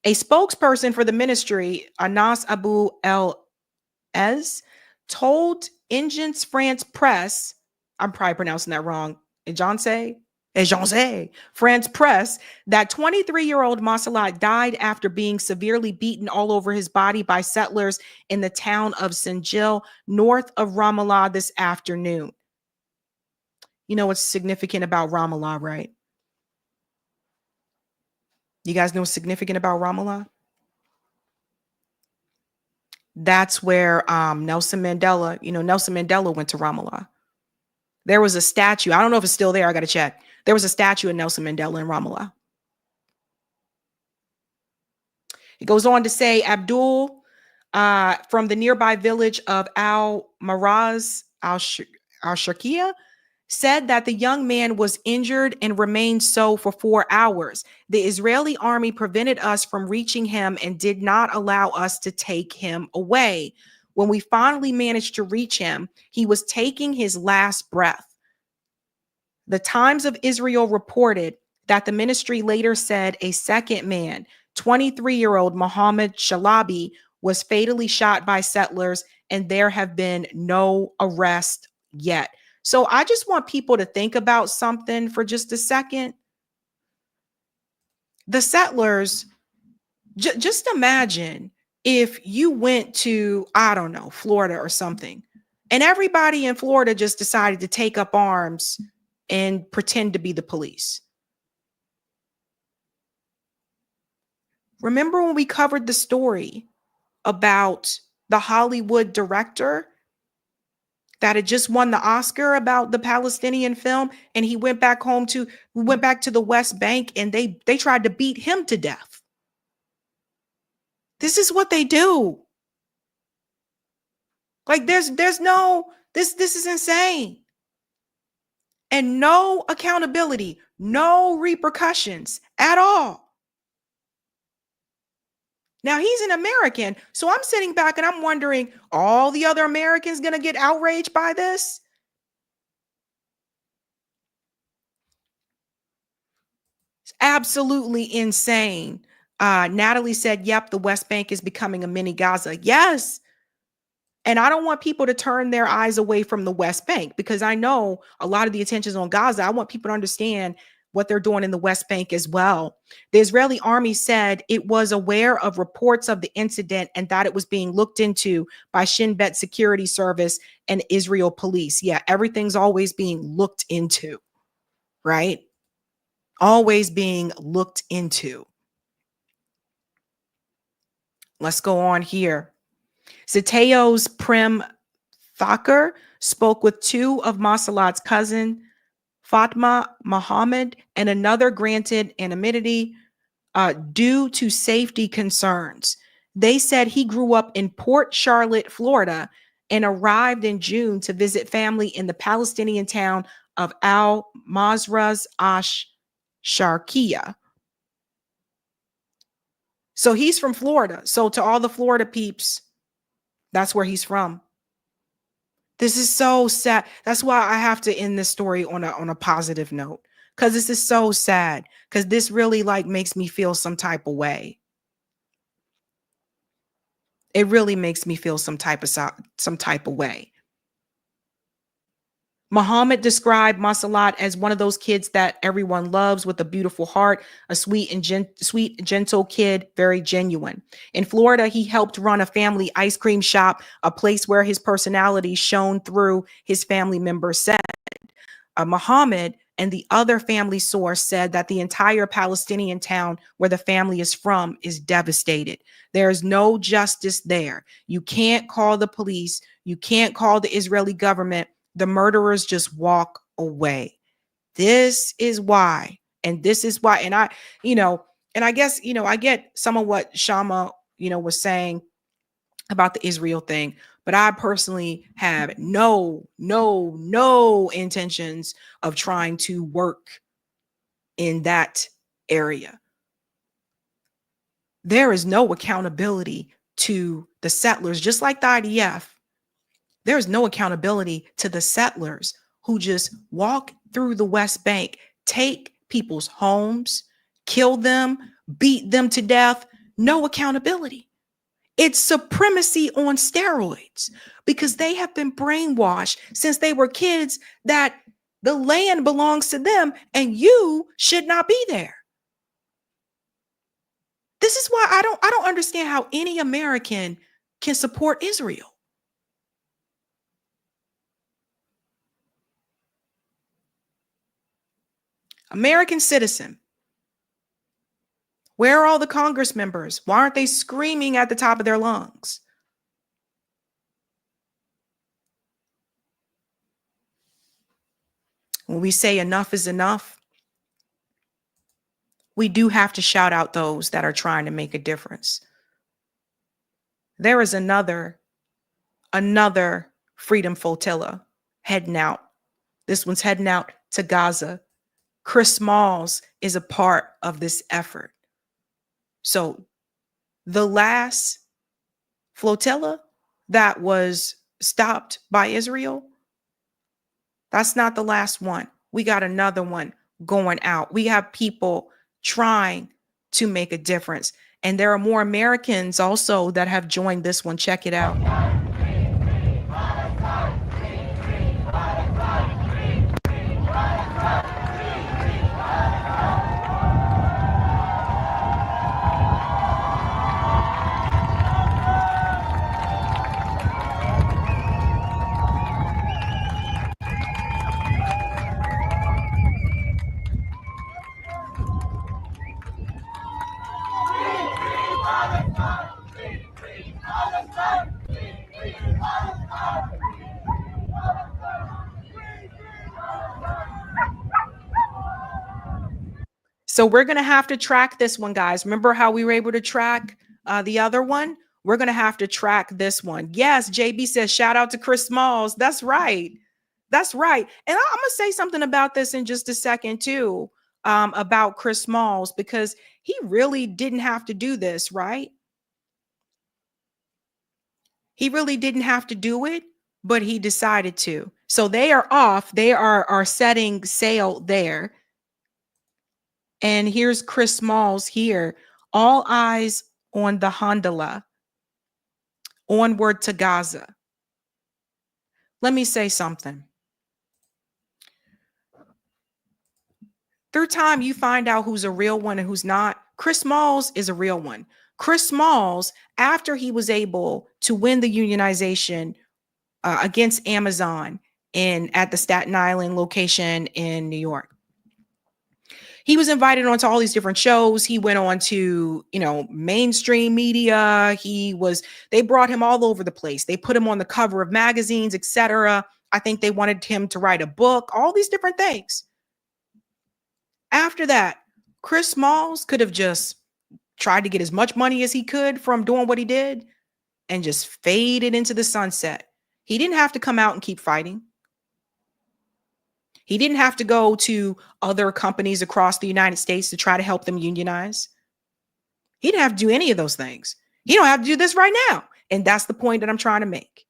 A spokesperson for the ministry, Anas Abu El-Ez, told Agence France Press, I'm probably pronouncing that wrong, Agence France Press, that 23-year-old Masalat died after being severely beaten all over his body by settlers in the town of Sinjil, north of Ramallah this afternoon. You know what's significant about Ramallah, right? You guys know what's significant about Ramallah? That's where Nelson Mandela went to Ramallah. There was a statue. I don't know if it's still there. I got to check. There was a statue of Nelson Mandela in Ramallah. It goes on to say Abdul from the nearby village of Al-Maraz al-Sharqiya said that the young man was injured and remained so for 4 hours. The Israeli army prevented us from reaching him and did not allow us to take him away. When we finally managed to reach him, he was taking his last breath. The Times of Israel reported that the ministry later said a second man, 23-year-old Mohammed Shalabi, was fatally shot by settlers, and there have been no arrests yet. So I just want people to think about something for just a second. The settlers, just imagine if you went to, I don't know, Florida or something, and everybody in Florida just decided to take up arms and pretend to be the police. Remember when we covered the story about the Hollywood director that had just won the Oscar about the Palestinian film, and we went back to the West Bank, and they tried to beat him to death. This is what they do. Like this is insane. And no accountability, no repercussions at all. Now, he's an American, so I'm sitting back and I'm wondering, all the other Americans going to get outraged by this? It's absolutely insane. Natalie said, yep, the West Bank is becoming a mini Gaza. Yes. And I don't want people to turn their eyes away from the West Bank, because I know a lot of the attention is on Gaza. I want people to understand what they're doing in the West Bank as well. The Israeli army said it was aware of reports of the incident and that it was being looked into by Shin Bet Security Service and Israel police. Yeah, everything's always being looked into, right? Always being looked into. Let's go on here. Ziteo's Prim Thakur spoke with two of Masalat's cousin, Fatma Mohammed, and another granted anonymity due to safety concerns. They said he grew up in Port Charlotte, Florida, and arrived in June to visit family in the Palestinian town of Al-Mazraz Ash-Sharqiya. So he's from Florida. So to all the Florida peeps, that's where he's from. This is so sad. That's why I have to end this story on a positive note, because this is so sad, because this really makes me feel some type of way. It really makes me feel some type of way. Muhammad described Masalat as one of those kids that everyone loves with a beautiful heart, a sweet, gentle kid, very genuine. In Florida, he helped run a family ice cream shop, a place where his personality shone through, his family members said. Muhammad and the other family source said that the entire Palestinian town where the family is from is devastated. There is no justice there. You can't call the police. You can't call the Israeli government. The murderers just walk away. This is why. And this is why. And I guess, I get some of what Kshama, was saying about the Israel thing, but I personally have no intentions of trying to work in that area. There is no accountability to the settlers, just like the IDF. There is no accountability to the settlers who just walk through the West Bank, take people's homes, kill them, beat them to death. No accountability. It's supremacy on steroids because they have been brainwashed since they were kids that the land belongs to them and you should not be there. This is why I don't understand how any American can support Israel. American citizen. Where are all the Congress members? Why aren't they screaming at the top of their lungs? When we say enough is enough, we do have to shout out those that are trying to make a difference. There is another freedom flotilla heading out. This one's heading out to Gaza. Chris Smalls is a part of this effort. So the last flotilla that was stopped by Israel, that's not the last one. We got another one going out. We have people trying to make a difference. And there are more Americans also that have joined this one. Check it out. So we're going to have to track this one, guys. Remember how we were able to track the other one? We're going to have to track this one. Yes, JB says, shout out to Chris Smalls. That's right. That's right. And I'm going to say something about this in just a second, too, about Chris Smalls, because he really didn't have to do this, right? He really didn't have to do it, but he decided to. So they are off. They are setting sail there. And here's Chris Smalls here. All eyes on the Hondola. Onward to Gaza. Let me say something. Through time, you find out who's a real one and who's not. Chris Smalls is a real one. Chris Smalls, after he was able to win the unionization against Amazon at the Staten Island location in New York, he was invited onto all these different shows. He went on to, mainstream media. They brought him all over the place. They put him on the cover of magazines, etc. I think they wanted him to write a book, all these different things. After that, Chris Smalls could have just tried to get as much money as he could from doing what he did and just faded into the sunset. He didn't have to come out and keep fighting. He didn't have to go to other companies across the United States to try to help them unionize. He didn't have to do any of those things. He don't have to do this right now. And that's the point that I'm trying to make.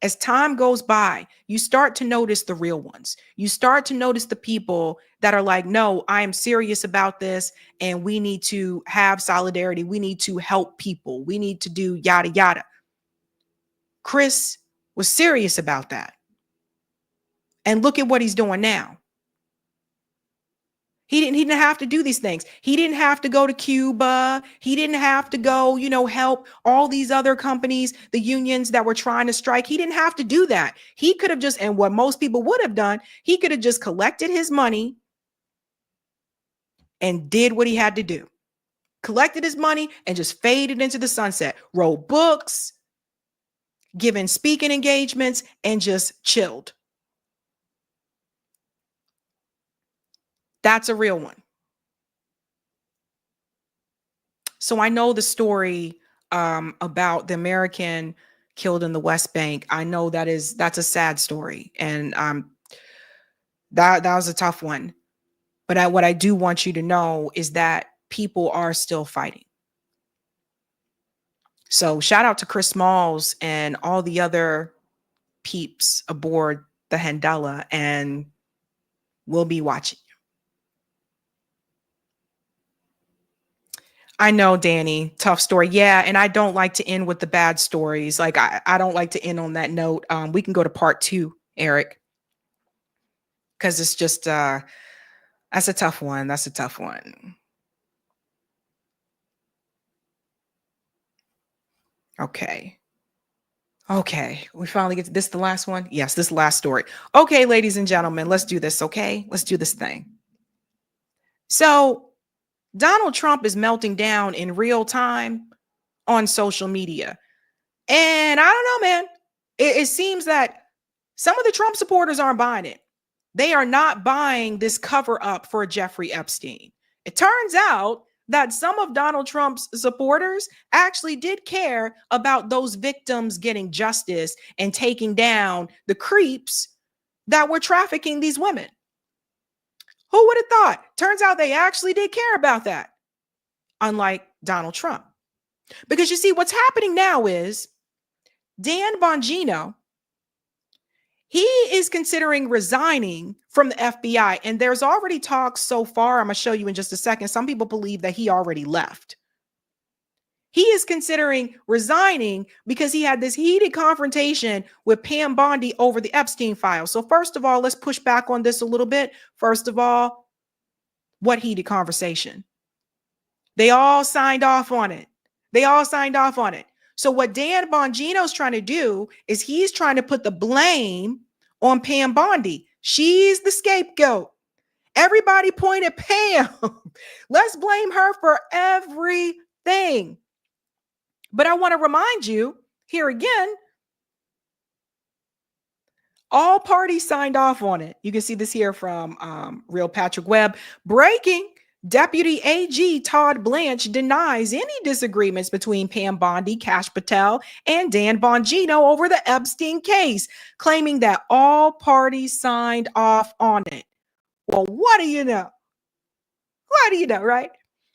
As time goes by, you start to notice the real ones. You start to notice the people that are like, no, I am serious about this. And we need to have solidarity. We need to help people. We need to do yada, yada. Chris was serious about that. And look at what he's doing now. He didn't have to do these things. He didn't have to go to Cuba. He didn't have to go, help all these other companies, the unions that were trying to strike. He didn't have to do that. He could have just, and what most people would have done, he could have just collected his money and did what he had to do. Collected his money and just faded into the sunset. Wrote books, given speaking engagements, and just chilled. That's a real one. So I know the story about the American killed in the West Bank. I know that's a sad story, and that was a tough one. But what I do want you to know is that people are still fighting. So shout out to Chris Smalls and all the other peeps aboard the Handela, and we'll be watching. I know, Danny, tough story. Yeah. And I don't like to end with the bad stories. Like I don't like to end on that note. We can go to part 2, Eric. Cause it's just, that's a tough one. That's a tough one. Okay. We finally get to this, the last one. Yes, this last story. Okay, ladies and gentlemen, let's do this. Okay. Let's do this thing. So Donald Trump is melting down in real time on social media. And I don't know, man. It seems that some of the Trump supporters aren't buying it. They are not buying this cover up for Jeffrey Epstein. It turns out that some of Donald Trump's supporters actually did care about those victims getting justice and taking down the creeps that were trafficking these women. Who would have thought? Turns out they actually did care about that, unlike Donald Trump. Because you see, what's happening now is Dan Bongino, he is considering resigning from the FBI. And there's already talks so far. I'm going to show you in just a second. Some people believe that he already left. He is considering resigning because he had this heated confrontation with Pam Bondi over the Epstein files. So first of all, let's push back on this a little bit. First of all, what heated conversation? They all signed off on it. So what Dan Bongino's trying to do is he's trying to put the blame on Pam Bondi. She's the scapegoat. Everybody point at Pam. Let's blame her for everything. But I want to remind you here again, all parties signed off on it. You can see this here from Real Patrick Webb. Breaking, Deputy AG Todd Blanche denies any disagreements between Pam Bondi, Kash Patel, and Dan Bongino over the Epstein case, claiming that all parties signed off on it. Well, what do you know? Right?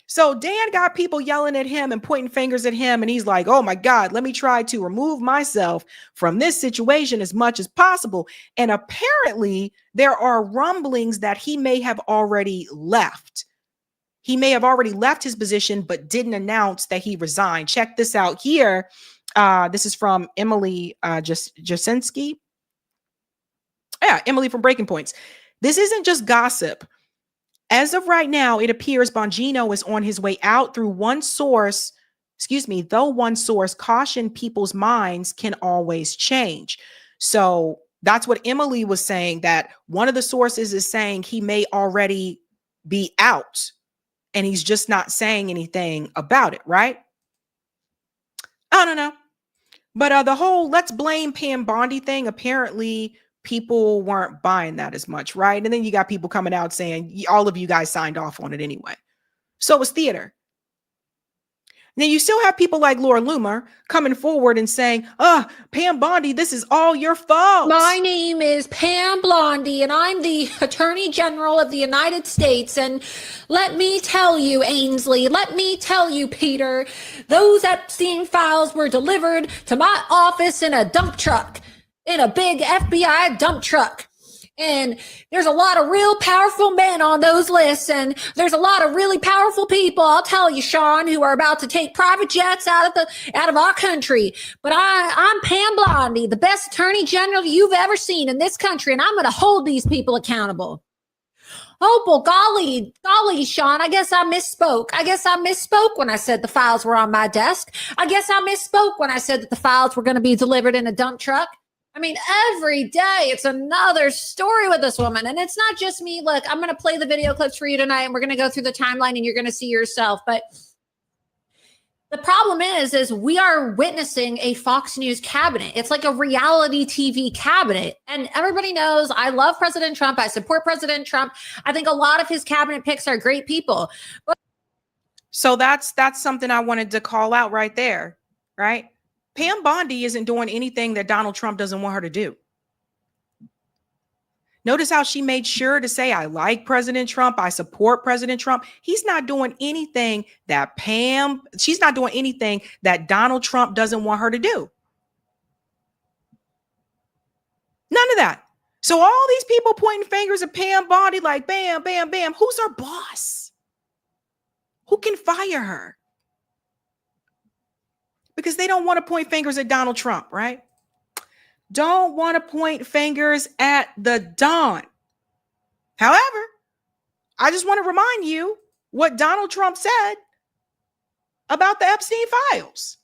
So Dan got people yelling at him and pointing fingers at him. And he's like, oh my God, let me try to remove myself from this situation as much as possible. And apparently there are rumblings that he may have already left. He may have already left his position, but didn't announce that he resigned. Check this out here. This is from Emily Jasinski. Yeah, Emily from Breaking Points. This isn't just gossip. As of right now, it appears Bongino is on his way out though one source cautioned people's minds can always change. So that's what Emily was saying, that one of the sources is saying he may already be out and he's just not saying anything about it, right? I don't know. But the whole let's blame Pam Bondi thing, apparently people weren't buying that as much, right? And then you got people coming out saying all of you guys signed off on it anyway. So it was theater. Now you still have people like Laura Loomer coming forward and saying, Pam Bondi, this is all your fault. My name is Pam Bondi, and I'm the Attorney General of the United States. And let me tell you, Ainsley, let me tell you, Peter, those Epstein files were delivered to my office in a dump truck, in a big FBI dump truck. And there's a lot of real powerful men on those lists. And there's a lot of really powerful people, I'll tell you, Sean, who are about to take private jets out of our country. But I'm Pam Blondie, the best attorney general you've ever seen in this country. And I'm going to hold these people accountable. Oh, well, golly, Sean, I guess I misspoke when I said the files were on my desk. I guess I misspoke when I said that the files were going to be delivered in a dump truck. I mean, every day it's another story with this woman. And it's not just me. Look, I'm going to play the video clips for you tonight, and we're going to go through the timeline, and you're going to see yourself. But the problem is we are witnessing a Fox News cabinet. It's like a reality TV cabinet. And everybody knows I love President Trump. I support President Trump. I think a lot of his cabinet picks are great people. So that's something I wanted to call out right there, right? Pam Bondi isn't doing anything that Donald Trump doesn't want her to do. Notice how she made sure to say, I like President Trump. I support President Trump. He's not doing anything that she's not doing anything that Donald Trump doesn't want her to do. None of that. So all these people pointing fingers at Pam Bondi like, bam, bam, bam. Who's her boss? Who can fire her? Because they don't want to point fingers at Donald Trump, right? Don't want to point fingers at the Don. However, I just want to remind you what Donald Trump said about the Epstein files.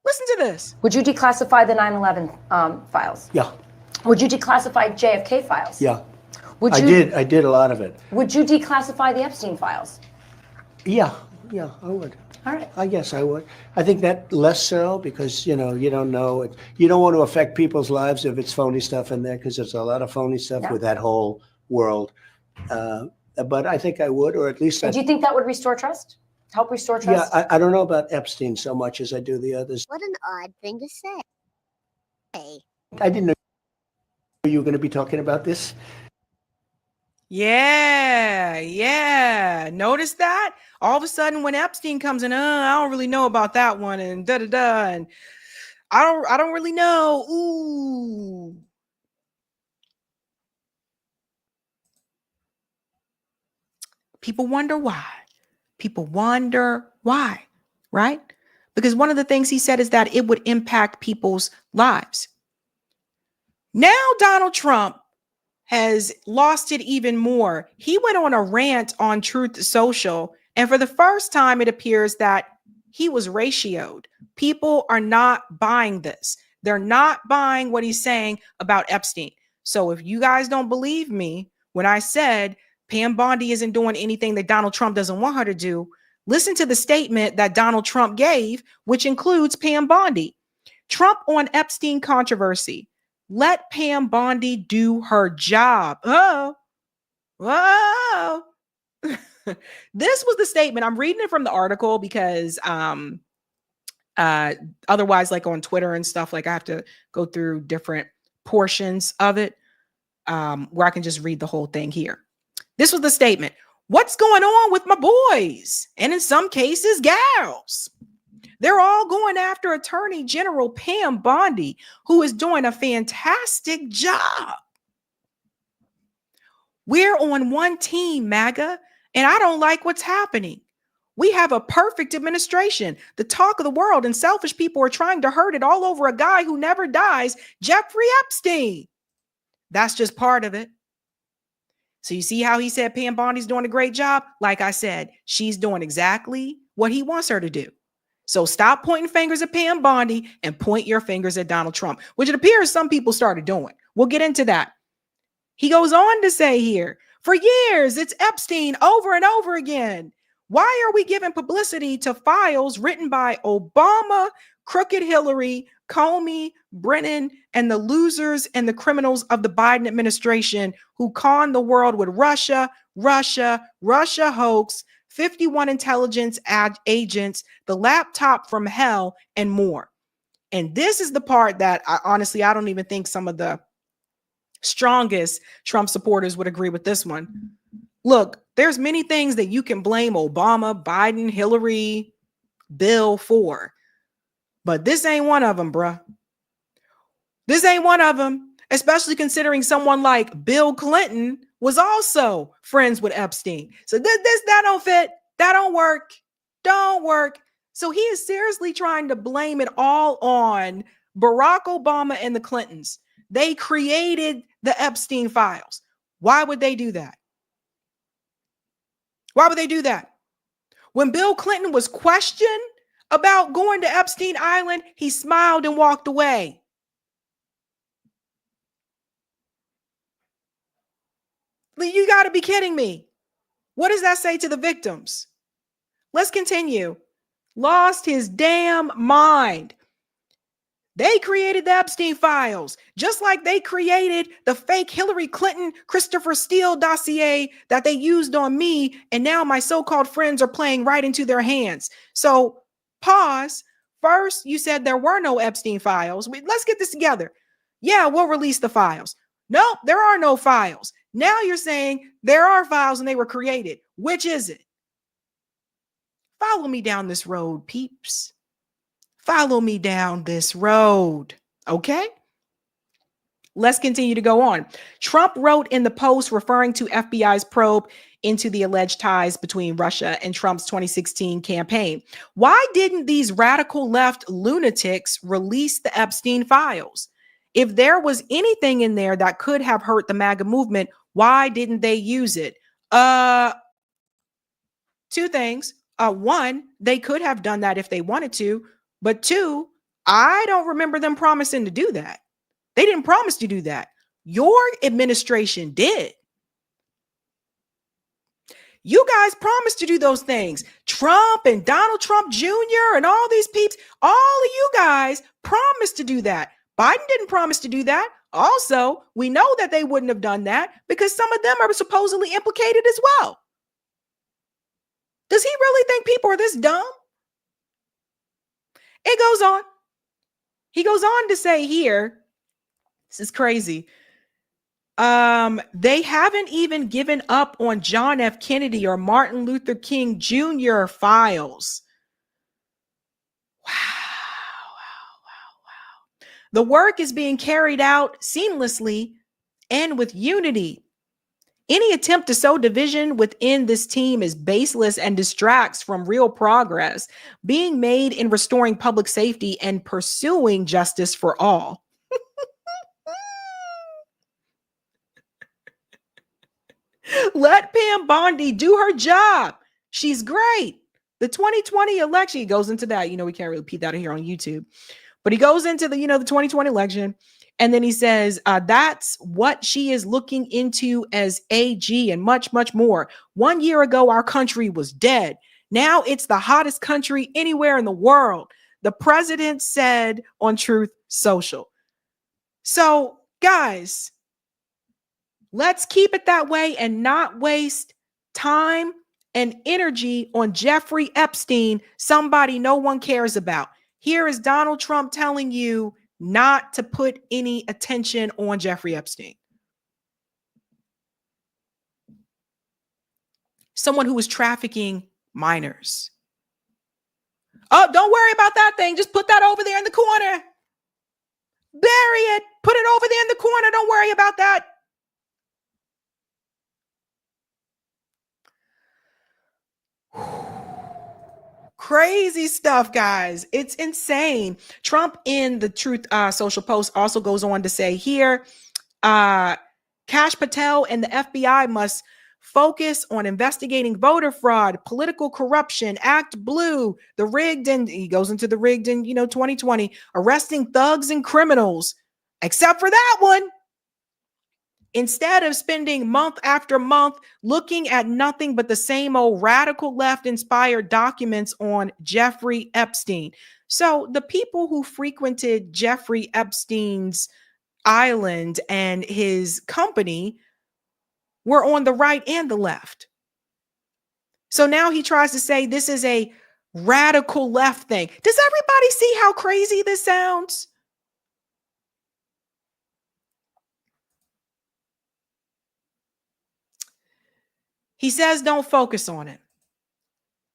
Listen to this. Would you declassify the 9/11 files? Yeah. Would you declassify JFK files? Yeah. Would I you? I did a lot of it. Would you declassify the Epstein files? Yeah, I would. All right. I guess I would. I think that less so because, you don't know it. You don't want to affect people's lives if it's phony stuff in there, because there's a lot of phony stuff with that whole world. But I think I would, or at least. Do you think that would restore trust? Help restore trust? Yeah, I don't know about Epstein so much as I do the others. What an odd thing to say. I didn't know you were going to be talking about this. Yeah. Notice that? All of a sudden when Epstein comes in, I don't really know about that one, and da-da-da, and I don't really know. Ooh. People wonder why. Right? Because one of the things he said is that it would impact people's lives. Now Donald Trump has lost it even more. He went on a rant on Truth Social, and for the first time, it appears that he was ratioed. People are not buying this. They're not buying what he's saying about Epstein. So if you guys don't believe me, when I said Pam Bondi isn't doing anything that Donald Trump doesn't want her to do, listen to the statement that Donald Trump gave, which includes Pam Bondi. Trump on Epstein controversy. Let Pam Bondi do her job. Oh. This was the statement. I'm reading it from the article because otherwise, like on Twitter and stuff, like I have to go through different portions of it where I can just read the whole thing here. This was the statement. What's going on with my boys? And in some cases, gals. They're all going after Attorney General Pam Bondi, who is doing a fantastic job. We're on one team, MAGA, and I don't like what's happening. We have a perfect administration. The talk of the world, and selfish people are trying to hurt it all over a guy who never dies, Jeffrey Epstein. That's just part of it. So you see how he said Pam Bondi's doing a great job? Like I said, she's doing exactly what he wants her to do. So stop pointing fingers at Pam Bondi and point your fingers at Donald Trump, which it appears some people started doing. We'll get into that. He goes on to say here, for years, it's Epstein over and over again. Why are we giving publicity to files written by Obama, crooked Hillary, Comey, Brennan, and the losers and the criminals of the Biden administration who conned the world with Russia hoax, 51 intelligence agents, the laptop from hell, and more. And this is the part that I don't even think some of the strongest Trump supporters would agree with this one. Look, there's many things that you can blame Obama, Biden, Hillary, Bill for, but this ain't one of them, bruh. This ain't one of them. especially considering someone like Bill Clinton was also friends with Epstein. So that don't fit. That don't work. Don't work. So he is seriously trying to blame it all on Barack Obama and the Clintons. They created the Epstein files. Why would they do that? Why would they do that? When Bill Clinton was questioned about going to Epstein Island, he smiled and walked away. You got to be kidding me. What does that say to the victims? Let's continue. Lost his damn mind. They created the Epstein files, just like they created the fake Hillary Clinton, Christopher Steele dossier that they used on me. And now my so-called friends are playing right into their hands. So pause. First, you said there were no Epstein files. Let's get this together. Yeah, we'll release the files. Nope, there are no files. Now you're saying there are files and they were created. Which is it? Follow me down this road, peeps. Follow me down this road. Okay? Let's continue to go on. Trump wrote in the Post referring to FBI's probe into the alleged ties between Russia and Trump's 2016 campaign. Why didn't these radical left lunatics release the Epstein files? If there was anything in there that could have hurt the MAGA movement, why didn't they use it? Two things. One, they could have done that if they wanted to. But two, I don't remember them promising to do that. They didn't promise to do that. Your administration did. You guys promised to do those things. Trump and Donald Trump Jr. and all these peeps, all of you guys promised to do that. Biden didn't promise to do that. Also, we know that they wouldn't have done that because some of them are supposedly implicated as well. Does he really think people are this dumb? It goes on. He goes on to say here, this is crazy. They haven't even given up on John F. Kennedy or Martin Luther King Jr. files. Wow. The work is being carried out seamlessly and with unity. Any attempt to sow division within this team is baseless and distracts from real progress being made in restoring public safety and pursuing justice for all. Let Pam Bondi do her job. She's great. The 2020 election, he goes into that. We can't really repeat that here on YouTube, but he goes into the 2020 election. And then he says, that's what she is looking into as AG and much, much more. 1 year ago, our country was dead. Now it's the hottest country anywhere in the world. The president said on Truth Social. So, guys, let's keep it that way and not waste time and energy on Jeffrey Epstein, somebody no one cares about. Here is Donald Trump telling you not to put any attention on Jeffrey Epstein. Someone who was trafficking minors. Oh, don't worry about that thing. Just put that over there in the corner. Bury it. Put it over there in the corner. Don't worry about that. Crazy stuff, guys. It's insane. Trump in the Truth Social Post also goes on to say here, Kash Patel and the FBI must focus on investigating voter fraud, political corruption, Act Blue, the rigged, and he goes into the rigged in 2020, arresting thugs and criminals, except for that one. Instead of spending month after month looking at nothing but the same old radical left inspired documents on Jeffrey Epstein. So the people who frequented Jeffrey Epstein's island and his company were on the right and the left. So now he tries to say this is a radical left thing. Does everybody see how crazy this sounds? He says don't focus on it.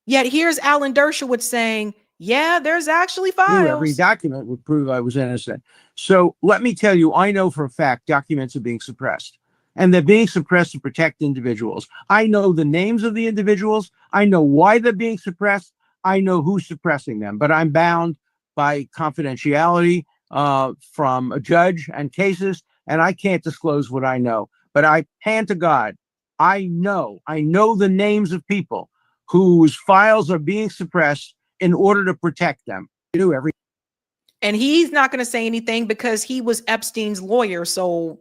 Yet here's Alan Dershowitz saying Yeah, there's actually Every files. document would prove I was innocent. So let me tell you, I know for a fact documents are being suppressed. And they're being suppressed to protect individuals. I know the names of the individuals. I know why they're being suppressed. I know who's suppressing them. But I'm bound by confidentiality from a judge and cases, and I can't disclose what I know. But I hand to God, I know the names of people whose files are being suppressed in order to protect them. And he's not going to say anything because he was Epstein's lawyer. So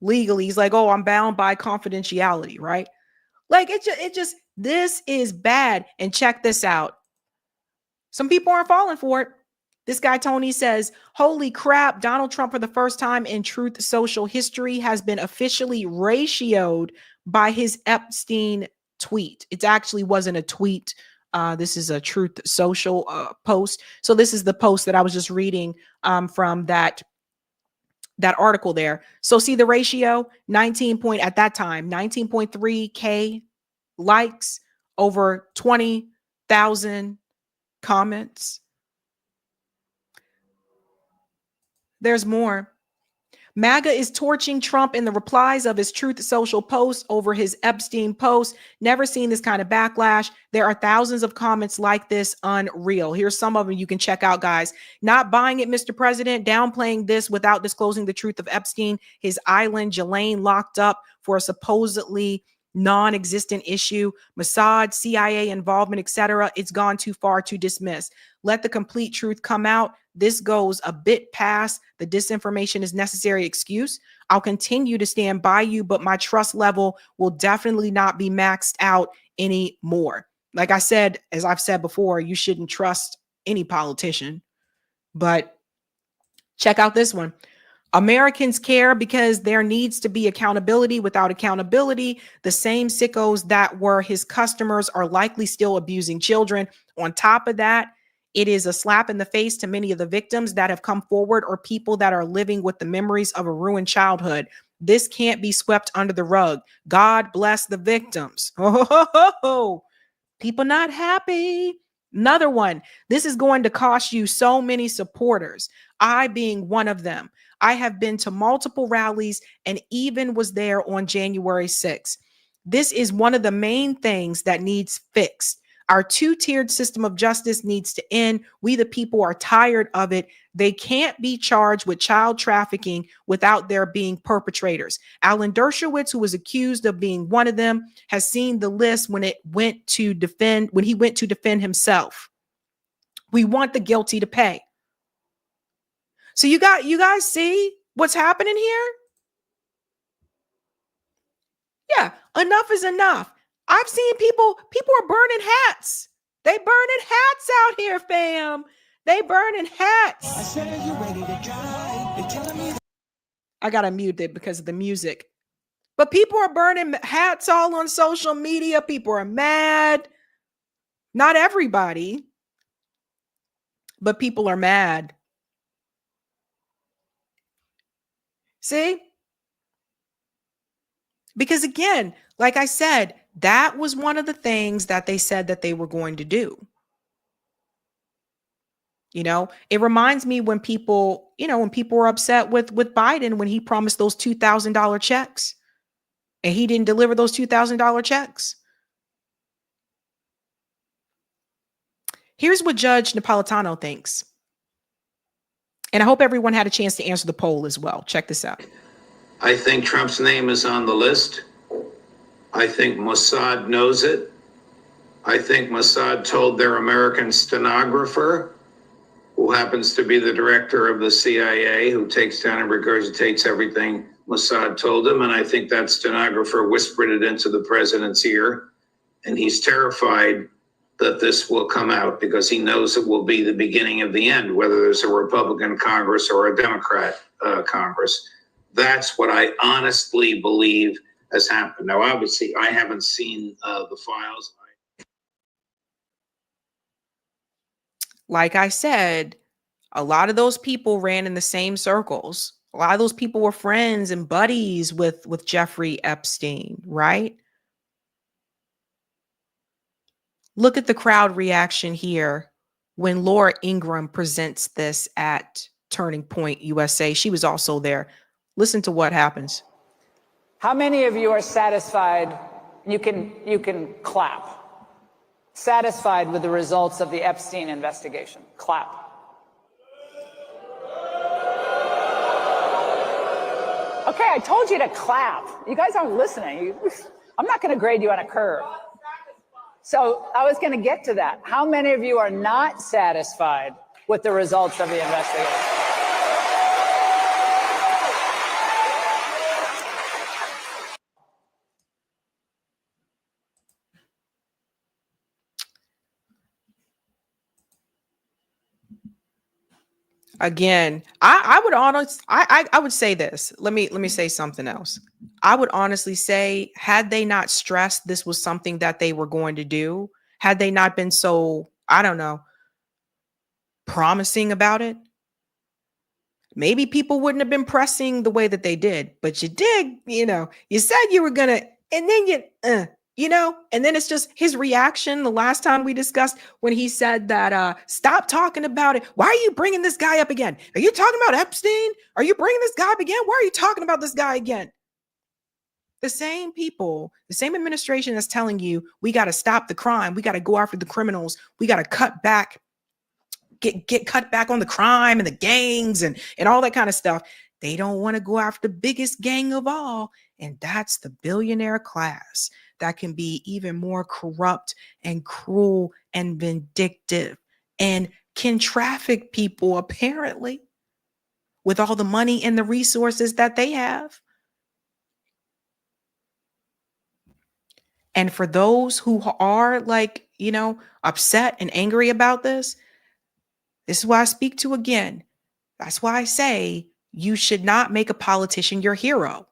legally, he's like, oh, I'm bound by confidentiality, right? Like this is bad. And check this out. Some people aren't falling for it. This guy, Tony, says, holy crap, Donald Trump, for the first time in Truth Social history, has been officially ratioed by his Epstein tweet. It actually wasn't a tweet. This is a Truth Social post. So this is the post that I was just reading from that article there. So see the ratio, 19.3K likes, over 20,000 comments. There's more. MAGA is torching Trump in the replies of his Truth Social post over his Epstein post. Never seen this kind of backlash. There are thousands of comments like this. Unreal. Here's some of them you can check out, guys. Not buying it, Mr. President. Downplaying this without disclosing the truth of Epstein. His island, Ghislaine, locked up for a supposedly non-existent issue. Mossad, CIA involvement, etc. It's gone too far to dismiss. Let the complete truth come out. This goes a bit past the disinformation is necessary excuse. I'll continue to stand by you, but my trust level will definitely not be maxed out anymore. Like I said, as I've said before, you shouldn't trust any politician. But check out this one. Americans care because there needs to be accountability. Without accountability, the same sickos that were his customers are likely still abusing children. On top of that, it is a slap in the face to many of the victims that have come forward or people that are living with the memories of a ruined childhood. This can't be swept under the rug. God bless the victims. Oh, people not happy. Another one. This is going to cost you so many supporters. I being one of them. I have been to multiple rallies and even was there on January 6th. This is one of the main things that needs fixed. Our two-tiered system of justice needs to end. We, the people, are tired of it. They can't be charged with child trafficking without there being perpetrators. Alan Dershowitz, who was accused of being one of them, has seen the list when he went to defend himself. We want the guilty to pay. So you guys see what's happening here? Yeah, enough is enough. I've seen people are burning hats. They burning hats out here, fam. They burning hats. I said, you ready to drive? They're telling me. I gotta mute it because of the music. But people are burning hats all on social media. People are mad. Not everybody, but people are mad. See? Because again, like I said, that was one of the things that they said that they were going to do. You know, it reminds me when people were upset with Biden when he promised those $2,000 checks and he didn't deliver those $2,000 checks. Here's what Judge Napolitano thinks. And I hope everyone had a chance to answer the poll as well. Check this out. I think Trump's name is on the list. I think Mossad knows it. I think Mossad told their American stenographer, who happens to be the director of the CIA, who takes down and regurgitates everything Mossad told him. And I think that stenographer whispered it into the president's ear. And he's terrified that this will come out because he knows it will be the beginning of the end, whether there's a Republican Congress or a Democrat Congress. That's what I honestly believe has happened. Now, obviously, I haven't seen the files. Like I said, a lot of those people ran in the same circles. A lot of those people were friends and buddies with Jeffrey Epstein, right? Look at the crowd reaction here when Laura Ingraham presents this at Turning Point USA. She was also there. Listen to what happens. How many of you are satisfied? You can clap. Satisfied with the results of the Epstein investigation? Clap. Okay, I told you to clap. You guys aren't listening. I'm not going to grade you on a curve. So I was going to get to that. How many of you are not satisfied with the results of the investigation? Again, I would say this. Let me say something else. I would honestly say, had they not stressed this was something that they were going to do, had they not been so, I don't know, promising about it, maybe people wouldn't have been pressing the way that they did. But you did, you said you were gonna, and then and then it's just his reaction the last time we discussed when he said that, stop talking about it. Why are you bringing this guy up again? Are you talking about Epstein? Are you bringing this guy up again? Why are you talking about this guy again? The same people, the same administration that's telling you, we got to stop the crime. We got to go after the criminals. We got to cut back, get cut back on the crime and the gangs and all that kind of stuff. They don't want to go after the biggest gang of all. And that's the billionaire class that can be even more corrupt and cruel and vindictive and can traffic people, apparently, with all the money and the resources that they have. And for those who are upset and angry about this is why I speak to again. That's why I say you should not make a politician your hero.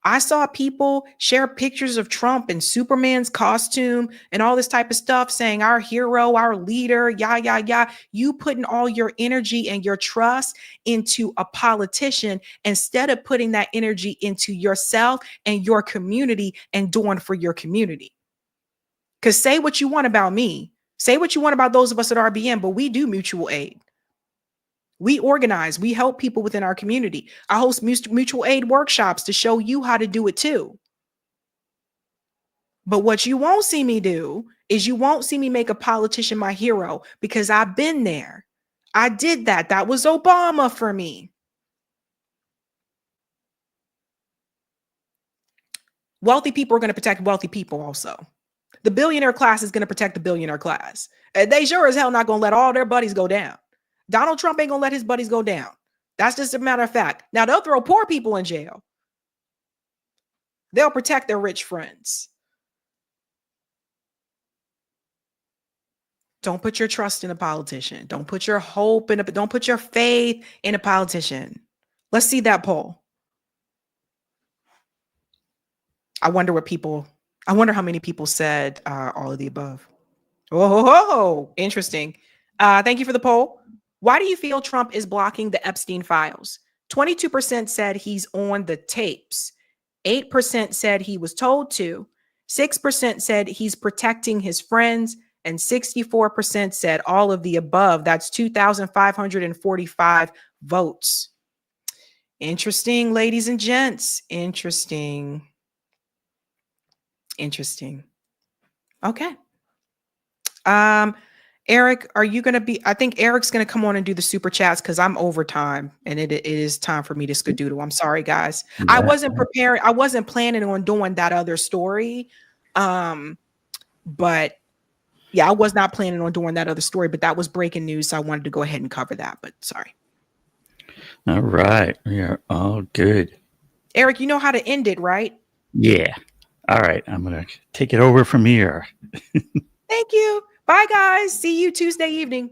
I saw people share pictures of Trump in Superman's costume and all this type of stuff saying our hero, our leader, You putting all your energy and your trust into a politician instead of putting that energy into yourself and your community and doing for your community. Because say what you want about me. Say what you want about those of us at RBN, but we do mutual aid. We organize, we help people within our community. I host mutual aid workshops to show you how to do it too. But what you won't see me do is you won't see me make a politician my hero because I've been there. I did that. That was Obama for me. Wealthy people are going to protect wealthy people also. The billionaire class is going to protect the billionaire class. And they sure as hell not going to let all their buddies go down. Donald Trump ain't gonna let his buddies go down. That's just a matter of fact. Now they'll throw poor people in jail. They'll protect their rich friends. Don't put your trust in a politician. Don't put your hope don't put your faith in a politician. Let's see that poll. I wonder how many people said all of the above. Oh, interesting. Thank you for the poll. Why do you feel Trump is blocking the Epstein files? 22% said he's on the tapes. 8% said he was told to. 6% said he's protecting his friends. And 64% said all of the above. That's 2,545 votes. Interesting, ladies and gents. Interesting. Okay. Eric, are you going to be, I think Eric's going to come on and do the super chats because I'm over time and it is time for me to skedoodle. I'm sorry, guys. Yeah. I wasn't prepared. I wasn't planning on doing that other story. But yeah, I was not planning on doing that other story, but that was breaking news. So I wanted to go ahead and cover that, but sorry. All right. We are all good. Eric, you know how to end it, right? Yeah. All right. I'm going to take it over from here. Thank you. Bye, guys. See you Tuesday evening.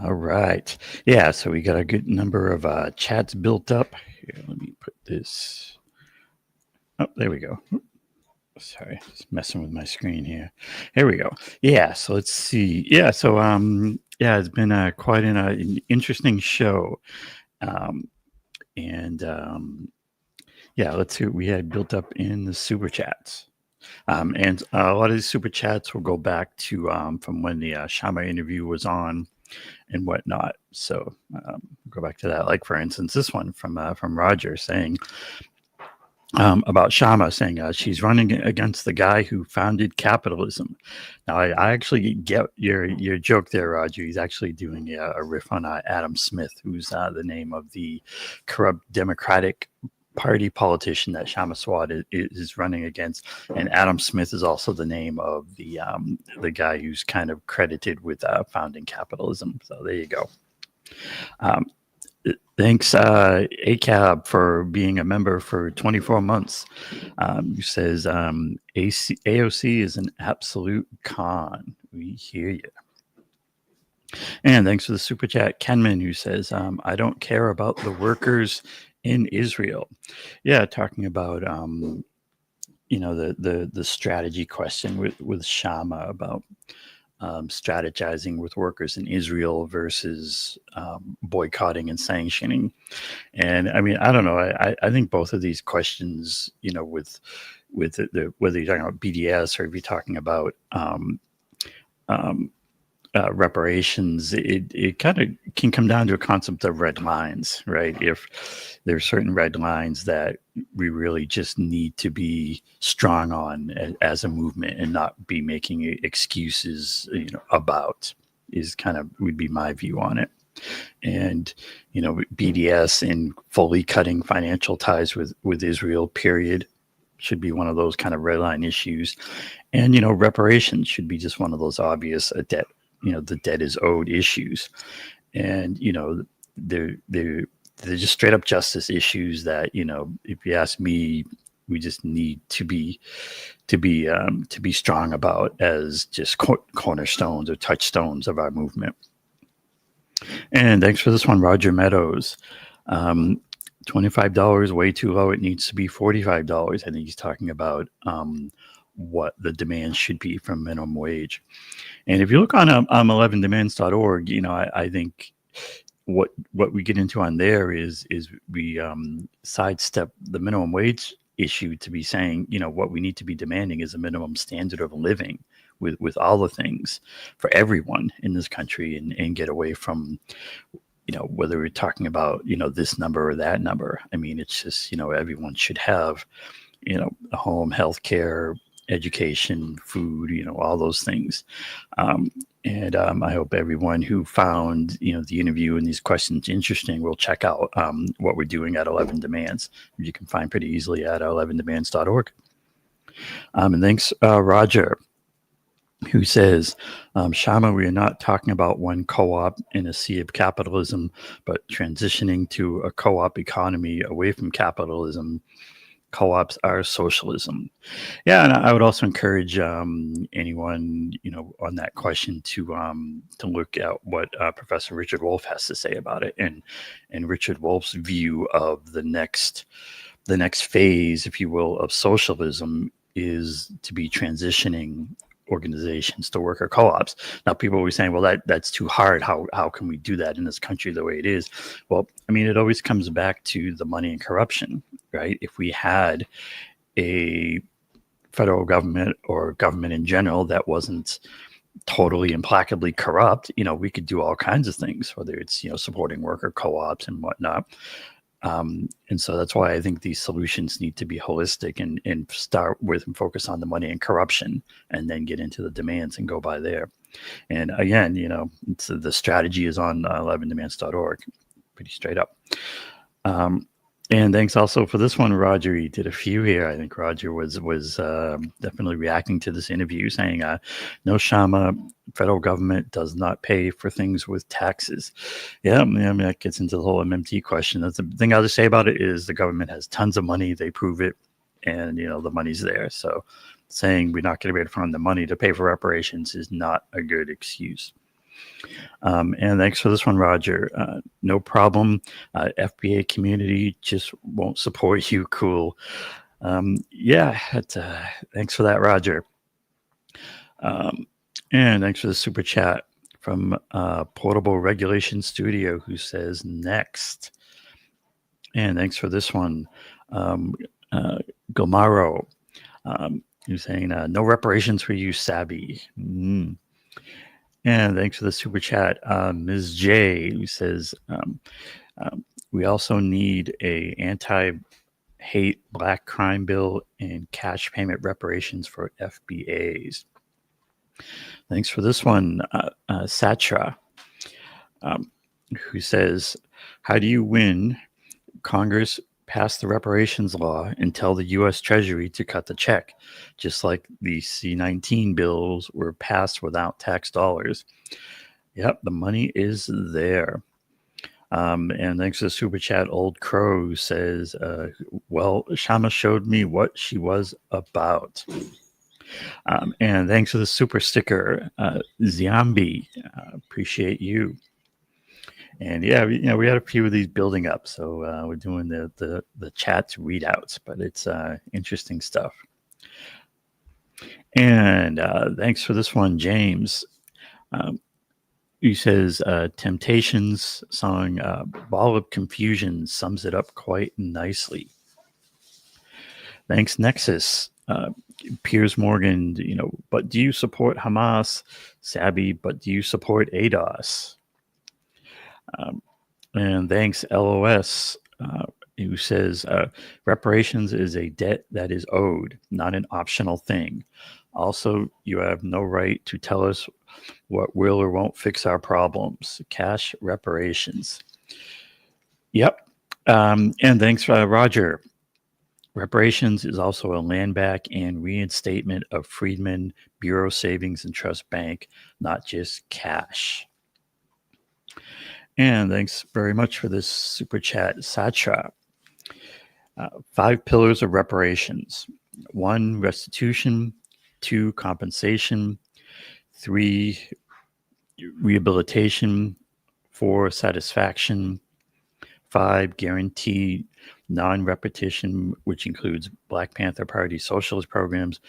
All right. Yeah, so we got a good number of chats built up. Here, let me put this. Oh, there we go. Sorry, just messing with my screen here. Here we go. Yeah, so let's see. Yeah, so it's been quite an interesting show. Let's see what we had built up in the super chats. And a lot of these super chats will go back to from when the Kshama interview was on. and whatnot. So go back to that. Like, for instance, this one from Roger saying about Kshama, saying she's running against the guy who founded capitalism. Now, I actually get your joke there, Roger. He's actually doing a riff on Adam Smith, who's the name of the corrupt Democratic Party politician that Kshama Sawant is running against, and Adam Smith is also the name of the guy who's kind of credited with founding capitalism. So there you go. Thanks, ACAB, for being a member for 24 months. Who says AOC is an absolute con. We hear you. And thanks for the super chat, Kenman, who says, I don't care about the workers in Israel. Yeah, talking about the strategy question with Kshama about strategizing with workers in Israel versus boycotting and sanctioning. And I mean, I don't know. I think both of these questions, with the whether you're talking about BDS or if you're talking about reparations, it kind of can come down to a concept of red lines, right? If there are certain red lines that we really just need to be strong on as a movement and not be making excuses, about, is kind of would be my view on it. And BDS and fully cutting financial ties with Israel, period, should be one of those kind of red line issues. And reparations should be just one of those obvious debt. The debt is owed issues, and they're just straight up justice issues that, if you ask me, we just need to be strong about as just cornerstones or touchstones of our movement. And thanks for this one, Roger Meadows. $25 way too low. It needs to be $45. I think he's talking about what the demand should be from minimum wage. And if you look on 11demands.org, I think what we get into on there is we sidestep the minimum wage issue to be saying, what we need to be demanding is a minimum standard of living with all the things for everyone in this country, and get away from, whether we're talking about, this number or that number. I mean, it's just, everyone should have, a home, healthcare, education, food, all those things. And I hope everyone who found, the interview and these questions interesting will check out what we're doing at 11 Demands. You can find pretty easily at 11demands.org. And thanks, Roger, who says, Kshama, we are not talking about one co-op in a sea of capitalism, but transitioning to a co-op economy away from capitalism. Co-ops are socialism. Yeah, and I would also encourage anyone, on that question to look at what Professor Richard Wolff has to say about it, and Richard Wolff's view of the next phase, if you will, of socialism is to be transitioning organizations to worker co-ops. Now, people were saying, well, that's too hard. How can we do that in this country the way it is? Well, I mean, it always comes back to the money and corruption, right? If we had a federal government or government in general that wasn't totally implacably corrupt, we could do all kinds of things, whether it's, supporting worker co-ops and whatnot. And so that's why I think these solutions need to be holistic and start with and focus on the money and corruption, and then get into the demands and go by there. And again, the strategy is on 11demands.org, pretty straight up. And thanks also for this one, Roger. He did a few here. I think Roger was definitely reacting to this interview, saying, no, Kshama, federal government does not pay for things with taxes. Yeah, I mean, that gets into the whole MMT question. That's the thing I'll just say about it is the government has tons of money. They prove it, and, the money's there. So saying we're not going to be able to find the money to pay for reparations is not a good excuse. And thanks for this one, Roger. No problem. FBA community just won't support you. Cool. Yeah, thanks for that, Roger. And thanks for the super chat from Portable Regulation Studio, who says next. And thanks for this one, Gomaro, who's saying no reparations for you, Sabby. And thanks for the super chat. Ms. J, who says, we also need a anti-hate black crime bill and cash payment reparations for FBAs. Thanks for this one, Satra, who says, how do you win? Congress passed the reparations law and tell the U.S. Treasury to cut the check, just like the C-19 bills were passed without tax dollars. Yep, the money is there. And thanks to the super chat, Old Crow says, well, Kshama showed me what she was about. And thanks for the super sticker, Ziambi. Appreciate you. And yeah, we had a few of these building up, so we're doing the chat readouts, but it's interesting stuff. And thanks for this one, James. He says, Temptations song, Ball of Confusion sums it up quite nicely. Thanks, Nexus. Piers Morgan, but do you support Hamas? Sabby, but do you support ADOS? And thanks, LOS, who says, reparations is a debt that is owed, not an optional thing. Also, you have no right to tell us what will or won't fix our problems. Cash reparations. Yep. And thanks, Roger. Reparations is also a land back and reinstatement of Freedmen Bureau Savings and Trust Bank, not just cash. And thanks very much for this super chat, Satra. 5 pillars of reparations. 1, restitution. 2, compensation. 3, rehabilitation. 4, satisfaction. 5, guaranteed non-repetition, which includes Black Panther Party socialist programs,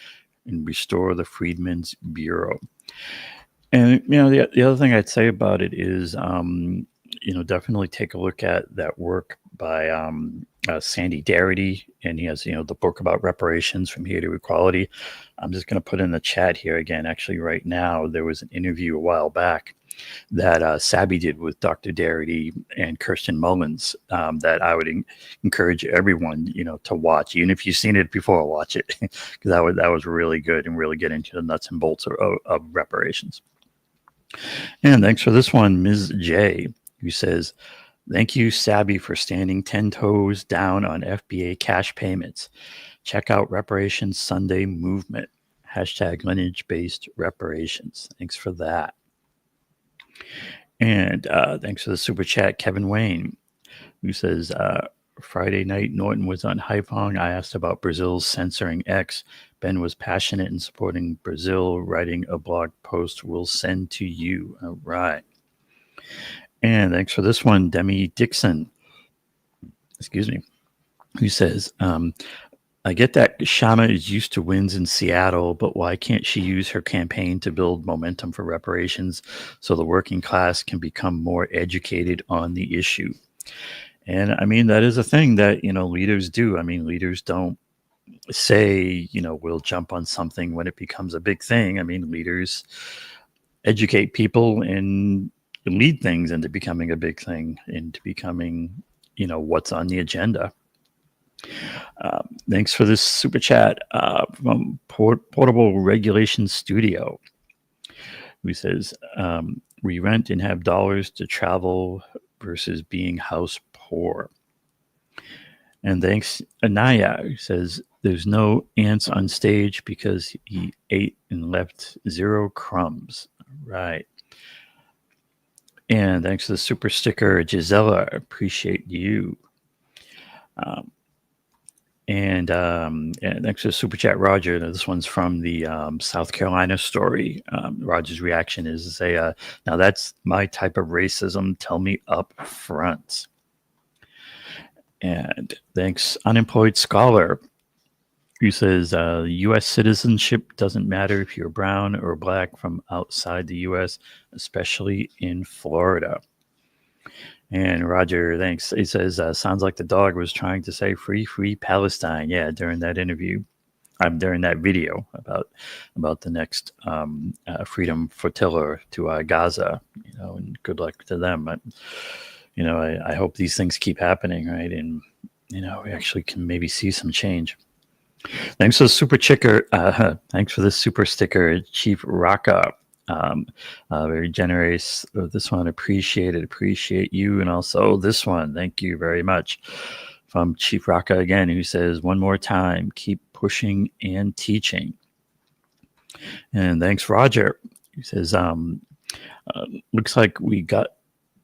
and restore the Freedmen's Bureau. And, the other thing I'd say about it is, definitely take a look at that work by Sandy Darity, and he has, the book about reparations from here to equality. I'm just going to put in the chat here again. Actually, right now, there was an interview a while back that Sabby did with Dr. Darity and Kirsten Mullins that I would encourage everyone, to watch. Even if you've seen it before, watch it, because that was really good and really get into the nuts and bolts of reparations. And thanks for this one, Ms. J, who says, thank you, Sabby, for standing 10 toes down on FBA cash payments. Check out Reparations Sunday Movement. # lineage-based reparations. Thanks for that. And thanks for the super chat, Kevin Wayne, who says, Friday night, Norton was on Haiphong. I asked about Brazil's censoring X. Ben was passionate in supporting Brazil, writing a blog post we'll send to you. All right. And thanks for this one, Demi Dixon, who says, I get that Kshama is used to wins in Seattle, but why can't she use her campaign to build momentum for reparations so the working class can become more educated on the issue? And I mean, that is a thing that, leaders do. I mean, leaders don't say, we'll jump on something when it becomes a big thing. I mean, leaders educate people and lead things into becoming a big thing, into becoming, what's on the agenda. Thanks for this super chat from Portable Regulation Studio, who says, we rent and have dollars to travel versus being house poor. And thanks, Anaya, who says, there's no ants on stage because he ate and left 0 crumbs. Right. And thanks to the super sticker, Gisela, appreciate you. And thanks to the super chat, Roger. This one's from the South Carolina story. Roger's reaction is to say, now that's my type of racism. Tell me up front. And thanks, Unemployed Scholar, who says, U.S. citizenship doesn't matter if you're brown or black from outside the U.S., especially in Florida. And Roger, thanks. He says, sounds like the dog was trying to say free, free Palestine. Yeah, during that interview. during that video about the next Freedom Flotilla to Gaza, and good luck to them. I hope these things keep happening, right? And we actually can maybe see some change. Thanks for the super sticker. Thanks for the super sticker, Chief Raka. Very generous. This one, appreciate you, and also this one, thank you very much, from Chief Raka again, who says, one more time, keep pushing and teaching. And thanks, Roger, who says, looks like we got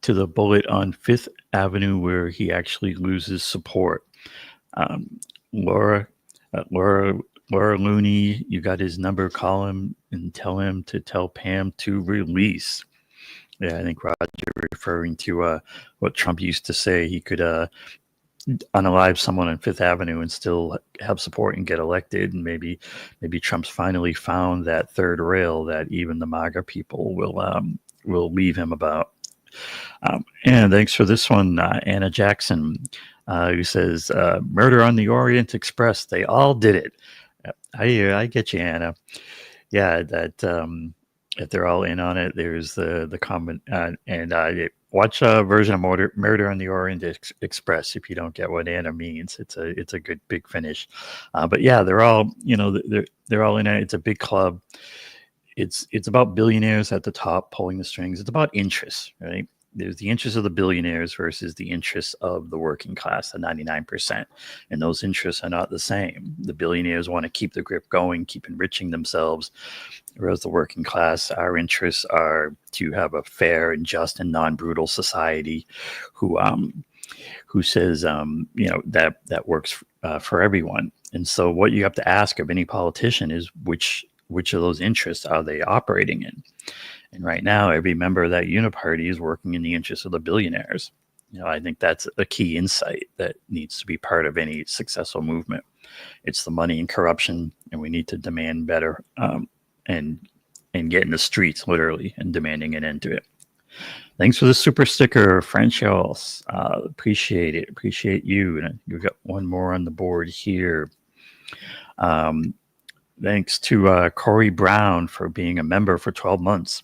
to the bullet on Fifth Avenue where he actually loses support. Laura Looney, you got his number, call him and tell him to tell Pam to release. Yeah, I think Roger referring to what Trump used to say. He could unalive someone on Fifth Avenue and still have support and get elected. And maybe Trump's finally found that third rail that even the MAGA people will leave him about. And thanks for this one, Anna Jackson, who says, murder on the Orient Express. They all did it. I get you, Anna. Yeah, that if they're all in on it, there's the comment. And watch a version of Murder on the Orient Express if you don't get what Anna means. It's a good big finish. But yeah, they're all they're all in it. It's a big club. It's about billionaires at the top pulling the strings. It's about interests, right? There's the interests of the billionaires versus the interests of the working class, the 99%. And those interests are not the same. The billionaires want to keep the grip going, keep enriching themselves, whereas the working class, our interests are to have a fair and just and non-brutal society who says, that works for everyone. And so what you have to ask of any politician is which of those interests are they operating in? And right now, every member of that uniparty is working in the interests of the billionaires. I think that's a key insight that needs to be part of any successful movement. It's the money and corruption, and we need to demand better and get in the streets, literally, and demanding an end to it. Thanks for the super sticker, Franchos. Appreciate it. Appreciate you. And you've got one more on the board here. Thanks to Corey Brown for being a member for 12 months.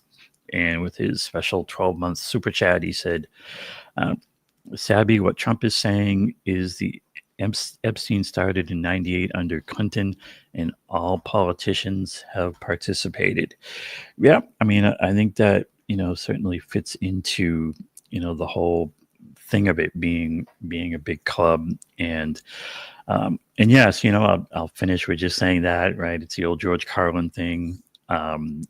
And with his special 12-month super chat, he said, Sabby, what Trump is saying is the Epstein started in 98 under Clinton, and all politicians have participated. Yeah, I mean, I think that, certainly fits into, the whole thing of it being a big club. And yes, I'll finish with just saying that, right? It's the old George Carlin thing.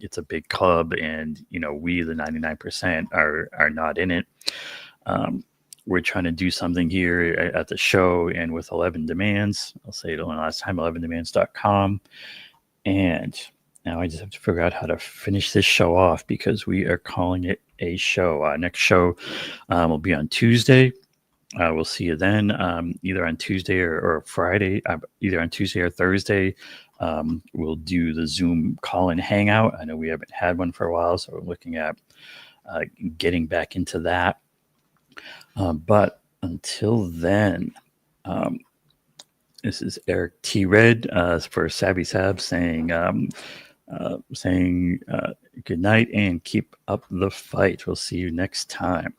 It's a big club, and we, the 99%, are not in it. We're trying to do something here at the show, and with 11 demands, I'll say it one last time, 11demands.com. And now I just have to figure out how to finish this show off because we are calling it a show. Next show will be on Tuesday. We'll see you then, either on Tuesday or Friday, either on Tuesday or Thursday. We'll do the Zoom call-in hangout. I know we haven't had one for a while, so we're looking at getting back into that. But until then, this is Eric T. Red for Sabby Sabs saying good night and keep up the fight. We'll see you next time.